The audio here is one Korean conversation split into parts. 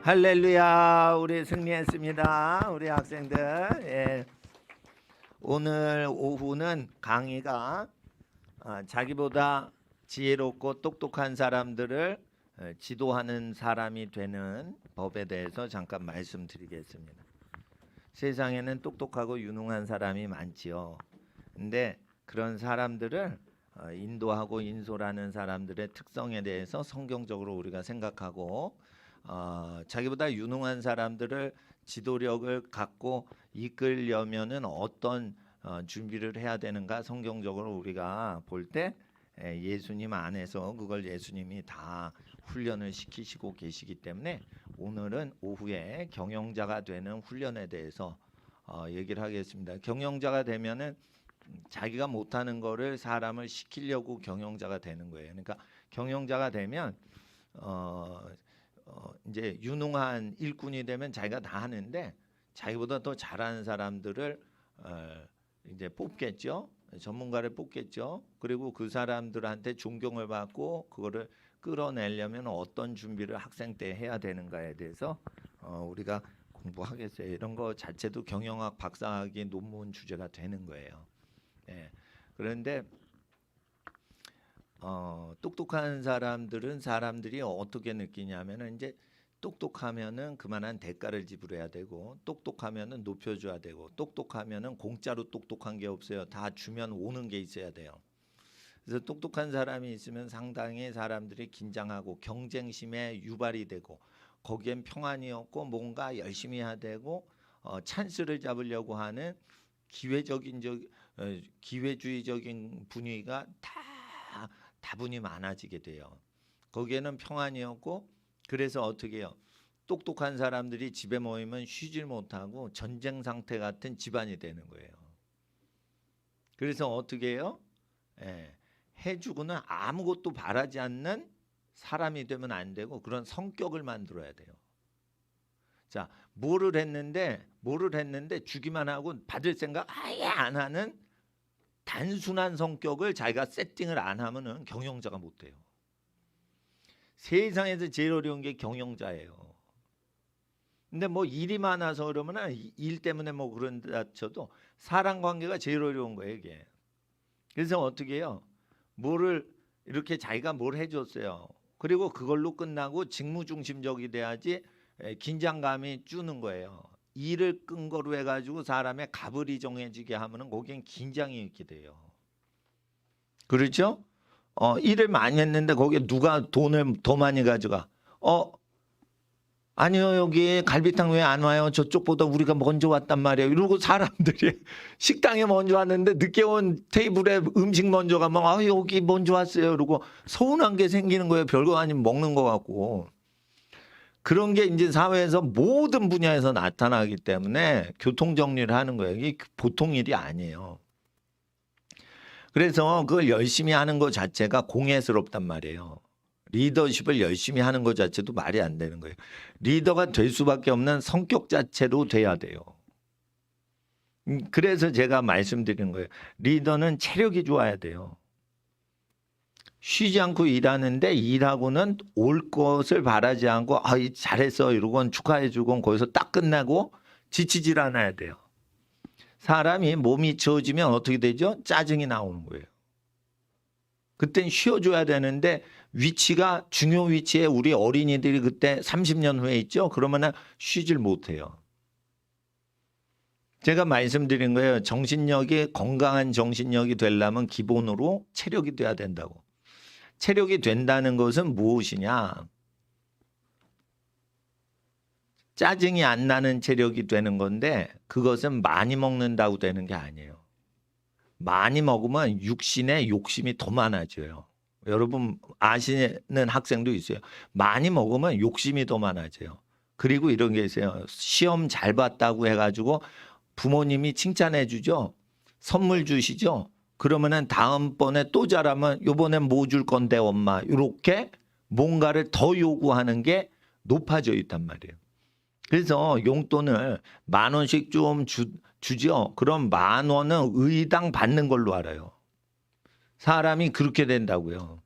할렐루야, 우리 승리했습니다. 우리 학생들. 예. 오늘 오후는 강의가 자기보다 지혜롭고 똑똑한 사람들을 지도하는 사람이 되는 법에 대해서 잠깐 말씀드리겠습니다. 세상에는 똑똑하고 유능한 사람이 많지요. 근데 그런 사람들을 인도하고 인솔하는 사람들의 특성에 대해서 성경적으로 우리가 생각하고 자기보다 유능한 사람들을 지도력을 갖고 이끌려면은 어떤 준비를 해야 되는가 성경적으로 우리가 볼 때 예수님 안에서 그걸 예수님이 다 훈련을 시키시고 계시기 때문에 오늘은 오후에 경영자가 되는 훈련에 대해서 얘기를 하겠습니다. 경영자가 되면은 자기가 못하는 거를 사람을 시키려고 경영자가 되는 거예요. 그러니까 경영자가 되면 이제 유능한 일꾼이 되면 자기가 다 하는데 자기보다 더 잘하는 사람들을 이제 뽑겠죠. 전문가를 뽑겠죠. 그리고 그 사람들한테 존경을 받고 그거를 끌어내려면 어떤 준비를 학생 때 해야 되는가에 대해서 우리가 공부하겠어요. 이런 거 자체도 경영학 박사학위 논문 주제가 되는 거예요. 예. 그런데 똑똑한 사람들은 사람들이 어떻게 느끼냐면은 이제 똑똑하면은 그만한 대가를 지불해야 되고 똑똑하면은 높여줘야 되고 똑똑하면은 공짜로 똑똑한 게 없어요. 다 주면 오는 게 있어야 돼요. 그래서 똑똑한 사람이 있으면 상당히 사람들이 긴장하고 경쟁심에 유발이 되고 거기엔 평안이 없고 뭔가 열심히 해야 되고 찬스를 잡으려고 하는 기회주의적인 분위기가 다분히 많아지게 돼요. 거기에는 평안이 없고 그래서 어떻게 해요? 똑똑한 사람들이 집에 모이면 쉬질 못하고 전쟁 상태 같은 집안이 되는 거예요. 그래서 어떻게 해요? 해주고는 아무것도 바라지 않는 사람이 되면 안 되고 그런 성격을 만들어야 돼요. 자, 뭐를 했는데 주기만 하고 받을 생각 아예 안 하는 단순한 성격을 자기가 세팅을 안 하면은 경영자가 못 돼요. 세상에서 제일 어려운 게 경영자예요. 근데 뭐 일이 많아서 그러면은 일 때문에 뭐 그런다 쳐도 사람 관계가 제일 어려운 거예요, 이게. 그래서 어떻게 해요? 뭐를 이렇게 자기가 뭘 해줬어요. 그리고 그걸로 끝나고 직무중심적이 돼야지 긴장감이 주는 거예요. 일을 끈 거로 해가지고 사람의 가불이 정해지게 하면은 거기엔 긴장이 있게 돼요. 그렇죠? 일을 많이 했는데 거기에 누가 돈을 더 많이 가져가? 아니요, 여기 갈비탕 왜 안 와요? 저쪽보다 우리가 먼저 왔단 말이에요. 이러고 사람들이 식당에 먼저 왔는데 늦게 온 테이블에 음식 먼저 가면 여기 먼저 왔어요. 이러고 서운한 게 생기는 거예요. 별거 아니면 먹는 거 같고. 그런 게 이제 사회에서 모든 분야에서 나타나기 때문에 교통정리를 하는 거예요. 이게 보통 일이 아니에요. 그래서 그걸 열심히 하는 것 자체가 공예스럽단 말이에요. 리더십을 열심히 하는 것 자체도 말이 안 되는 거예요. 리더가 될 수밖에 없는 성격 자체로 돼야 돼요. 그래서 제가 말씀드리는 거예요. 리더는 체력이 좋아야 돼요. 쉬지 않고 일하는데 일하고는 올 것을 바라지 않고 잘했어 이러고 축하해 주고 거기서 딱 끝나고 지치질 않아야 돼요. 사람이 몸이 저어지면 어떻게 되죠? 짜증이 나오는 거예요. 그땐 쉬어줘야 되는데 위치가 중요 위치에 우리 어린이들이 그때 30년 후에 있죠. 그러면 쉬질 못해요. 제가 말씀드린 거예요. 정신력이 건강한 정신력이 되려면 기본으로 체력이 돼야 된다고. 체력이 된다는 것은 무엇이냐? 짜증이 안 나는 체력이 되는 건데 그것은 많이 먹는다고 되는 게 아니에요. 많이 먹으면 육신에 욕심이 더 많아져요. 여러분 아시는 학생도 있어요. 많이 먹으면 욕심이 더 많아져요. 그리고 이런 게 있어요. 시험 잘 봤다고 해가지고 부모님이 칭찬해 주죠. 선물 주시죠. 그러면은 다음번에 또 잘하면 요번엔 뭐 줄 건데 엄마 이렇게 뭔가를 더 요구하는 게 높아져 있단 말이에요. 그래서 용돈을 10,000원씩 좀 주죠. 그럼 10,000원은 의당 받는 걸로 알아요. 사람이 그렇게 된다고요.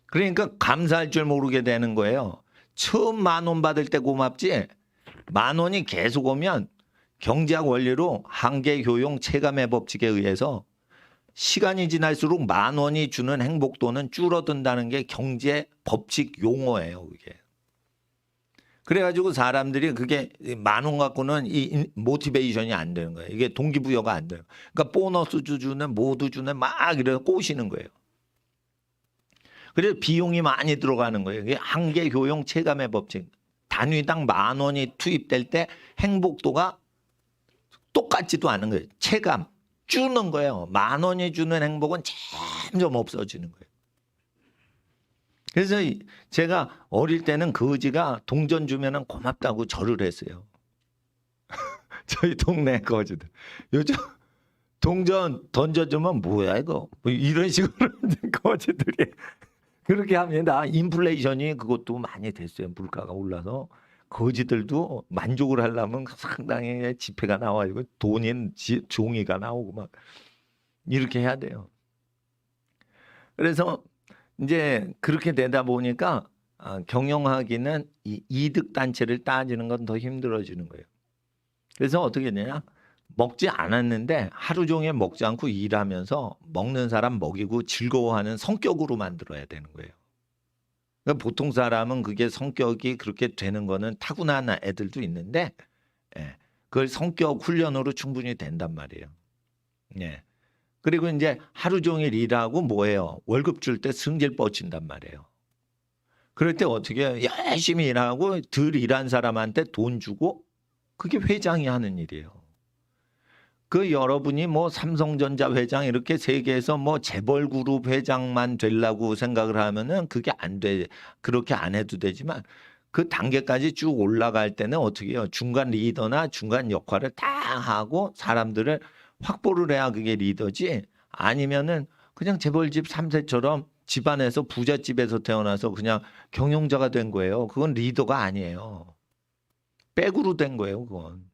그러니까 감사할 줄 모르게 되는 거예요. 처음 10,000원 받을 때 고맙지 10,000원이 계속 오면 경제학 원리로 한계 효용 체감의 법칙에 의해서 시간이 지날수록 10,000원이 주는 행복도는 줄어든다는 게 경제 법칙 용어예요. 그게. 그래가지고 사람들이 그게 10,000원 갖고는 이 모티베이션이 안 되는 거예요. 이게 동기부여가 안 돼요. 그러니까 보너스 주는 모두 주는 막 이래 꼬시는 거예요. 그래서 비용이 많이 들어가는 거예요. 이게 한계 효용 체감의 법칙. 단위당 10,000원이 투입될 때 행복도가 똑같지도 않은 거예요. 체감 주는 거예요. 10,000원이 주는 행복은 점점 없어지는 거예요. 그래서 제가 어릴 때는 그 의지가 동전 주면은 고맙다고 절을 했어요. 저희 동네 거지들. 요즘 동전 던져주면 뭐야 이거 뭐 이런 식으로 거지들이 그렇게 합니다. 인플레이션이 그것도 많이 됐어요. 물가가 올라서 거지들도 만족을 하려면 상당히 지폐가 나와요. 돈인 종이가 나오고 막 이렇게 해야 돼요. 그래서 이제 그렇게 되다 보니까 경영하기는 이 이득 단체를 따지는 건 더 힘들어지는 거예요. 그래서 어떻게 되냐? 먹지 않았는데 하루 종일 먹지 않고 일하면서 먹는 사람 먹이고 즐거워하는 성격으로 만들어야 되는 거예요. 그러니까 보통 사람은 그게 성격이 그렇게 되는 거는 타고난 애들도 있는데 그걸 성격 훈련으로 충분히 된단 말이에요. 예. 그리고 이제 하루 종일 일하고 뭐예요? 월급 줄 때 승질 뻗친단 말이에요. 그럴 때 어떻게 해요? 열심히 일하고 덜 일한 사람한테 돈 주고 그게 회장이 하는 일이에요. 그 여러분이 뭐 삼성전자 회장 이렇게 세계에서 뭐 재벌그룹 회장만 되려고 생각을 하면은 그게 안 돼. 그렇게 안 해도 되지만 그 단계까지 쭉 올라갈 때는 어떻게 해요? 중간 리더나 중간 역할을 다 하고 사람들을 확보를 해야 그게 리더지 아니면은 그냥 재벌집 3세처럼 집안에서 부잣집에서 태어나서 그냥 경영자가 된 거예요. 그건 리더가 아니에요. 백으로 된 거예요, 그건.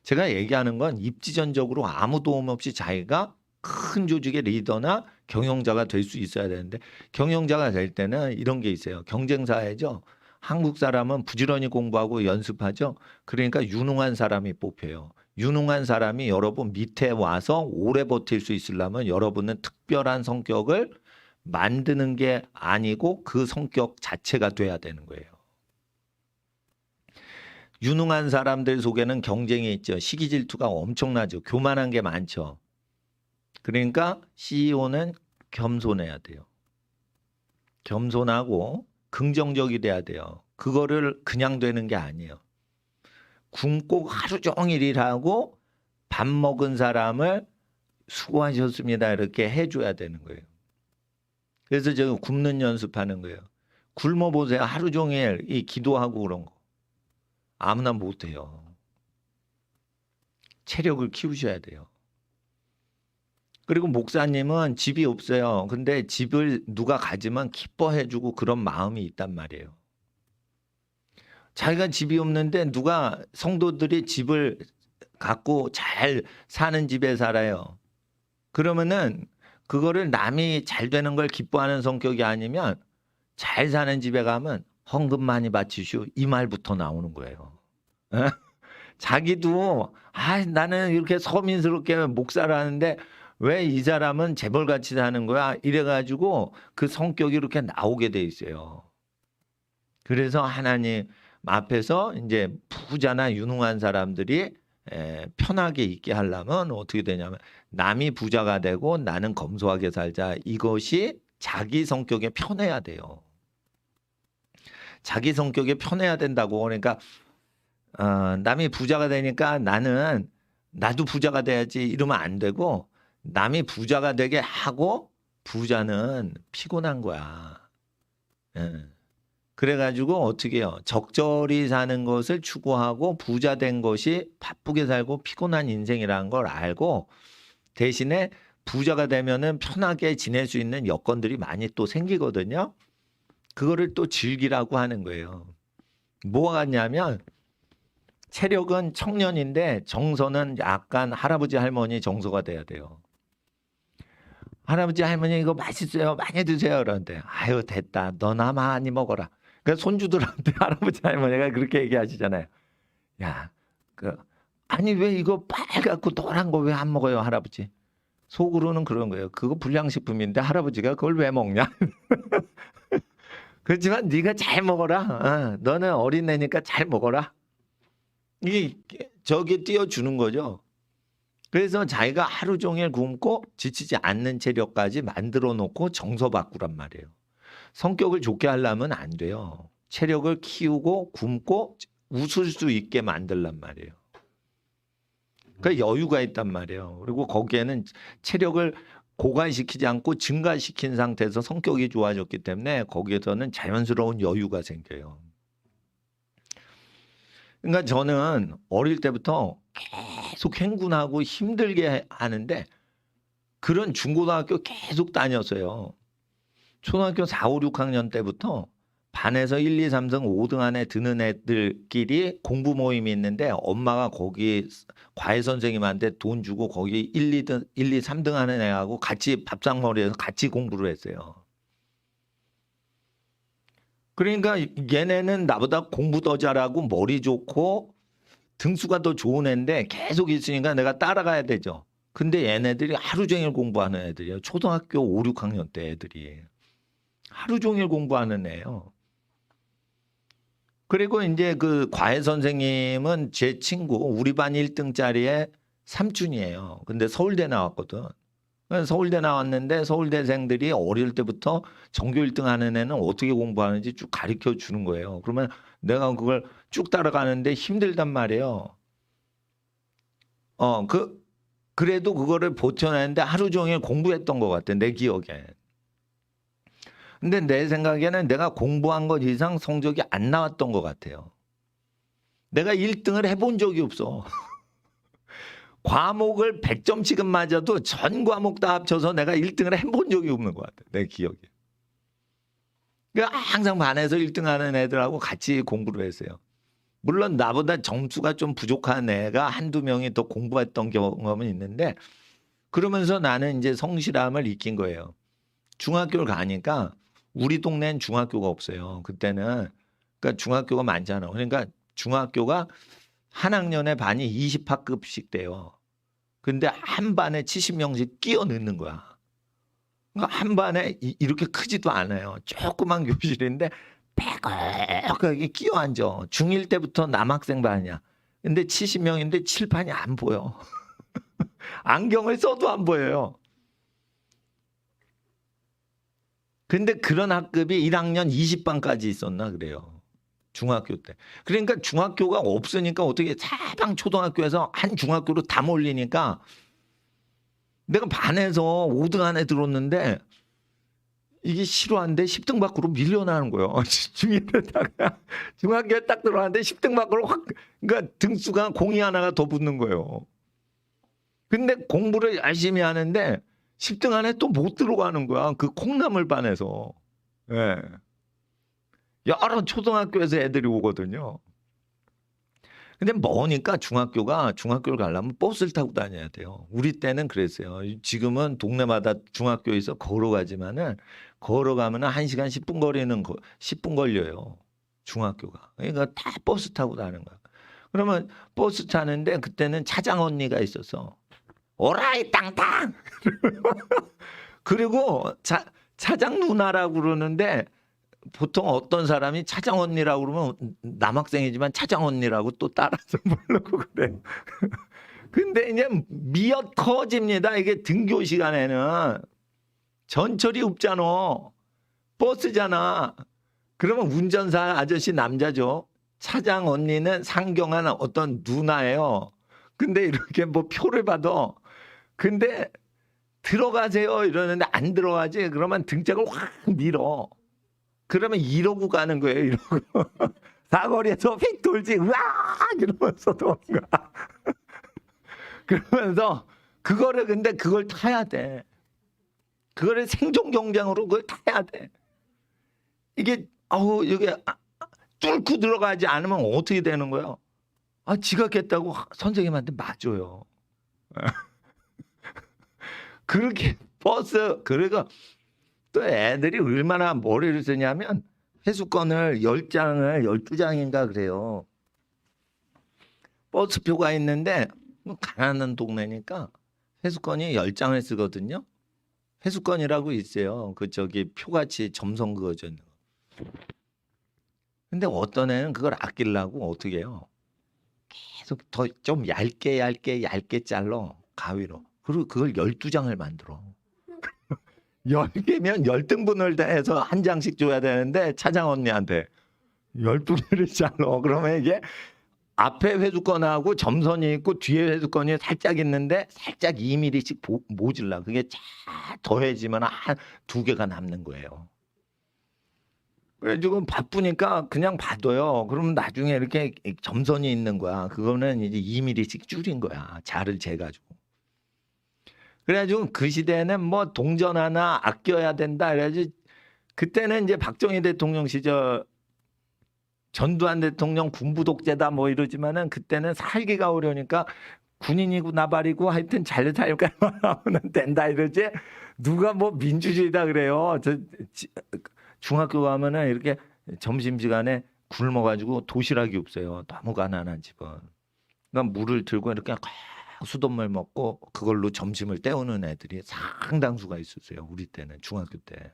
제가 얘기하는 건 입지전적으로 아무 도움 없이 자기가 큰 조직의 리더나 경영자가 될 수 있어야 되는데 경영자가 될 때는 이런 게 있어요. 경쟁사회죠. 한국 사람은 부지런히 공부하고 연습하죠. 그러니까 유능한 사람이 뽑혀요. 유능한 사람이 여러분 밑에 와서 오래 버틸 수 있으려면 여러분은 특별한 성격을 만드는 게 아니고 그 성격 자체가 돼야 되는 거예요. 유능한 사람들 속에는 경쟁이 있죠. 시기 질투가 엄청나죠. 교만한 게 많죠. 그러니까 CEO는 겸손해야 돼요. 겸손하고 긍정적이 돼야 돼요. 그거를 그냥 되는 게 아니에요. 굶고 하루 종일 일하고 밥 먹은 사람을 수고하셨습니다 이렇게 해줘야 되는 거예요. 그래서 제가 굶는 연습하는 거예요. 굶어보세요. 하루 종일 이 기도하고 그런 거. 아무나 못해요. 체력을 키우셔야 돼요. 그리고 목사님은 집이 없어요. 근데 집을 누가 가지면 기뻐해주고 그런 마음이 있단 말이에요. 자기가 집이 없는데 누가 성도들이 집을 갖고 잘 사는 집에 살아요. 그러면은 그거를 남이 잘 되는 걸 기뻐하는 성격이 아니면 잘 사는 집에 가면 헌금 많이 바치시오 이 말부터 나오는 거예요. 자기도 나는 이렇게 서민스럽게 목사를 하는데 왜 이 사람은 재벌같이 사는 거야? 이래가지고 그 성격이 이렇게 나오게 돼 있어요. 그래서 하나님 앞에서 이제 부자나 유능한 사람들이 편하게 있게 하려면 어떻게 되냐면 남이 부자가 되고 나는 검소하게 살자. 이것이 자기 성격에 편해야 돼요. 자기 성격에 편해야 된다고. 그러니까 남이 부자가 되니까 나도 부자가 돼야지 이러면 안 되고 남이 부자가 되게 하고 부자는 피곤한 거야. 그래가지고 어떻게 해요? 적절히 사는 것을 추구하고 부자 된 것이 바쁘게 살고 피곤한 인생이라는 걸 알고 대신에 부자가 되면은 편하게 지낼 수 있는 여건들이 많이 또 생기거든요. 그거를 또 즐기라고 하는 거예요. 뭐가 같냐면 체력은 청년인데 정서는 약간 할아버지 할머니 정서가 돼야 돼요. 할아버지 할머니 이거 맛있어요. 많이 드세요. 그러는데 아유 됐다. 너나 많이 먹어라. 그러니까 손주들한테 할아버지 할머니가 그렇게 얘기하시잖아요. 야, 그 아니 왜 이거 빨갛고 노란 거 왜 안 먹어요, 할아버지? 속으로는 그런 거예요. 그거 불량식품인데 할아버지가 그걸 왜 먹냐? 그렇지만 네가 잘 먹어라. 너는 어린애니까 잘 먹어라. 이게 저기 띄워주는 거죠. 그래서 자기가 하루 종일 굶고 지치지 않는 체력까지 만들어 놓고 정서 바꾸란 말이에요. 성격을 좋게 하려면 안 돼요. 체력을 키우고 굶고 웃을 수 있게 만들란 말이에요. 그러니까 여유가 있단 말이에요. 그리고 거기에는 체력을 고갈시키지 않고 증가시킨 상태에서 성격이 좋아졌기 때문에 거기에서는 자연스러운 여유가 생겨요. 그러니까 저는 어릴 때부터 계속 행군하고 힘들게 하는데 그런 중고등학교 계속 다녔어요. 초등학교 4, 5, 6학년 때부터 반에서 1, 2, 3등, 5등 안에 드는 애들끼리 공부 모임이 있는데 엄마가 거기 과외 선생님한테 돈 주고 거기 1, 2등, 1, 2, 3등 하는 애하고 같이 밥상머리에서 같이 공부를 했어요. 그러니까 얘네는 나보다 공부 더 잘하고 머리 좋고 등수가 더 좋은 애인데 계속 있으니까 내가 따라가야 되죠. 근데 얘네들이 하루 종일 공부하는 애들이에요. 초등학교 5, 6학년 때 애들이. 하루 종일 공부하는 애예요. 그리고 이제 그 과외 선생님은 제 친구, 우리 반 1등짜리의 삼촌이에요. 근데 서울대 나왔거든. 서울대 나왔는데 서울대생들이 어릴 때부터 전교 1등 하는 애는 어떻게 공부하는지 쭉 가르쳐 주는 거예요. 그러면 내가 그걸 쭉 따라가는데 힘들단 말이에요. 그래도 그거를 버텨내는데 하루 종일 공부했던 것 같아, 내 기억에. 근데 내 생각에는 내가 공부한 것 이상 성적이 안 나왔던 것 같아요. 내가 1등을 해본 적이 없어. 과목을 100점씩은 맞아도 전 과목 다 합쳐서 내가 1등을 해본 적이 없는 것 같아, 내 기억에. 그러니까 항상 반에서 1등 하는 애들하고 같이 공부를 했어요. 물론 나보다 점수가 좀 부족한 애가 한두 명이 더 공부했던 경험은 있는데 그러면서 나는 이제 성실함을 익힌 거예요. 중학교를 가니까 우리 동네엔 중학교가 없어요. 그때는. 그러니까 중학교가 많잖아. 그러니까 중학교가 한 학년에 반이 20학급씩 돼요. 근데 한 반에 70명씩 끼어 넣는 거야. 그러니까 한 반에 이렇게 크지도 않아요. 조그만 교실인데 빼곡하게 끼어 앉아. 중1 때부터 남학생 반이야. 근데 70명인데 칠판이 안 보여. 안경을 써도 안 보여요. 근데 그런 학급이 1학년 20반까지 있었나 그래요. 중학교 때. 그러니까 중학교가 없으니까 어떻게 사방 초등학교에서 한 중학교로 다 몰리니까 내가 반에서 5등 안에 들었는데 이게 싫어하는데 10등 밖으로 밀려나는 거예요. 중1에다가 중학교에 딱 들어왔는데 10등 밖으로 확, 그러니까 등수가 공이 하나가 더 붙는 거예요. 근데 공부를 열심히 하는데 10등 안에 또 못 들어가는 거야. 그 콩나물 반에서. 예. 여러 초등학교에서 애들이 오거든요. 근데 머니까 중학교를 가려면 버스를 타고 다녀야 돼요. 우리 때는 그랬어요. 지금은 동네마다 중학교 있어 걸어가지만은 걸어가면은 1시간 10분 거리는 10분 걸려요. 중학교가. 그러니까 다 버스 타고 다니는 거야. 그러면 버스 타는데 그때는 차장 언니가 있었어. 오라이 땅땅. 그리고 차장 누나라고 그러는데 보통 어떤 사람이 차장 언니라고 그러면 남학생이지만 차장 언니라고 또 따라서 부르고 그래. 근데 이제 미어 커집니다. 이게 등교 시간에는 전철이 없잖아. 버스잖아. 그러면 운전사 아저씨 남자죠. 차장 언니는 상경한 어떤 누나예요. 근데 이렇게 뭐 표를 받아. 근데 들어가세요 이러는데 안 들어가지. 그러면 등짝을 확 밀어. 그러면 이러고 가는 거예요. 이러고. 사거리에서 휙 돌지. 으악! 이러면서 도망가. 그러면서 근데 그걸 타야 돼. 그거를 생존 경쟁으로 그걸 타야 돼. 이게 이게 뚫고 들어가지 않으면 어떻게 되는 거예요? 지각했다고 선생님한테 맞아요. 그렇게 버스 그러니까 또 애들이 얼마나 머리를 쓰냐면 회수권을 10장을 12장인가 그래요. 버스표가 있는데 뭐 가난한 동네니까 회수권이 10장을 쓰거든요. 회수권이라고 있어요. 그 저기 표같이 점선 그어져 있는 거. 근데 어떤 애는 그걸 아끼려고 어떻게 해요? 계속 더 좀 얇게 잘라 가위로. 그리고 그걸 12장을 만들어. 10개면 10등분을 해서 한 장씩 줘야 되는데 차장 언니한테 12개를 잘라. 그러면 이게 앞에 회수권하고 점선이 있고 뒤에 회수권이 살짝 있는데 살짝 2mm씩 모질라. 그게 쫙 더해지면 한 2개가 남는 거예요. 그래가지고 바쁘니까 그냥 봐둬요. 그러면 나중에 이렇게 점선이 있는 거야. 그거는 이제 2mm씩 줄인 거야. 자를 재가지고. 그래가지고 그 시대에는 뭐 동전 하나 아껴야 된다. 그래가지고 그때는 이제 박정희 대통령 시절 전두환 대통령 군부 독재다 뭐 이러지만은 그때는 살기가 어려우니까 군인이고 나발이고 하여튼 잘 살까 하면 된다 이러지. 누가 뭐 민주주의다 그래요. 중학교 가면은 이렇게 점심시간에 굶어가지고 도시락이 없어요. 너무 가난한 집은. 그러니까 물을 들고 이렇게 수돗물 먹고 그걸로 점심을 때우는 애들이 상당수가 있었어요. 우리 때는 중학교 때.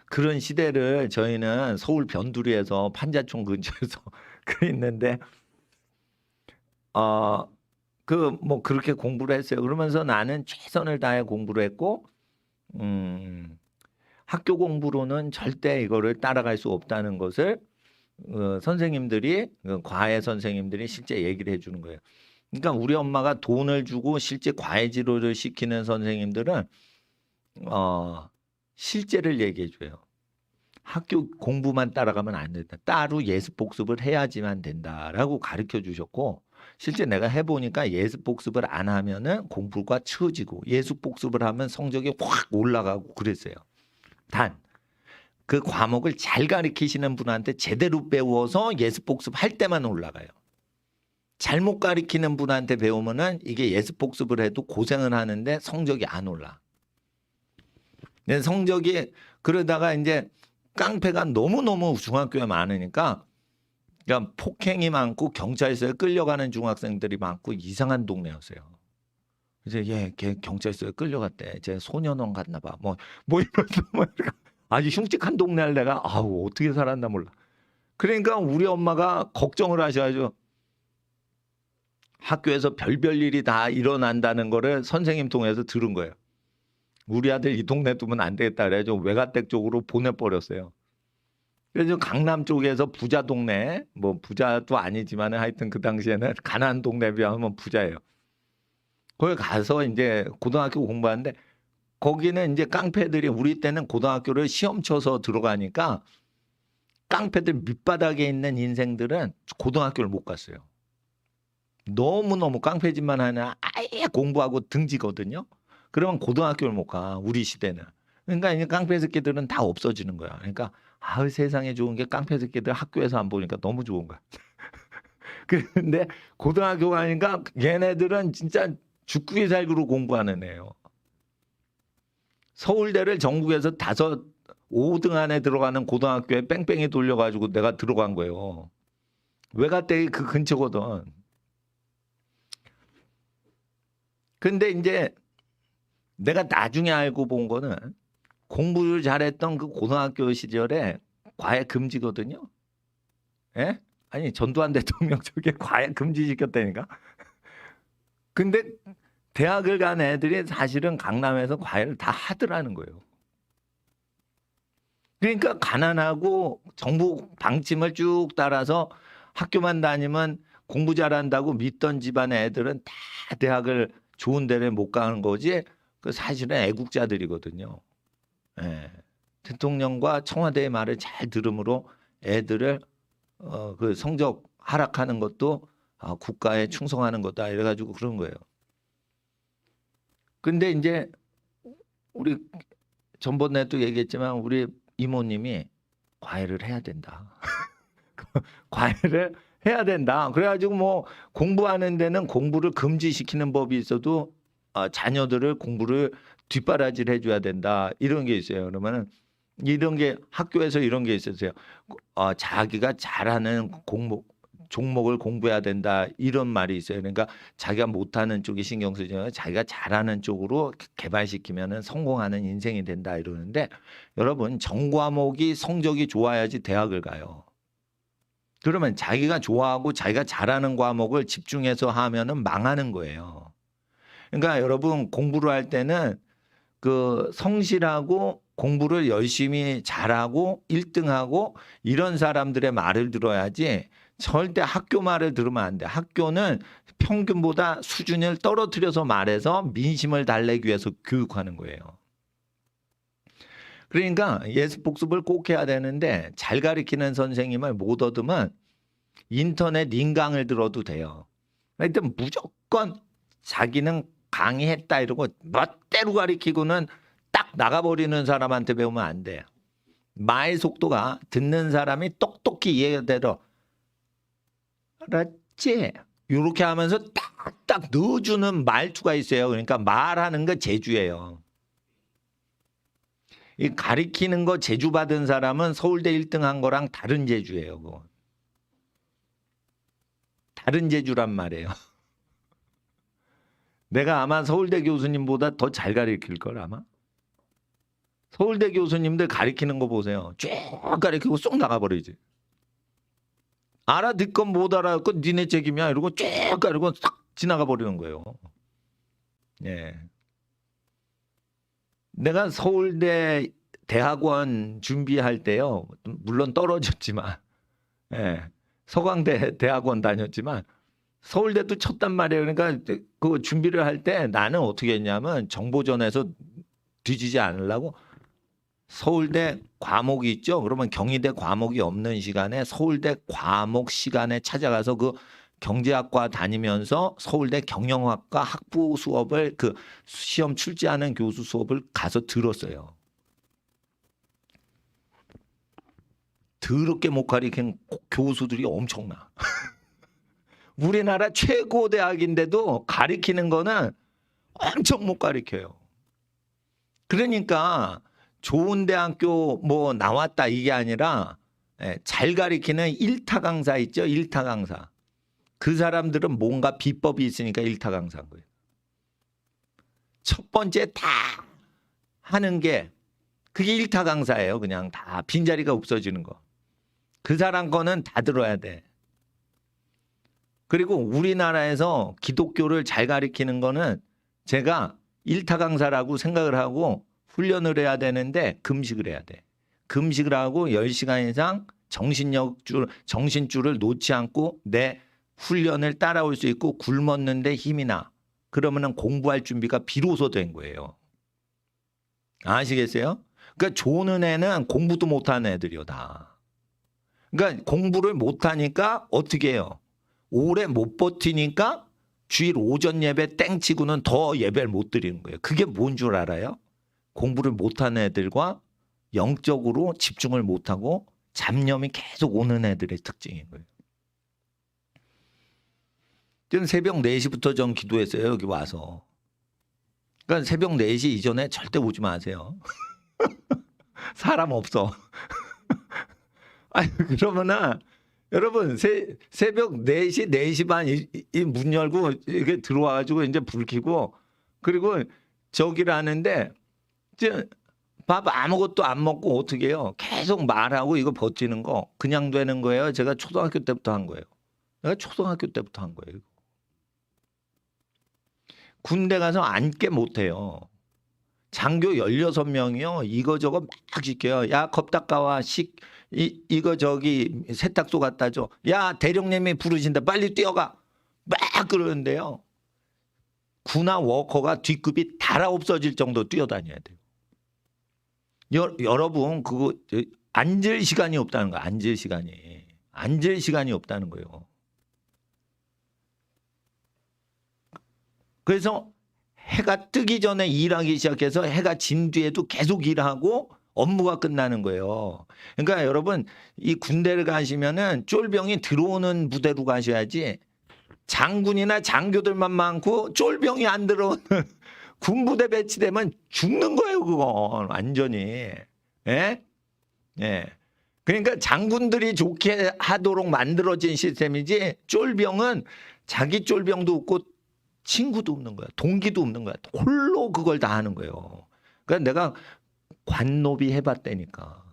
그런 시대를 저희는 서울 변두리에서 판자촌 근처에서 그 있는데 그 뭐 그렇게 공부를 했어요. 그러면서 나는 최선을 다해 공부를 했고 학교 공부로는 절대 이거를 따라갈 수 없다는 것을 선생님들이 과외 선생님들이 실제 얘기를 해주는 거예요. 그러니까 우리 엄마가 돈을 주고 실제 과외 지도를 시키는 선생님들은 실제를 얘기해 줘요. 학교 공부만 따라가면 안 된다. 따로 예습 복습을 해야지만 된다라고 가르쳐 주셨고 실제 내가 해보니까 예습 복습을 안 하면은 공부가 처지고 예습 복습을 하면 성적이 확 올라가고 그랬어요. 단 그 과목을 잘 가르치시는 분한테 제대로 배워서 예습 복습할 때만 올라가요. 잘못 가르치는 분한테 배우면은 이게 예습 복습을 해도 고생을 하는데 성적이 안 올라. 내 성적이 그러다가 이제 깡패가 너무너무 중학교에 많으니까 그러니까 폭행이 많고 경찰서에 끌려가는 중학생들이 많고 이상한 동네였어요. 그래서 걔 경찰서에 끌려갔대. 쟤 소년원 갔나 봐. 뭐 이러면서 아주 흉측한 동네를 내가 어떻게 살았나 몰라. 그러니까 우리 엄마가 걱정을 하셔가지고 학교에서 별별 일이 다 일어난다는 거를 선생님 통해서 들은 거예요. 우리 아들 이 동네 두면 안 되겠다 그래가지고 외가댁 쪽으로 보내버렸어요. 그래서 강남 쪽에서 부자 동네, 뭐 부자도 아니지만 하여튼 그 당시에는 가난한 동네에 비하면 부자예요. 거기 가서 이제 고등학교 공부하는데 거기는 이제 깡패들이 우리 때는 고등학교를 시험 쳐서 들어가니까 깡패들 밑바닥에 있는 인생들은 고등학교를 못 갔어요. 너무너무 깡패짓만 하는 아예 공부하고 등지거든요. 그러면 고등학교를 못 가. 우리 시대는. 그러니까 이제 깡패 새끼들은 다 없어지는 거야. 그러니까 세상에 좋은 게 깡패 새끼들 학교에서 안 보니까 너무 좋은 거야. 그런데 고등학교 가니까 얘네들은 진짜 죽기 살기로 공부하는 애예요. 서울대를 전국에서 5등 안에 들어가는 고등학교에 뺑뺑이 돌려가지고 내가 들어간 거예요. 외가댁이 그 근처거든. 근데 이제 내가 나중에 알고 본 거는 공부를 잘했던 그 고등학교 시절에 과외 금지거든요. 예? 아니 전두환 대통령 쪽에 과외 금지시켰다니까. 근데 대학을 간 애들이 사실은 강남에서 과외를 다 하더라는 거예요. 그러니까 가난하고 정부 방침을 쭉 따라서 학교만 다니면 공부 잘한다고 믿던 집안의 애들은 다 대학을 좋은 데를 못 가는 거지. 그 사실은 애국자들이거든요. 예. 대통령과 청와대의 말을 잘 들으므로 애들을 그 성적 하락하는 것도 국가에 충성하는 거다 이래가지고 그런 거예요. 근데 이제 우리 전번에도 얘기했지만 우리 이모님이 과외를 해야 된다. 과외를 해야 된다. 그래가지고 뭐 공부하는 데는 공부를 금지시키는 법이 있어도 자녀들을 공부를 뒷바라지를 해줘야 된다. 이런 게 있어요. 그러면은 이런 게 학교에서 이런 게 있었어요. 자기가 잘하는 종목을 공부해야 된다 이런 말이 있어요. 그러니까 자기가 못하는 쪽이 신경 쓰지 말고 자기가 잘하는 쪽으로 개발시키면은 성공하는 인생이 된다 이러는데 여러분 전과목이 성적이 좋아야지 대학을 가요. 그러면 자기가 좋아하고 자기가 잘하는 과목을 집중해서 하면은 망하는 거예요. 그러니까 여러분 공부를 할 때는 그 성실하고 공부를 열심히 잘하고 1등하고 이런 사람들의 말을 들어야지 절대 학교 말을 들으면 안 돼. 학교는 평균보다 수준을 떨어뜨려서 말해서 민심을 달래기 위해서 교육하는 거예요. 그러니까 예습 복습을 꼭 해야 되는데 잘 가르치는 선생님을 못 얻으면 인터넷 인강을 들어도 돼요. 하여튼 무조건 자기는 강의했다 이러고 멋대로 가르치고는 딱 나가버리는 사람한테 배우면 안 돼요. 말 속도가 듣는 사람이 똑똑히 이해대로 알았지? 이렇게 하면서 딱딱 넣어주는 말투가 있어요. 그러니까 말하는 거 재주예요. 이 가리키는 거 재주 받은 사람은 서울대 1등 한 거랑 다른 재주예요. 그거. 다른 재주란 말이에요. 내가 아마 서울대 교수님보다 더 잘 가르칠 걸 아마. 서울대 교수님들 가르치는 거 보세요. 쭉 가르치고 쏙 나가버리지. 알아듣건 못 알아듣건 니네 책임이야 이러고 쭉 가르치고 싹 지나가 버리는 거예요. 예. 내가 서울대 대학원 준비할 때요. 물론 떨어졌지만 예. 서강대 대학원 다녔지만 서울대도 쳤단 말이에요. 그러니까 그 준비를 할 때 나는 어떻게 했냐면 정보전에서 뒤지지 않으려고 서울대 과목이 있죠. 그러면 경희대 과목이 없는 시간에 서울대 과목 시간에 찾아가서 그 경제학과 다니면서 서울대 경영학과 학부 수업을 그 시험 출제하는 교수 수업을 가서 들었어요. 더럽게 못 가르친 교수들이 엄청나. 우리나라 최고 대학인데도 가르치는 거는 엄청 못 가르쳐요. 그러니까 좋은 대학교 뭐 나왔다 이게 아니라 잘 가르치는 1타 강사 있죠. 1타 강사. 그 사람들은 뭔가 비법이 있으니까 1타 강사인 거예요. 첫 번째 다 하는 게 그게 1타 강사예요. 그냥 다 빈자리가 없어지는 거. 그 사람 거는 다 들어야 돼. 그리고 우리나라에서 기독교를 잘 가르치는 거는 제가 1타 강사라고 생각을 하고 훈련을 해야 되는데 금식을 해야 돼. 금식을 하고 10시간 이상 정신줄을 놓지 않고 내 훈련을 따라올 수 있고 굶었는데 힘이 나. 그러면은 공부할 준비가 비로소 된 거예요. 아시겠어요? 그러니까 좋은 애는 공부도 못하는 애들이요 다. 그러니까 공부를 못하니까 어떻게 해요? 오래 못 버티니까 주일 오전 예배 땡치고는 더 예배를 못 드리는 거예요. 그게 뭔 줄 알아요? 공부를 못하는 애들과 영적으로 집중을 못하고 잡념이 계속 오는 애들의 특징인 거예요. 저는 새벽 4시부터 전 기도했어요. 여기 와서. 그러니까 새벽 4시 이전에 절대 오지 마세요. 사람 없어. 아니 그러면은 여러분 새벽 4시 4시 반 이 문 열고 이게 들어와가지고 이제 불 켜고 그리고 저기를 하는데 밥 아무것도 안 먹고 어떻게 해요? 계속 말하고 이거 버티는 거 그냥 되는 거예요. 제가 초등학교 때부터 한 거예요. 내가 초등학교 때부터 한 거예요. 군대 가서 앉게 못해요. 장교 16명이요. 이거저거 막 시켜요. 야 겁 닦아와 이거 저기 세탁소 갖다 줘. 야 대령님이 부르신다. 빨리 뛰어가. 막 그러는데요. 군화 워커가 뒷급이 달아 없어질 정도 뛰어다녀야 돼요. 여러분 그거 앉을 시간이 없다는 거야. 앉을 시간이 없다는 거예요. 그래서 해가 뜨기 전에 일하기 시작해서 해가 진 뒤에도 계속 일하고 업무가 끝나는 거예요. 그러니까 여러분 이 군대를 가시면은 쫄병이 들어오는 부대로 가셔야지 장군이나 장교들만 많고 쫄병이 안 들어오는 군부대 배치되면 죽는 거예요. 그건 완전히. 예? 예. 그러니까 장군들이 좋게 하도록 만들어진 시스템이지 쫄병은 자기 쫄병도 없고 친구도 없는 거야. 동기도 없는 거야. 홀로 그걸 다 하는 거예요. 그러니까 내가 관노비 해봤다니까.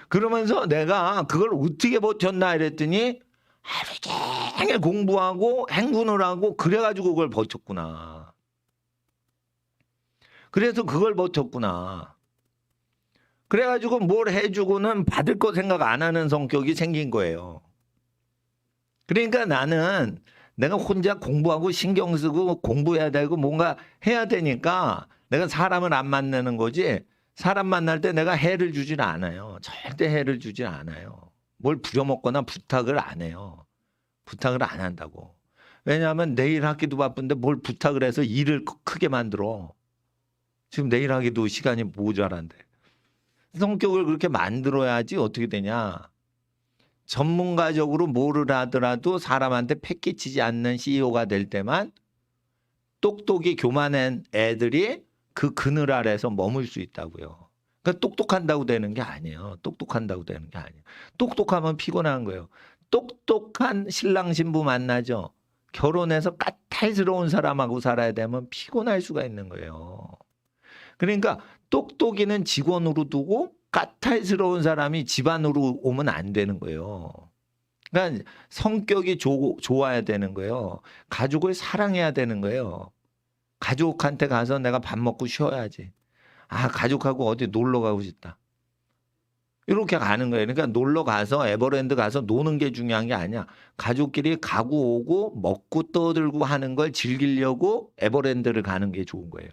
그러면서 내가 그걸 어떻게 버텼나 이랬더니 하루 종일 공부하고 행군을 하고 그래가지고 그걸 버텼구나. 그래서 그걸 버텼구나. 그래가지고 뭘 해주고는 받을 거 생각 안 하는 성격이 생긴 거예요. 그러니까 나는 내가 혼자 공부하고 신경 쓰고 공부해야 되고 뭔가 해야 되니까 내가 사람을 안 만나는 거지. 사람 만날 때 내가 해를 주질 않아요. 절대 해를 주질 않아요. 뭘 부려먹거나 부탁을 안 해요. 부탁을 안 한다고. 왜냐하면 내일 하기도 바쁜데 뭘 부탁을 해서 일을 크게 만들어. 지금 내일 하기도 시간이 모자란데. 성격을 그렇게 만들어야지 어떻게 되냐. 전문가적으로 뭐를 하더라도 사람한테 패기치지 않는 CEO가 될 때만 똑똑이 교만한 애들이 그 그늘 아래서 머물 수 있다고요. 그러니까 똑똑한다고 되는 게 아니에요. 똑똑한다고 되는 게 아니에요. 똑똑하면 피곤한 거예요. 똑똑한 신랑 신부 만나죠. 결혼해서 까탈스러운 사람하고 살아야 되면 피곤할 수가 있는 거예요. 그러니까 똑똑이는 직원으로 두고 까탈스러운 사람이 집안으로 오면 안 되는 거예요. 그러니까 성격이 좋아야 되는 거예요. 가족을 사랑해야 되는 거예요. 가족한테 가서 내가 밥 먹고 쉬어야지. 아, 가족하고 어디 놀러 가고 싶다. 이렇게 가는 거예요. 그러니까 놀러 가서 에버랜드 가서 노는 게 중요한 게 아니야. 가족끼리 가고 오고 먹고 떠들고 하는 걸 즐기려고 에버랜드를 가는 게 좋은 거예요.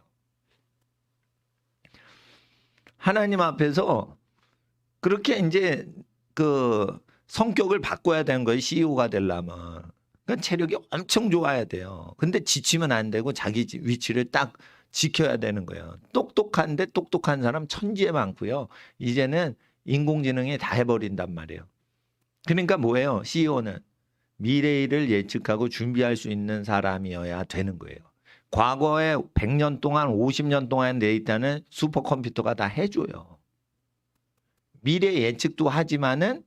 하나님 앞에서 그렇게 이제 그 성격을 바꿔야 되는 거예요. CEO가 되려면. 그러니까 체력이 엄청 좋아야 돼요. 근데 지치면 안 되고 자기 위치를 딱 지켜야 되는 거예요. 똑똑한데 똑똑한 사람 천지에 많고요. 이제는 인공지능이 다 해버린단 말이에요. 그러니까 뭐예요? CEO는 미래를 예측하고 준비할 수 있는 사람이어야 되는 거예요. 과거에 100년 동안 50년 동안 데이터는 슈퍼컴퓨터가 다 해줘요. 미래 예측도 하지만은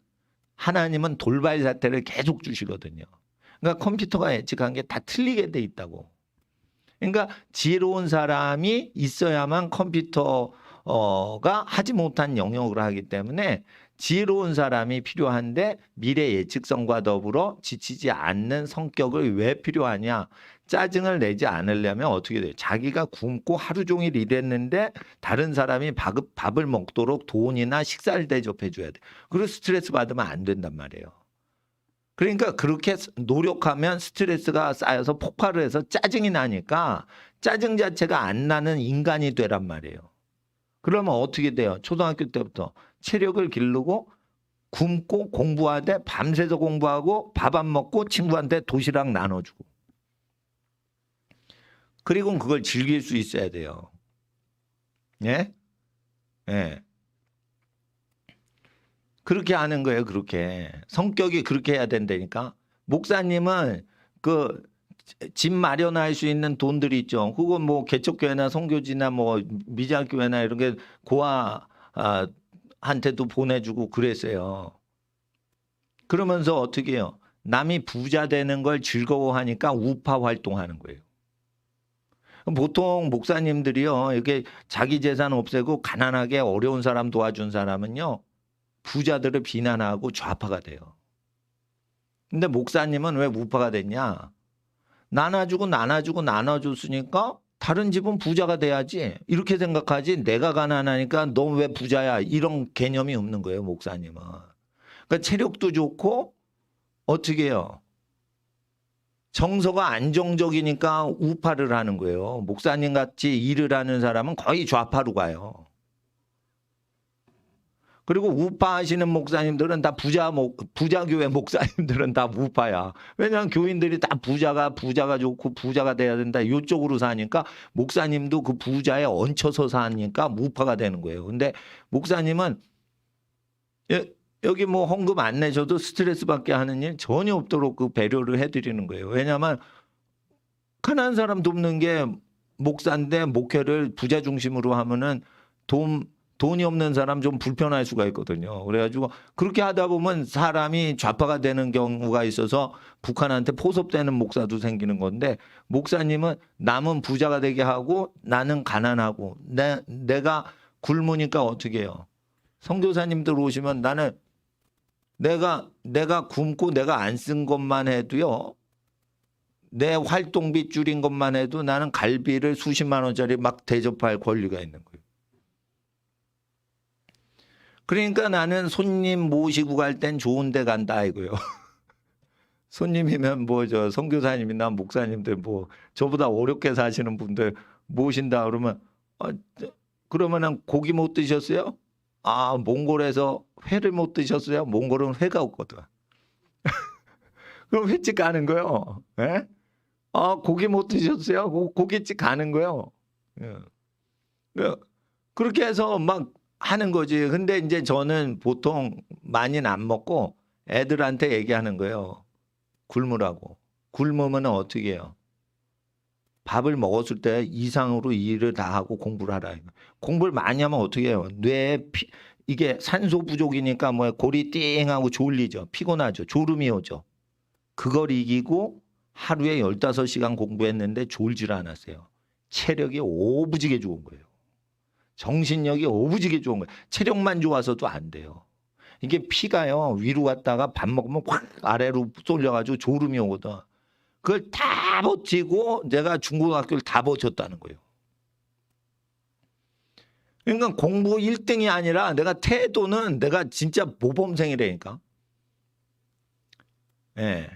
하나님은 돌발 사태를 계속 주시거든요. 그러니까 컴퓨터가 예측한 게 다 틀리게 돼 있다고. 그러니까 지혜로운 사람이 있어야만 컴퓨터가 하지 못한 영역을 하기 때문에 지혜로운 사람이 필요한데 미래 예측성과 더불어 지치지 않는 성격을 왜 필요하냐. 짜증을 내지 않으려면 어떻게 돼요? 자기가 굶고 하루 종일 일했는데 다른 사람이 밥을 먹도록 돈이나 식사를 대접해 줘야 돼. 그리고 스트레스 받으면 안 된단 말이에요. 그러니까 그렇게 노력하면 스트레스가 쌓여서 폭발을 해서 짜증이 나니까 짜증 자체가 안 나는 인간이 되란 말이에요. 그러면 어떻게 돼요? 초등학교 때부터 체력을 기르고 굶고 공부하되 밤새서 공부하고 밥 안 먹고 친구한테 도시락 나눠주고. 그리고 그걸 즐길 수 있어야 돼요. 예? 예. 그렇게 하는 거예요. 그렇게. 성격이 그렇게 해야 된다니까. 목사님은 그 집 마련할 수 있는 돈들이 있죠. 그건 뭐 개척교회나 선교지나 뭐 미자교회나 이런 게 고아한테도 보내주고 그랬어요. 그러면서 어떻게 해요? 남이 부자 되는 걸 즐거워하니까 우파 활동하는 거예요. 보통 목사님들이요. 이렇게 자기 재산 없애고 가난하게 어려운 사람 도와준 사람은요. 부자들을 비난하고 좌파가 돼요. 근데 목사님은 왜 우파가 됐냐? 나눠주고 나눠줬으니까 다른 집은 부자가 돼야지. 이렇게 생각하지. 내가 가난하니까 너 왜 부자야? 이런 개념이 없는 거예요. 목사님은. 그러니까 체력도 좋고 어떻게 해요? 정서가 안정적이니까 우파를 하는 거예요. 목사님 같이 일을 하는 사람은 거의 좌파로 가요. 그리고 우파 하시는 목사님들은 다 부자교회 목사님들은 다 우파야. 왜냐하면 교인들이 다 부자가 좋고 부자가 돼야 된다. 이쪽으로 사니까 목사님도 그 부자에 얹혀서 사니까 우파가 되는 거예요. 근데 목사님은 여기 뭐 헌금 안 내셔도 스트레스 받게 하는 일 전혀 없도록 그 배려를 해드리는 거예요. 왜냐하면 가난한 사람 돕는 게 목사인데 목회를 부자 중심으로 하면은 돈이 없는 사람 좀 불편할 수가 있거든요. 그래가지고 그렇게 하다 보면 사람이 좌파가 되는 경우가 있어서 북한한테 포섭되는 목사도 생기는 건데, 목사님은 남은 부자가 되게 하고 나는 가난하고 내가 굶으니까 어떻게 해요? 선교사님들 오시면 나는 내가 굶고 내가 안 쓴 것만 해도요, 내 활동비 줄인 것만 해도 나는 갈비를 수십만 원짜리 막 대접할 권리가 있는 거예요. 그러니까 나는 손님 모시고 갈 땐 좋은 데 간다 이거요. 손님이면 뭐 저 선교사님이나 목사님들 뭐 저보다 어렵게 사시는 분들 모신다 그러면 그러면은 고기 못 드셨어요? 아, 몽골에서 회를 못 드셨어요? 몽골은 회가 없거든. 그럼 횟집 가는 거요. 예? 고기 못 드셨어요? 고깃집 가는 거요. 예. 그렇게 해서 막 하는 거지. 근데 이제 저는 보통 많이는 안 먹고 애들한테 얘기하는 거예요. 굶으라고. 굶으면 어떻게 해요? 밥을 먹었을 때 이상으로 일을 다 하고 공부를 하라. 공부를 많이 하면 어떻게 해요? 이게 산소 부족이니까 뭐 골이 띵하고 졸리죠. 피곤하죠. 졸음이 오죠. 그걸 이기고 하루에 15시간 공부했는데 졸질 않았어요. 체력이 오부지게 좋은 거예요. 정신력이 오부지게 좋은 거예요. 체력만 좋아서도 안 돼요. 이게 피가요, 위로 갔다가 밥 먹으면 확 아래로 쏠려가지고 졸음이 오거든. 그걸 다 버티고 내가 중고등학교를 다 버텼다는 거예요. 그러니까 공부 1등이 아니라 내가 태도는 내가 진짜 모범생이라니까. 예.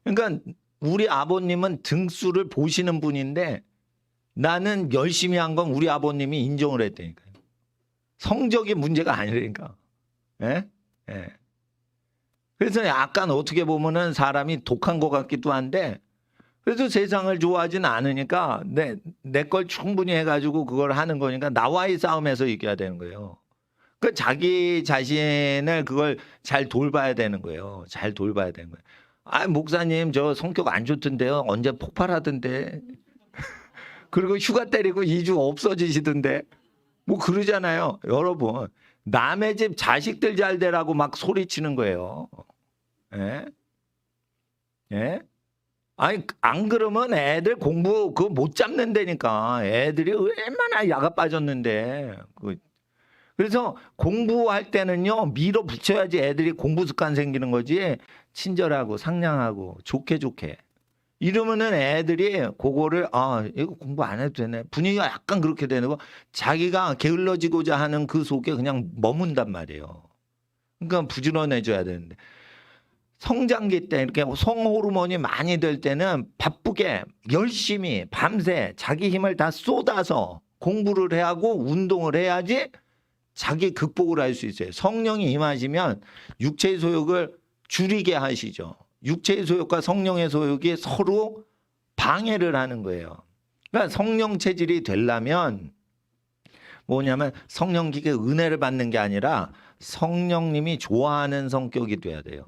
그러니까 우리 아버님은 등수를 보시는 분인데 나는 열심히 한 건 우리 아버님이 인정을 했다니까요. 성적이 문제가 아니라니까. 예? 예. 그래서 약간 어떻게 보면은 사람이 독한 것 같기도 한데, 그래도 세상을 좋아하진 않으니까 내 걸 충분히 해가지고 그걸 하는 거니까 나와의 싸움에서 이겨야 되는 거예요. 그 자기 자신을 그걸 잘 돌봐야 되는 거예요. 잘 돌봐야 되는 거예요. 목사님 저 성격 안 좋던데요. 언제 폭발하던데. 그리고 휴가 때리고 2주 없어지시던데. 뭐 그러잖아요. 여러분, 남의 집 자식들 잘 되라고 막 소리치는 거예요. 예? 예? 아니, 안 그러면 애들 공부 그거 못 잡는다니까. 애들이 얼마나 야가 빠졌는데. 그래서 공부할 때는요, 밀어붙여야지 애들이 공부 습관 생기는 거지. 친절하고 상냥하고 좋게. 이러면은 애들이 그거를 이거 공부 안 해도 되네. 분위기가 약간 그렇게 되는 거. 자기가 게을러지고자 하는 그 속에 그냥 머문단 말이에요. 그러니까 부지런해져야 되는데. 성장기 때 이렇게 성호르몬이 많이 될 때는 바쁘게 열심히 밤새 자기 힘을 다 쏟아서 공부를 해야 하고 운동을 해야지 자기 극복을 할 수 있어요. 성령이 임하시면 육체의 소욕을 줄이게 하시죠. 육체의 소욕과 성령의 소욕이 서로 방해를 하는 거예요. 그러니까 성령 체질이 되려면 뭐냐면 성령 기계 은혜를 받는 게 아니라 성령님이 좋아하는 성격이 돼야 돼요.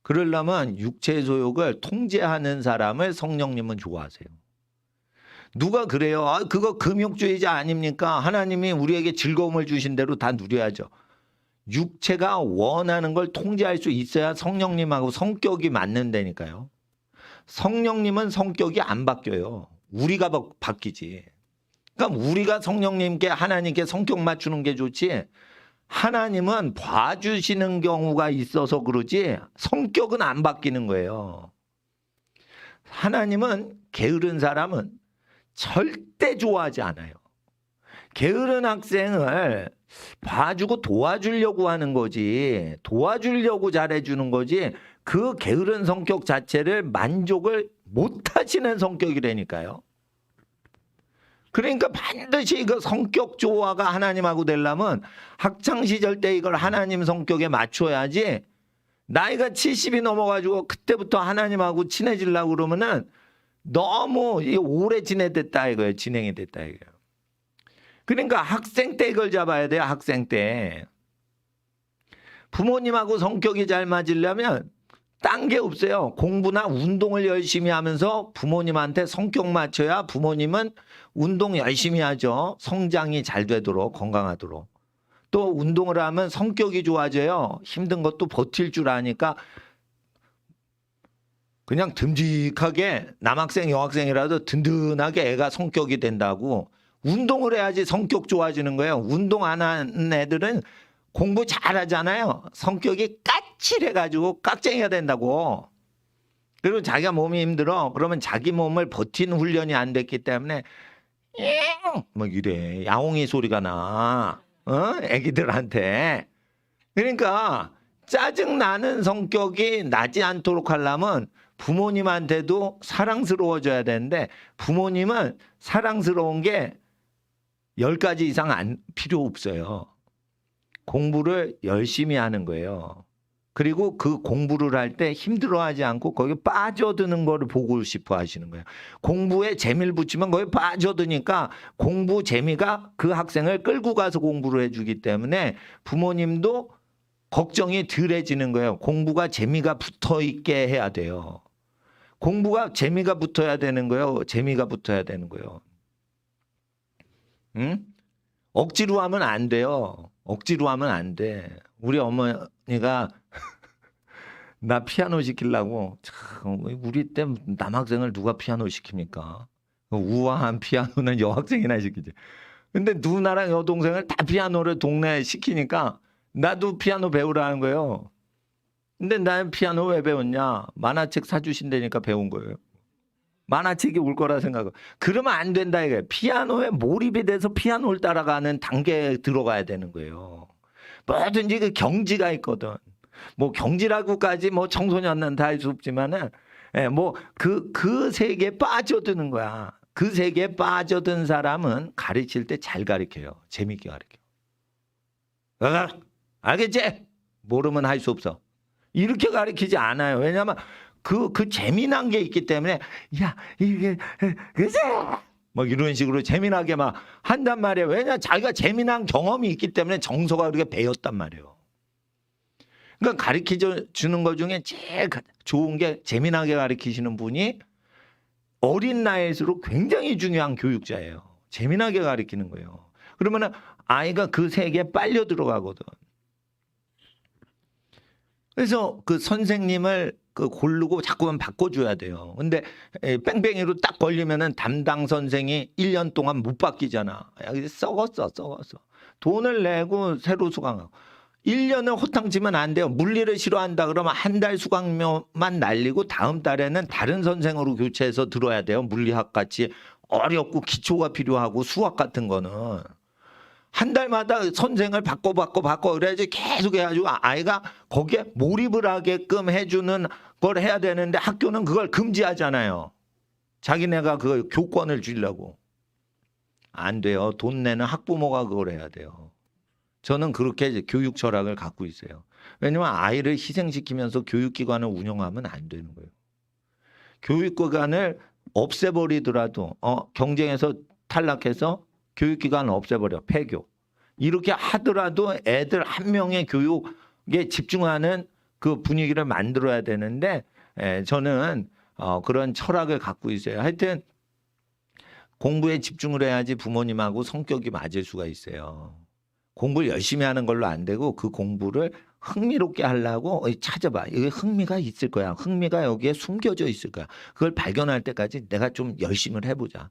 그러려면 육체의 소욕을 통제하는 사람을 성령님은 좋아하세요. 누가 그래요? 그거 금욕주의자 아닙니까? 하나님이 우리에게 즐거움을 주신 대로 다 누려야죠. 육체가 원하는 걸 통제할 수 있어야 성령님하고 성격이 맞는다니까요. 성령님은 성격이 안 바뀌어요. 우리가 바뀌지. 그러니까 우리가 성령님께 하나님께 성격 맞추는 게 좋지, 하나님은 봐주시는 경우가 있어서 그러지 성격은 안 바뀌는 거예요. 하나님은 게으른 사람은 절대 좋아하지 않아요. 게으른 학생을 봐주고 도와주려고 하는 거지, 도와주려고 잘해주는 거지, 그 게으른 성격 자체를 만족을 못 하시는 성격이라니까요. 그러니까 반드시 이거 성격 조화가 하나님하고 되려면 학창시절 때 이걸 하나님 성격에 맞춰야지, 나이가 70이 넘어가지고 그때부터 하나님하고 친해지려고 그러면은 너무 오래 진행됐다 이거예요. 진행이 됐다 이거예요. 그러니까 학생 때 이걸 잡아야 돼요. 학생 때. 부모님하고 성격이 잘 맞으려면 딴 게 없어요. 공부나 운동을 열심히 하면서 부모님한테 성격 맞춰야 부모님은 운동 열심히 하죠. 성장이 잘 되도록, 건강하도록. 또 운동을 하면 성격이 좋아져요. 힘든 것도 버틸 줄 아니까 그냥 듬직하게 남학생, 여학생이라도 든든하게 애가 성격이 된다고. 운동을 해야지 성격 좋아지는 거예요. 운동 안 하는 애들은 공부 잘하잖아요. 성격이 까칠해가지고 깍쟁이가 된다고. 그리고 자기가 몸이 힘들어. 그러면 자기 몸을 버티는 훈련이 안 됐기 때문에 뭐 이래 야옹이 소리가 나. 애기들한테. 그러니까 짜증나는 성격이 나지 않도록 하려면 부모님한테도 사랑스러워져야 되는데 부모님은 사랑스러운 게 10가지 이상 필요 없어요. 공부를 열심히 하는 거예요. 그리고 그 공부를 할 때 힘들어하지 않고 거기 빠져드는 거를 보고 싶어 하시는 거예요. 공부에 재미를 붙이면 거기 빠져드니까 공부 재미가 그 학생을 끌고 가서 공부를 해주기 때문에 부모님도 걱정이 덜해지는 거예요. 공부가 재미가 붙어 있게 해야 돼요. 공부가 재미가 붙어야 되는 거예요. 재미가 붙어야 되는 거예요. 응? 억지로 하면 안 돼요. 억지로 하면 안 돼. 우리 어머니가 나 피아노 시키려고 참 우리 때 남학생을 누가 피아노 시킵니까? 우아한 피아노는 여학생이나 시키지. 근데 누나랑 여동생을 다 피아노를 동네에 시키니까 나도 피아노 배우라는 거예요. 근데 나는 피아노 왜 배웠냐? 만화책 사주신다니까 배운 거예요. 만화책이 올 거라 생각하고. 그러면 안 된다 이거예요. 피아노에 몰입이 돼서 피아노를 따라가는 단계에 들어가야 되는 거예요. 뭐든지 그 경지가 있거든. 뭐 경지라고까지 뭐 청소년은 다 할 수 없지만은 뭐 그 세계에 빠져드는 거야. 그 세계에 빠져든 사람은 가르칠 때 잘 가르쳐요. 재밌게 가르쳐. 알겠지? 모르면 할 수 없어. 이렇게 가르치지 않아요. 왜냐하면 그 재미난 게 있기 때문에 야 이게 그치? 뭐 이런 식으로 재미나게 막 한단 말이에요. 왜냐 자기가 재미난 경험이 있기 때문에 정서가 그렇게 배웠단 말이에요. 그러니까 가르쳐 주는 것 중에 제일 좋은 게 재미나게 가르치시는 분이 어린 나이일수록 굉장히 중요한 교육자예요. 재미나게 가르치는 거예요. 그러면 아이가 그 세계에 빨려 들어가거든. 그래서 그 선생님을 고르고 자꾸만 바꿔줘야 돼요. 근데 뺑뺑이로 딱 걸리면은 담당 선생이 1년 동안 못 바뀌잖아. 썩었어. 돈을 내고 새로 수강하고. 1년을 호탕치면 안 돼요. 물리를 싫어한다 그러면 한 달 수강료만 날리고 다음 달에는 다른 선생으로 교체해서 들어야 돼요. 물리학 같이 어렵고 기초가 필요하고 수학 같은 거는. 한 달마다 선생을 바꿔 그래야지 계속 해가지고 아이가 거기에 몰입을 하게끔 해주는 걸 해야 되는데 학교는 그걸 금지하잖아요. 자기네가 그 교권을 주려고. 안 돼요. 돈 내는 학부모가 그걸 해야 돼요. 저는 그렇게 교육 철학을 갖고 있어요. 왜냐하면 아이를 희생시키면서 교육기관을 운영하면 안 되는 거예요. 교육기관을 없애버리더라도 경쟁에서 탈락해서 교육기관을 없애버려. 폐교. 이렇게 하더라도 애들 한 명의 교육에 집중하는 그 분위기를 만들어야 되는데 저는 그런 철학을 갖고 있어요. 하여튼 공부에 집중을 해야지 부모님하고 성격이 맞을 수가 있어요. 공부를 열심히 하는 걸로 안 되고 그 공부를 흥미롭게 하려고 찾아봐. 이게 흥미가 있을 거야. 흥미가 여기에 숨겨져 있을 거야. 그걸 발견할 때까지 내가 좀 열심히 해보자.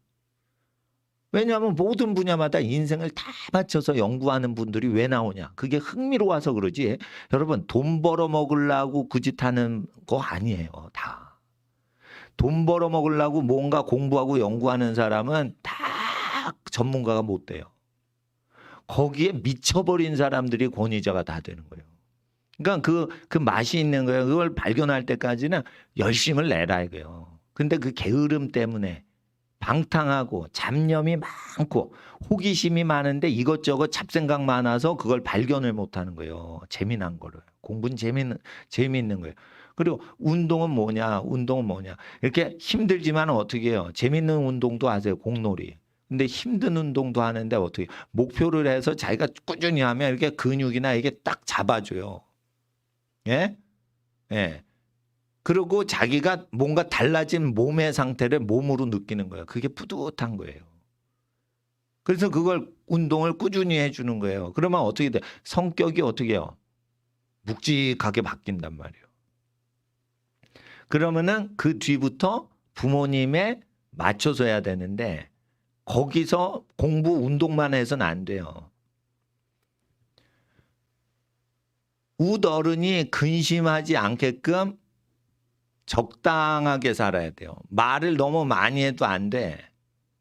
왜냐하면 모든 분야마다 인생을 다 바쳐서 연구하는 분들이 왜 나오냐. 그게 흥미로워서 그러지. 여러분 돈 벌어 먹으려고 그 짓 하는 거 아니에요. 다. 돈 벌어 먹으려고 뭔가 공부하고 연구하는 사람은 다 전문가가 못 돼요. 거기에 미쳐버린 사람들이 권위자가 다 되는 거예요. 그러니까 그 맛이 있는 거예요. 그걸 발견할 때까지는 열심을 내라 이거예요. 근데 그 게으름 때문에 방탕하고 잡념이 많고 호기심이 많은데 이것저것 잡생각 많아서 그걸 발견을 못하는 거예요. 재미난 거를. 공부는 재미있는 거예요. 그리고 운동은 뭐냐? 이렇게 힘들지만 어떻게 해요? 재밌는 운동도 하세요. 공놀이. 근데 힘든 운동도 하는데 어떻게 목표를 해서 자기가 꾸준히 하면 이렇게 근육이나 이게 딱 잡아줘요. 예? 예. 그리고 자기가 뭔가 달라진 몸의 상태를 몸으로 느끼는 거예요. 그게 뿌듯한 거예요. 그래서 그걸 운동을 꾸준히 해주는 거예요. 그러면 어떻게 돼? 성격이 어떻게 해요? 묵직하게 바뀐단 말이에요. 그러면은 그 뒤부터 부모님에 맞춰서 해야 되는데 거기서 공부 운동만 해서는 안 돼요. 웃어른이 근심하지 않게끔 적당하게 살아야 돼요. 말을 너무 많이 해도 안 돼.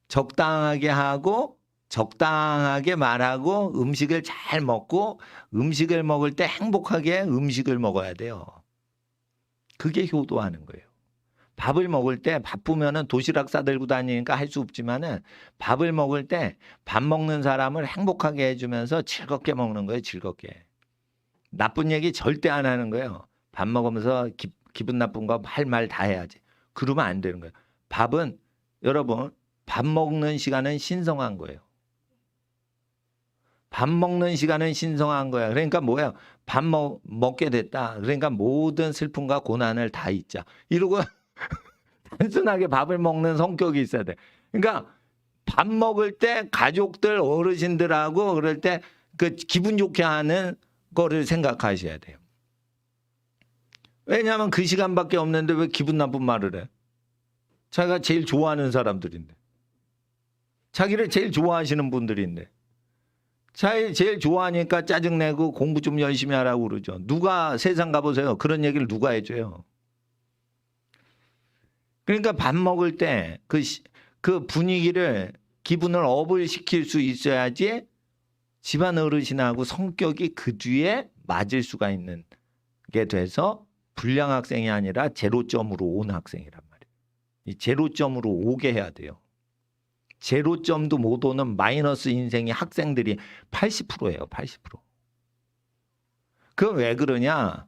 적당하게 하고 적당하게 말하고 음식을 잘 먹고 음식을 먹을 때 행복하게 음식을 먹어야 돼요. 그게 효도하는 거예요. 밥을 먹을 때 바쁘면은 도시락 싸들고 다니니까 할 수 없지만은 밥을 먹을 때 밥 먹는 사람을 행복하게 해주면서 즐겁게 먹는 거예요. 즐겁게. 나쁜 얘기 절대 안 하는 거예요. 밥 먹으면서 기분 나쁜 거 할 말 다 해야지. 그러면 안 되는 거예요. 밥은 여러분 밥 먹는 시간은 신성한 거예요. 밥 먹는 시간은 신성한 거야. 그러니까 뭐예요? 밥 먹게 됐다. 그러니까 모든 슬픔과 고난을 다 잊자. 이러고 단순하게 밥을 먹는 성격이 있어야 돼. 그러니까 밥 먹을 때 가족들 어르신들하고 그럴 때 그 기분 좋게 하는 거를 생각하셔야 돼요. 왜냐하면 그 시간밖에 없는데 왜 기분 나쁜 말을 해? 자기가 제일 좋아하는 사람들인데. 자기를 제일 좋아하시는 분들인데. 제일 좋아하니까 짜증내고 공부 좀 열심히 하라고 그러죠. 누가 세상 가보세요. 그런 얘기를 누가 해줘요. 그러니까 밥 먹을 때 그 분위기를 기분을 업을 시킬 수 있어야지 집안 어르신하고 성격이 그 뒤에 맞을 수가 있는 게 돼서 불량 학생이 아니라 제로점으로 온 학생이란 말이에요. 이 제로점으로 오게 해야 돼요. 제로점도 못 오는 마이너스 인생의 학생들이 80%예요. 80%. 그건 왜 그러냐?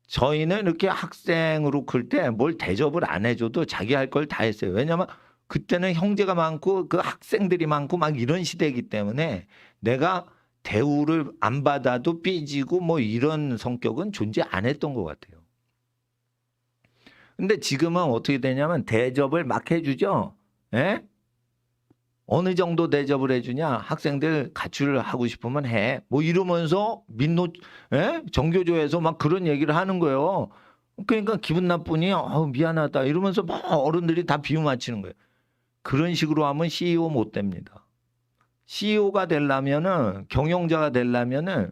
저희는 이렇게 학생으로 클 때 뭘 대접을 안 해줘도 자기 할 걸 다 했어요. 왜냐하면 그때는 형제가 많고 그 학생들이 많고 막 이런 시대이기 때문에 내가 대우를 안 받아도 삐지고 뭐 이런 성격은 존재 안 했던 것 같아요. 근데 지금은 어떻게 되냐면 대접을 막 해주죠. 예? 어느 정도 대접을 해주냐? 학생들 가출을 하고 싶으면 해. 뭐 이러면서 정교조에서 막 그런 얘기를 하는 거예요. 그러니까 기분 나쁘니 미안하다 이러면서 막 어른들이 다 비유 맞히는 거예요. 그런 식으로 하면 CEO 못 됩니다. CEO가 되려면은 경영자가 되려면은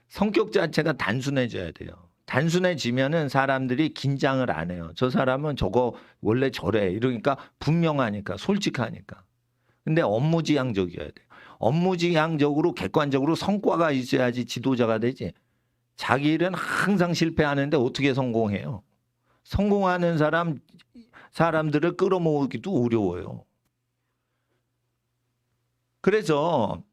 성격 자체가 단순해져야 돼요. 단순해지면은 사람들이 긴장을 안 해요. 저 사람은 저거 원래 저래. 이러니까 분명하니까 솔직하니까. 근데 업무지향적이어야 돼요. 업무지향적으로 객관적으로 성과가 있어야지 지도자가 되지. 자기 일은 항상 실패하는데 어떻게 성공해요? 성공하는 사람들을 끌어모으기도 어려워요. 그래서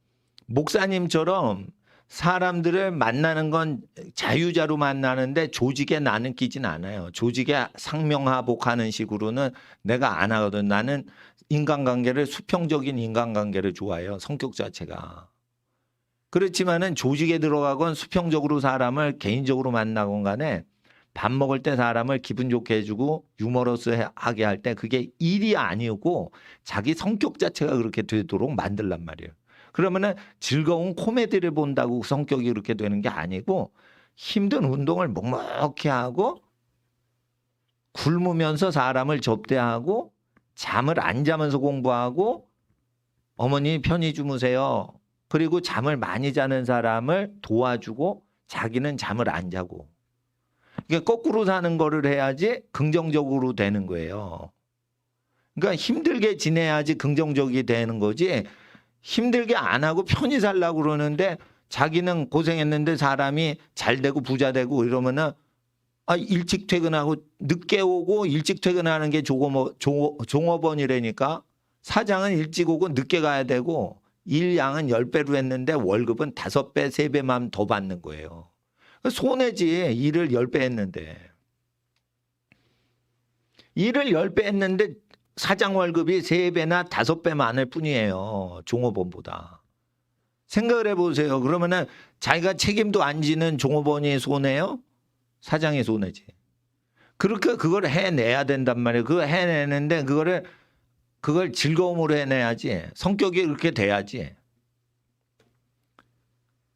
목사님처럼 사람들을 만나는 건 자유자로 만나는데 조직에 나는 끼진 않아요. 조직에 상명하복하는 식으로는 내가 안 하거든. 나는 인간관계를 수평적인 인간관계를 좋아해요. 성격 자체가. 그렇지만은 조직에 들어가건 수평적으로 사람을 개인적으로 만나건 간에 밥 먹을 때 사람을 기분 좋게 해주고 유머러스하게 할 때 그게 일이 아니고 자기 성격 자체가 그렇게 되도록 만들란 말이에요. 그러면은 즐거운 코미디를 본다고 성격이 그렇게 되는 게 아니고 힘든 운동을 묵묵히 하고 굶으면서 사람을 접대하고 잠을 안 자면서 공부하고 어머니 편히 주무세요. 그리고 잠을 많이 자는 사람을 도와주고 자기는 잠을 안 자고. 이게 거꾸로 사는 거를 해야지 긍정적으로 되는 거예요. 그러니까 힘들게 지내야지 긍정적이 되는 거지. 힘들게 안 하고 편히 살려고 그러는데 자기는 고생했는데 사람이 잘 되고 부자 되고 이러면은 일찍 퇴근하고 늦게 오고 일찍 퇴근하는 게 종업원이라니까. 사장은 일찍 오고 늦게 가야 되고 일량은 10배로 했는데 월급은 5배, 3배만 더 받는 거예요. 손해지. 일을 10배 했는데. 일을 10배 했는데 사장 월급이 3배나 5배 많을 뿐이에요. 종업원보다. 생각을 해보세요. 그러면은 자기가 책임도 안 지는 종업원이 손해요? 사장이 손해지. 그렇게 그걸 해내야 된단 말이에요. 그거 해내는데 그걸 즐거움으로 해내야지. 성격이 그렇게 돼야지.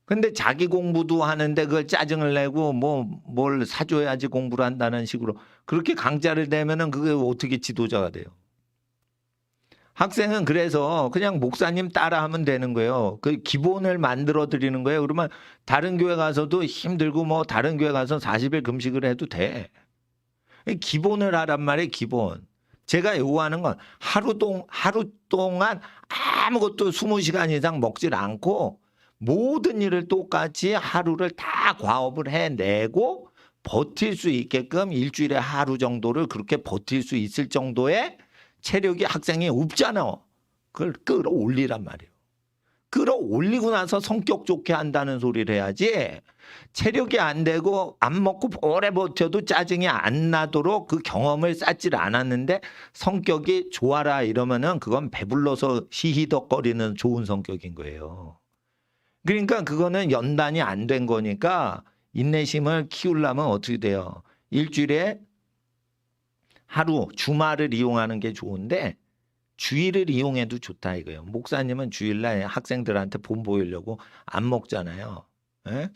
근데 자기 공부도 하는데 그걸 짜증을 내고 뭘 사줘야지 공부를 한다는 식으로 그렇게 강짜를 대면은 그게 어떻게 지도자가 돼요. 학생은 그래서 그냥 목사님 따라하면 되는 거예요. 그 기본을 만들어 드리는 거예요. 그러면 다른 교회 가서도 힘들고 뭐 다른 교회 가서 40일 금식을 해도 돼. 기본을 하란 말이에요. 기본. 제가 요구하는 건 하루 동안 아무것도 20시간 이상 먹질 않고 모든 일을 똑같이 하루를 다 과업을 해내고 버틸 수 있게끔 일주일에 하루 정도를 그렇게 버틸 수 있을 정도의 체력이 학생이 없잖아. 그걸 끌어올리란 말이에요. 끌어올리고 나서 성격 좋게 한다는 소리를 해야지. 체력이 안 되고 안 먹고 오래 버텨도 짜증이 안 나도록 그 경험을 쌓질 않았는데 성격이 좋아라 이러면은 그건 배불러서 히히덕거리는 좋은 성격인 거예요. 그러니까 그거는 연단이 안 된 거니까 인내심을 키우려면 어떻게 돼요? 일주일에 하루 주말을 이용하는 게 좋은데 주일을 이용해도 좋다 이거예요. 목사님은 주일날 학생들한테 본 보이려고 안 먹잖아요. 예?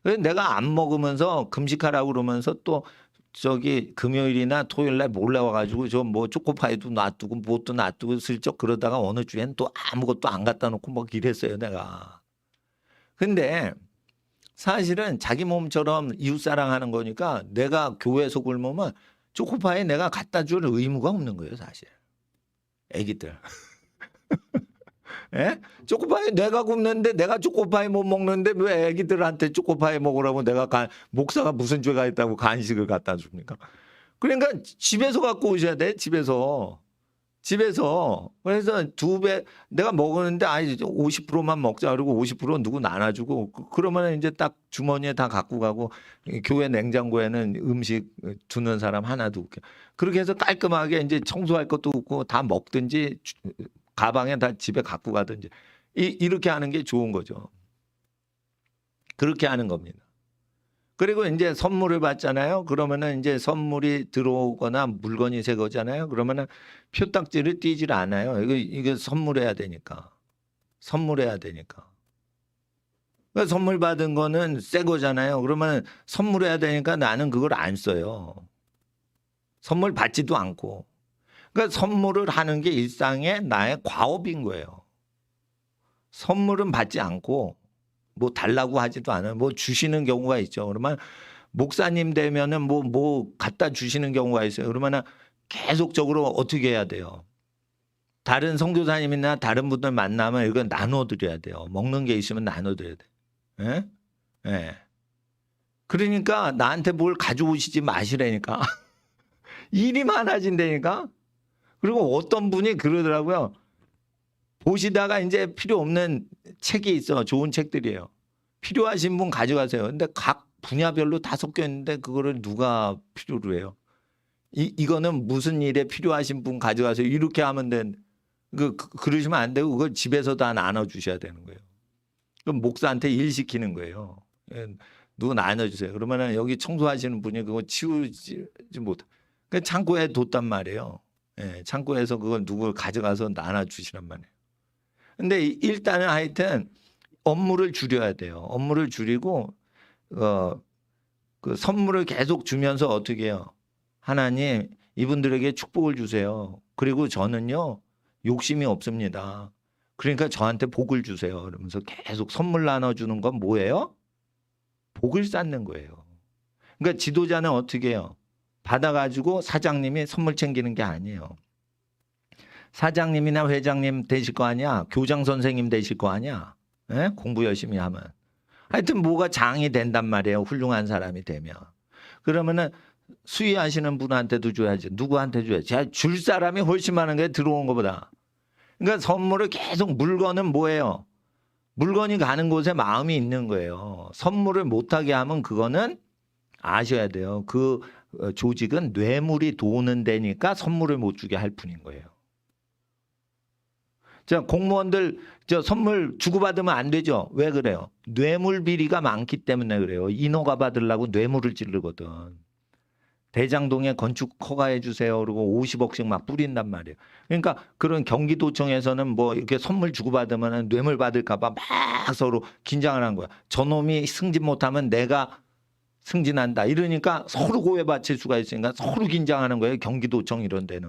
그래서 내가 안 먹으면서 금식하라고 그러면서 또 저기 금요일이나 토요일날 몰래 와가지고 저 뭐 초코파이도 놔두고 뭣도 놔두고 슬쩍 그러다가 어느 주엔 또 아무것도 안 갖다 놓고 막 이랬어요 내가. 근데 사실은 자기 몸처럼 이웃사랑하는 거니까 내가 교회에서 굶으면 초코파이 내가 갖다 줄 의무가 없는 거예요 사실. 애기들. 예? 초코파이 내가 굶는데 내가 초코파이 못 먹는데 왜 애기들한테 초코파이 먹으라고 내가 목사가 무슨 죄가 있다고 간식을 갖다 줍니까? 그러니까 집에서 갖고 오셔야 돼. 집에서. 그래서 2배 내가 먹었는데 아니 50%만 먹자 그러고 50% 누구 나눠주고 그러면 이제 딱 주머니에 다 갖고 가고 교회 냉장고에는 음식 두는 사람 하나도 없게 그렇게 해서 깔끔하게 이제 청소할 것도 없고 다 먹든지 가방에 다 집에 갖고 가든지 이렇게 하는 게 좋은 거죠. 그렇게 하는 겁니다. 그리고 이제 선물을 받잖아요. 그러면은 이제 선물이 들어오거나 물건이 새 거잖아요. 그러면은 표딱지를 띄질 않아요. 이거 선물해야 되니까. 그러니까 선물 받은 거는 새 거잖아요. 그러면 선물해야 되니까 나는 그걸 안 써요. 선물 받지도 않고. 그러니까 선물을 하는 게 일상의 나의 과업인 거예요. 선물은 받지 않고 뭐 달라고 하지도 않아요. 뭐 주시는 경우가 있죠. 그러면 목사님 되면은 뭐 갖다 주시는 경우가 있어요. 그러면은 계속적으로 어떻게 해야 돼요? 다른 선교사님이나 다른 분들 만나면 이거 나눠드려야 돼요. 먹는 게 있으면 나눠드려야 돼. 예? 예. 그러니까 나한테 뭘 가져오시지 마시라니까. 일이 많아진다니까. 그리고 어떤 분이 그러더라고요. 보시다가 이제 필요 없는 책이 있어. 좋은 책들이에요. 필요하신 분 가져가세요. 근데 각 분야별로 다 섞여 있는데 그거를 누가 필요로 해요? 이거는 무슨 일에 필요하신 분 가져가세요. 이렇게 하면 그러시면 안 되고 그걸 집에서 다 나눠주셔야 되는 거예요. 그럼 목사한테 일 시키는 거예요. 누구 나눠주세요. 그러면은 여기 청소하시는 분이 그거 치우지 못. 그 창고에 뒀단 말이에요. 예, 창고에서 그걸 누구 가져가서 나눠주시란 말이에요. 근데 일단은 하여튼 업무를 줄여야 돼요. 업무를 줄이고 그 선물을 계속 주면서 어떻게 해요? 하나님 이분들에게 축복을 주세요. 그리고 저는요 욕심이 없습니다. 그러니까 저한테 복을 주세요. 그러면서 계속 선물 나눠주는 건 뭐예요? 복을 쌓는 거예요. 그러니까 지도자는 어떻게 해요? 받아가지고 사장님이 선물 챙기는 게 아니에요. 사장님이나 회장님 되실 거 아니야? 교장 선생님 되실 거 아니야? 예? 공부 열심히 하면. 하여튼 뭐가 장이 된단 말이에요. 훌륭한 사람이 되면. 그러면은 수의하시는 분한테도 줘야지. 누구한테 줘야지. 줄 사람이 훨씬 많은 게 들어온 것보다. 그러니까 선물을 계속 물건은 뭐예요? 물건이 가는 곳에 마음이 있는 거예요. 선물을 못하게 하면 그거는 아셔야 돼요. 그 조직은 뇌물이 도는 데니까 선물을 못 주게 할 뿐인 거예요. 자, 공무원들 저 선물 주고받으면 안 되죠. 왜 그래요? 뇌물 비리가 많기 때문에 그래요. 인허가 받으려고 뇌물을 찌르거든. 대장동에 건축 허가해 주세요. 그리고 50억씩 막 뿌린단 말이에요. 그러니까 그런 경기도청에서는 뭐 이렇게 선물 주고받으면 뇌물 받을까 봐 막 서로 긴장을 한 거야. 저놈이 승진 못하면 내가 승진한다. 이러니까 서로 고해받칠 수가 있으니까 서로 긴장하는 거예요. 경기도청 이런 데는.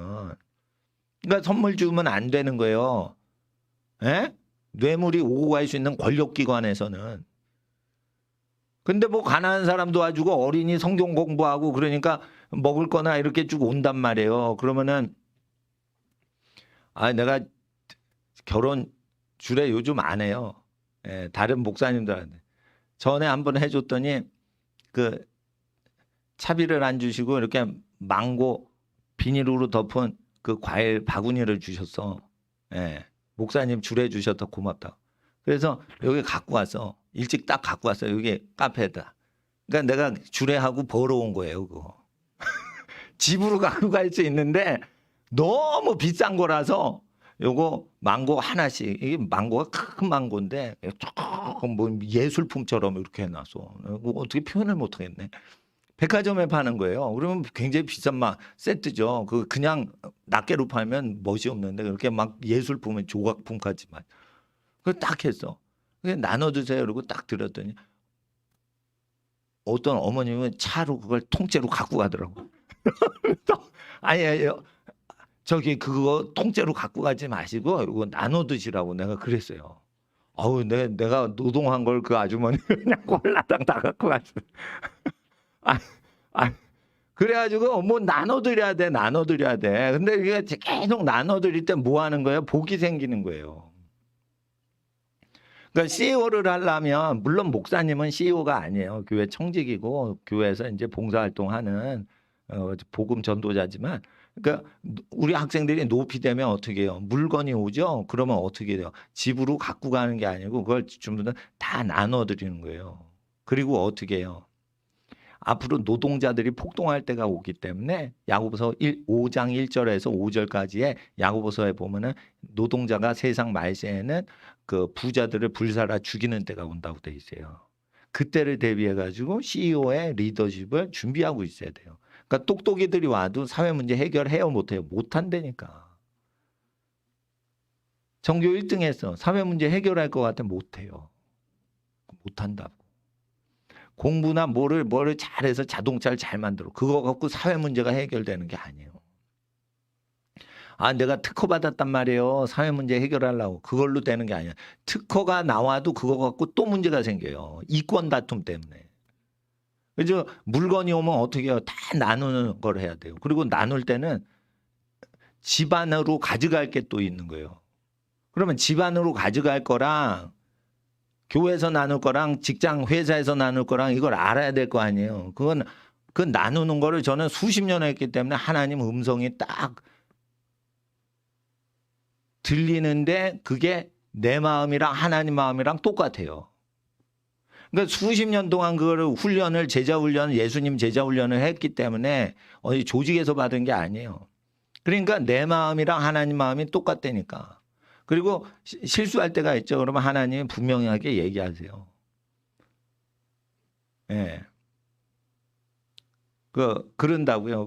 그러니까 선물 주면 안 되는 거예요. 예? 뇌물이 오고 갈 수 있는 권력기관에서는. 근데 뭐 가난한 사람 도와주고 어린이 성경 공부하고 그러니까 먹을 거나 이렇게 쭉 온단 말이에요. 그러면은 아 내가 결혼 주례 요즘 안 해요. 예, 다른 목사님들한테 전에 한번 해줬더니 그 차비를 안 주시고 이렇게 망고 비닐으로 덮은 그 과일 바구니를 주셨어. 예, 목사님 주례 주셔서 고맙다. 그래서 여기 갖고 왔어. 일찍 딱 갖고 왔어. 여기 카페에다. 그러니까 내가 주례하고 벌어온 거예요. 그거. 집으로 갖고 갈 수 있는데 너무 비싼 거라서 요거 망고 하나씩. 이게 망고가 큰 망고인데 조금 뭐 예술품처럼 이렇게 해놨어. 이거 어떻게 표현을 못하겠네. 백화점에 파는 거예요. 그러면 굉장히 비싼 막 세트죠. 그냥 낱개로 팔면 멋이 없는데 그렇게 막 예술품은 조각품까지만. 그걸 딱 했어. 그냥 나눠 드세요. 그러고 딱 드렸더니 어떤 어머님은 차로 그걸 통째로 갖고 가더라고. 아니, 저기 그거 통째로 갖고 가지 마시고 이거 나눠 드시라고 내가 그랬어요. 아우 내가 노동한 걸 그 아주머니 그냥 꼴라당 다 갖고 갔어. 아, 아, 그래가지고 뭐 나눠드려야 돼. 근데 이게 계속 나눠드릴 때 뭐 하는 거예요? 복이 생기는 거예요. 그러니까 CEO를 하려면 물론 목사님은 CEO가 아니에요. 교회 청직이고 교회에서 이제 봉사활동하는 복음 전도자지만 그러니까 우리 학생들이 높이 되면 어떻게 해요? 물건이 오죠. 그러면 어떻게 돼요? 집으로 갖고 가는 게 아니고 그걸 전부 다 나눠드리는 거예요. 그리고 어떻게 해요? 앞으로 노동자들이 폭동할 때가 오기 때문에 야고보서 5장 1절에서 5절까지의 야고보서에 보면은 노동자가 세상 말세에는 그 부자들을 불살아 죽이는 때가 온다고 돼 있어요. 그때를 대비해 가지고 CEO의 리더십을 준비하고 있어야 돼요. 그러니까 똑똑이들이 와도 사회 문제 해결해요 못해요? 못한다니까. 전교 1등 했어. 사회 문제 해결할 것 같아 못해요. 못한다고. 공부나 뭐를 잘해서 자동차를 잘 만들어. 그거 갖고 사회 문제가 해결되는 게 아니에요. 아, 내가 특허 받았단 말이에요. 사회 문제 해결하려고. 그걸로 되는 게 아니야. 특허가 나와도 그거 갖고 또 문제가 생겨요. 이권 다툼 때문에. 그래서 물건이 오면 어떻게 해요? 다 나누는 걸 해야 돼요. 그리고 나눌 때는 집안으로 가져갈 게 또 있는 거예요. 그러면 집안으로 가져갈 거랑 교회에서 나눌 거랑 직장 회사에서 나눌 거랑 이걸 알아야 될 거 아니에요. 그 나누는 거를 저는 수십 년 했기 때문에 하나님 음성이 딱 들리는데 그게 내 마음이랑 하나님 마음이랑 똑같아요. 그러니까 수십 년 동안 그거를 훈련을 제자 훈련, 예수님 제자 훈련을 했기 때문에 어디 조직에서 받은 게 아니에요. 그러니까 내 마음이랑 하나님 마음이 똑같다니까. 그리고 실수할 때가 있죠. 그러면 하나님이 분명하게 얘기하세요. 예. 그런다고요.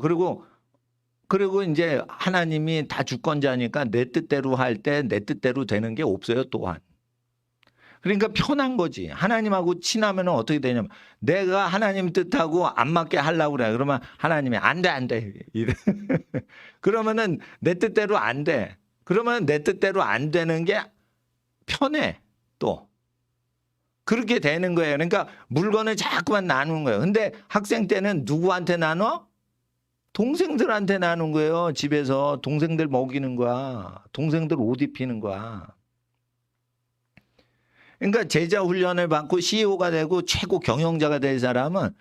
그리고 이제 하나님이 다 주권자니까 내 뜻대로 할 때 내 뜻대로 되는 게 없어요, 또한. 그러니까 편한 거지. 하나님하고 친하면 어떻게 되냐면 내가 하나님 뜻하고 안 맞게 하려고 그래. 그러면 하나님이 안 돼. 이래. 그러면은 내 뜻대로 안 돼. 그러면 내 뜻대로 안 되는 게 편해. 또. 그렇게 되는 거예요. 그러니까 물건을 자꾸만 나누는 거예요. 근데 학생 때는 누구한테 나눠? 동생들한테 나눈 거예요. 집에서 동생들 먹이는 거야. 동생들 옷 입히는 거야. 그러니까 제자 훈련을 받고 CEO가 되고 최고 경영자가 될 사람은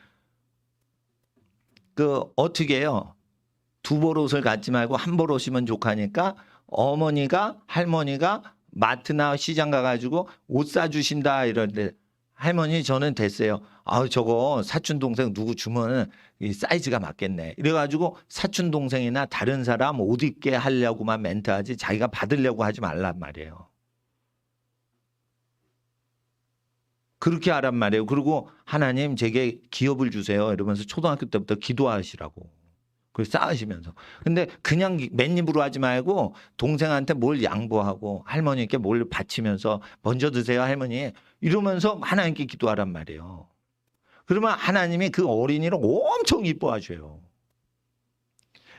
어떻게 해요? 두 벌옷을 갖지 말고 한 벌옷이면 족하니까 어머니가 할머니가 마트나 시장 가가지고 옷 사주신다 이런데 할머니 저는 됐어요. 아 저거 사촌 동생 누구 주면은 이 사이즈가 맞겠네. 이래가지고 사촌 동생이나 다른 사람 옷 입게 하려고만 멘트하지 자기가 받으려고 하지 말란 말이에요. 그렇게 하란 말이에요. 그리고 하나님 제게 기업을 주세요. 이러면서 초등학교 때부터 기도하시라고. 그걸 쌓으시면서. 근데 그냥 맨입으로 하지 말고 동생한테 뭘 양보하고 할머니께 뭘 바치면서 먼저 드세요 할머니. 이러면서 하나님께 기도하란 말이에요. 그러면 하나님이 그 어린이를 엄청 이뻐하셔요.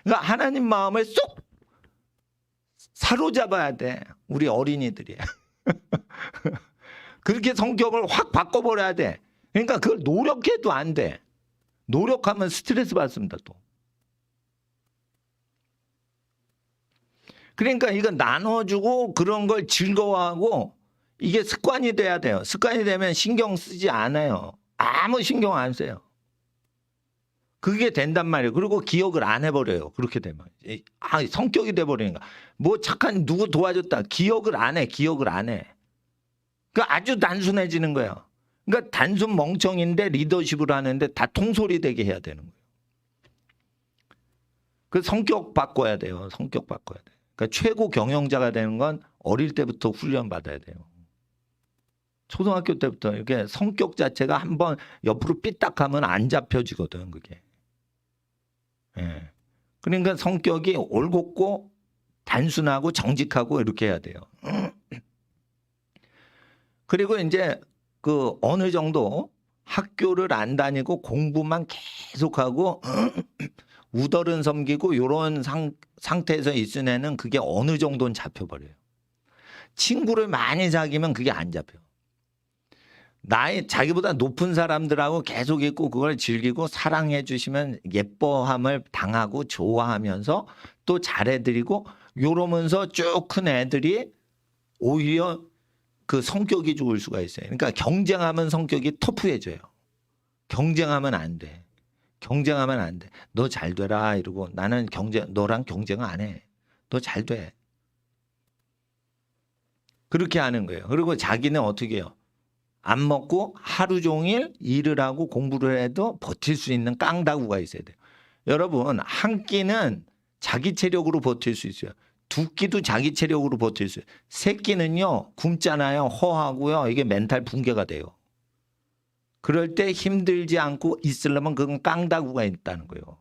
그러니까 하나님 마음을 쏙 사로잡아야 돼. 우리 어린이들이. 그렇게 성격을 확 바꿔버려야 돼. 그러니까 그걸 노력해도 안 돼. 노력하면 스트레스 받습니다 또. 그러니까 이거 나눠주고 그런 걸 즐거워하고 이게 습관이 돼야 돼요. 습관이 되면 신경 쓰지 않아요. 아무 신경 안 써요. 그게 된단 말이에요. 그리고 기억을 안 해버려요. 그렇게 되면. 성격이 돼버리니까. 뭐 착한 누구 도와줬다. 기억을 안 해. 기억을 안 해. 그러니까 아주 단순해지는 거예요. 그러니까 단순 멍청인데 리더십을 하는데 다 통솔이 되게 해야 되는 거예요. 그 성격 바꿔야 돼요. 성격 바꿔야 돼요. 그러니까 최고 경영자가 되는 건 어릴 때부터 훈련 받아야 돼요. 초등학교 때부터 이렇게 성격 자체가 한번 옆으로 삐딱하면 안 잡혀지거든 그게. 예. 그러니까 성격이 올곧고 단순하고 정직하고 이렇게 해야 돼요. 그리고 이제 그 어느 정도 학교를 안 다니고 공부만 계속하고 우덜은 섬기고 이런 상태에서 있은 애는 그게 어느 정도는 잡혀버려요. 친구를 많이 사귀면 그게 안 잡혀. 자기보다 높은 사람들하고 계속 있고 그걸 즐기고 사랑해 주시면 예뻐함을 당하고 좋아하면서 또 잘해드리고 이러면서 쭉 큰 애들이 오히려 그 성격이 좋을 수가 있어요. 그러니까 경쟁하면 성격이 터프해져요. 경쟁하면 안 돼. 경쟁하면 안 돼. 너 잘 되라 이러고 나는 너랑 경쟁 안 해. 너 잘 돼. 그렇게 하는 거예요. 그리고 자기는 어떻게 해요? 안 먹고 하루 종일 일을 하고 공부를 해도 버틸 수 있는 깡다구가 있어야 돼요. 여러분 한 끼는 자기 체력으로 버틸 수 있어요. 두 끼도 자기 체력으로 버틸 수 있어요. 세 끼는요 굶잖아요. 허하고요. 이게 멘탈 붕괴가 돼요. 그럴 때 힘들지 않고 있으려면 그건 깡다구가 있다는 거예요.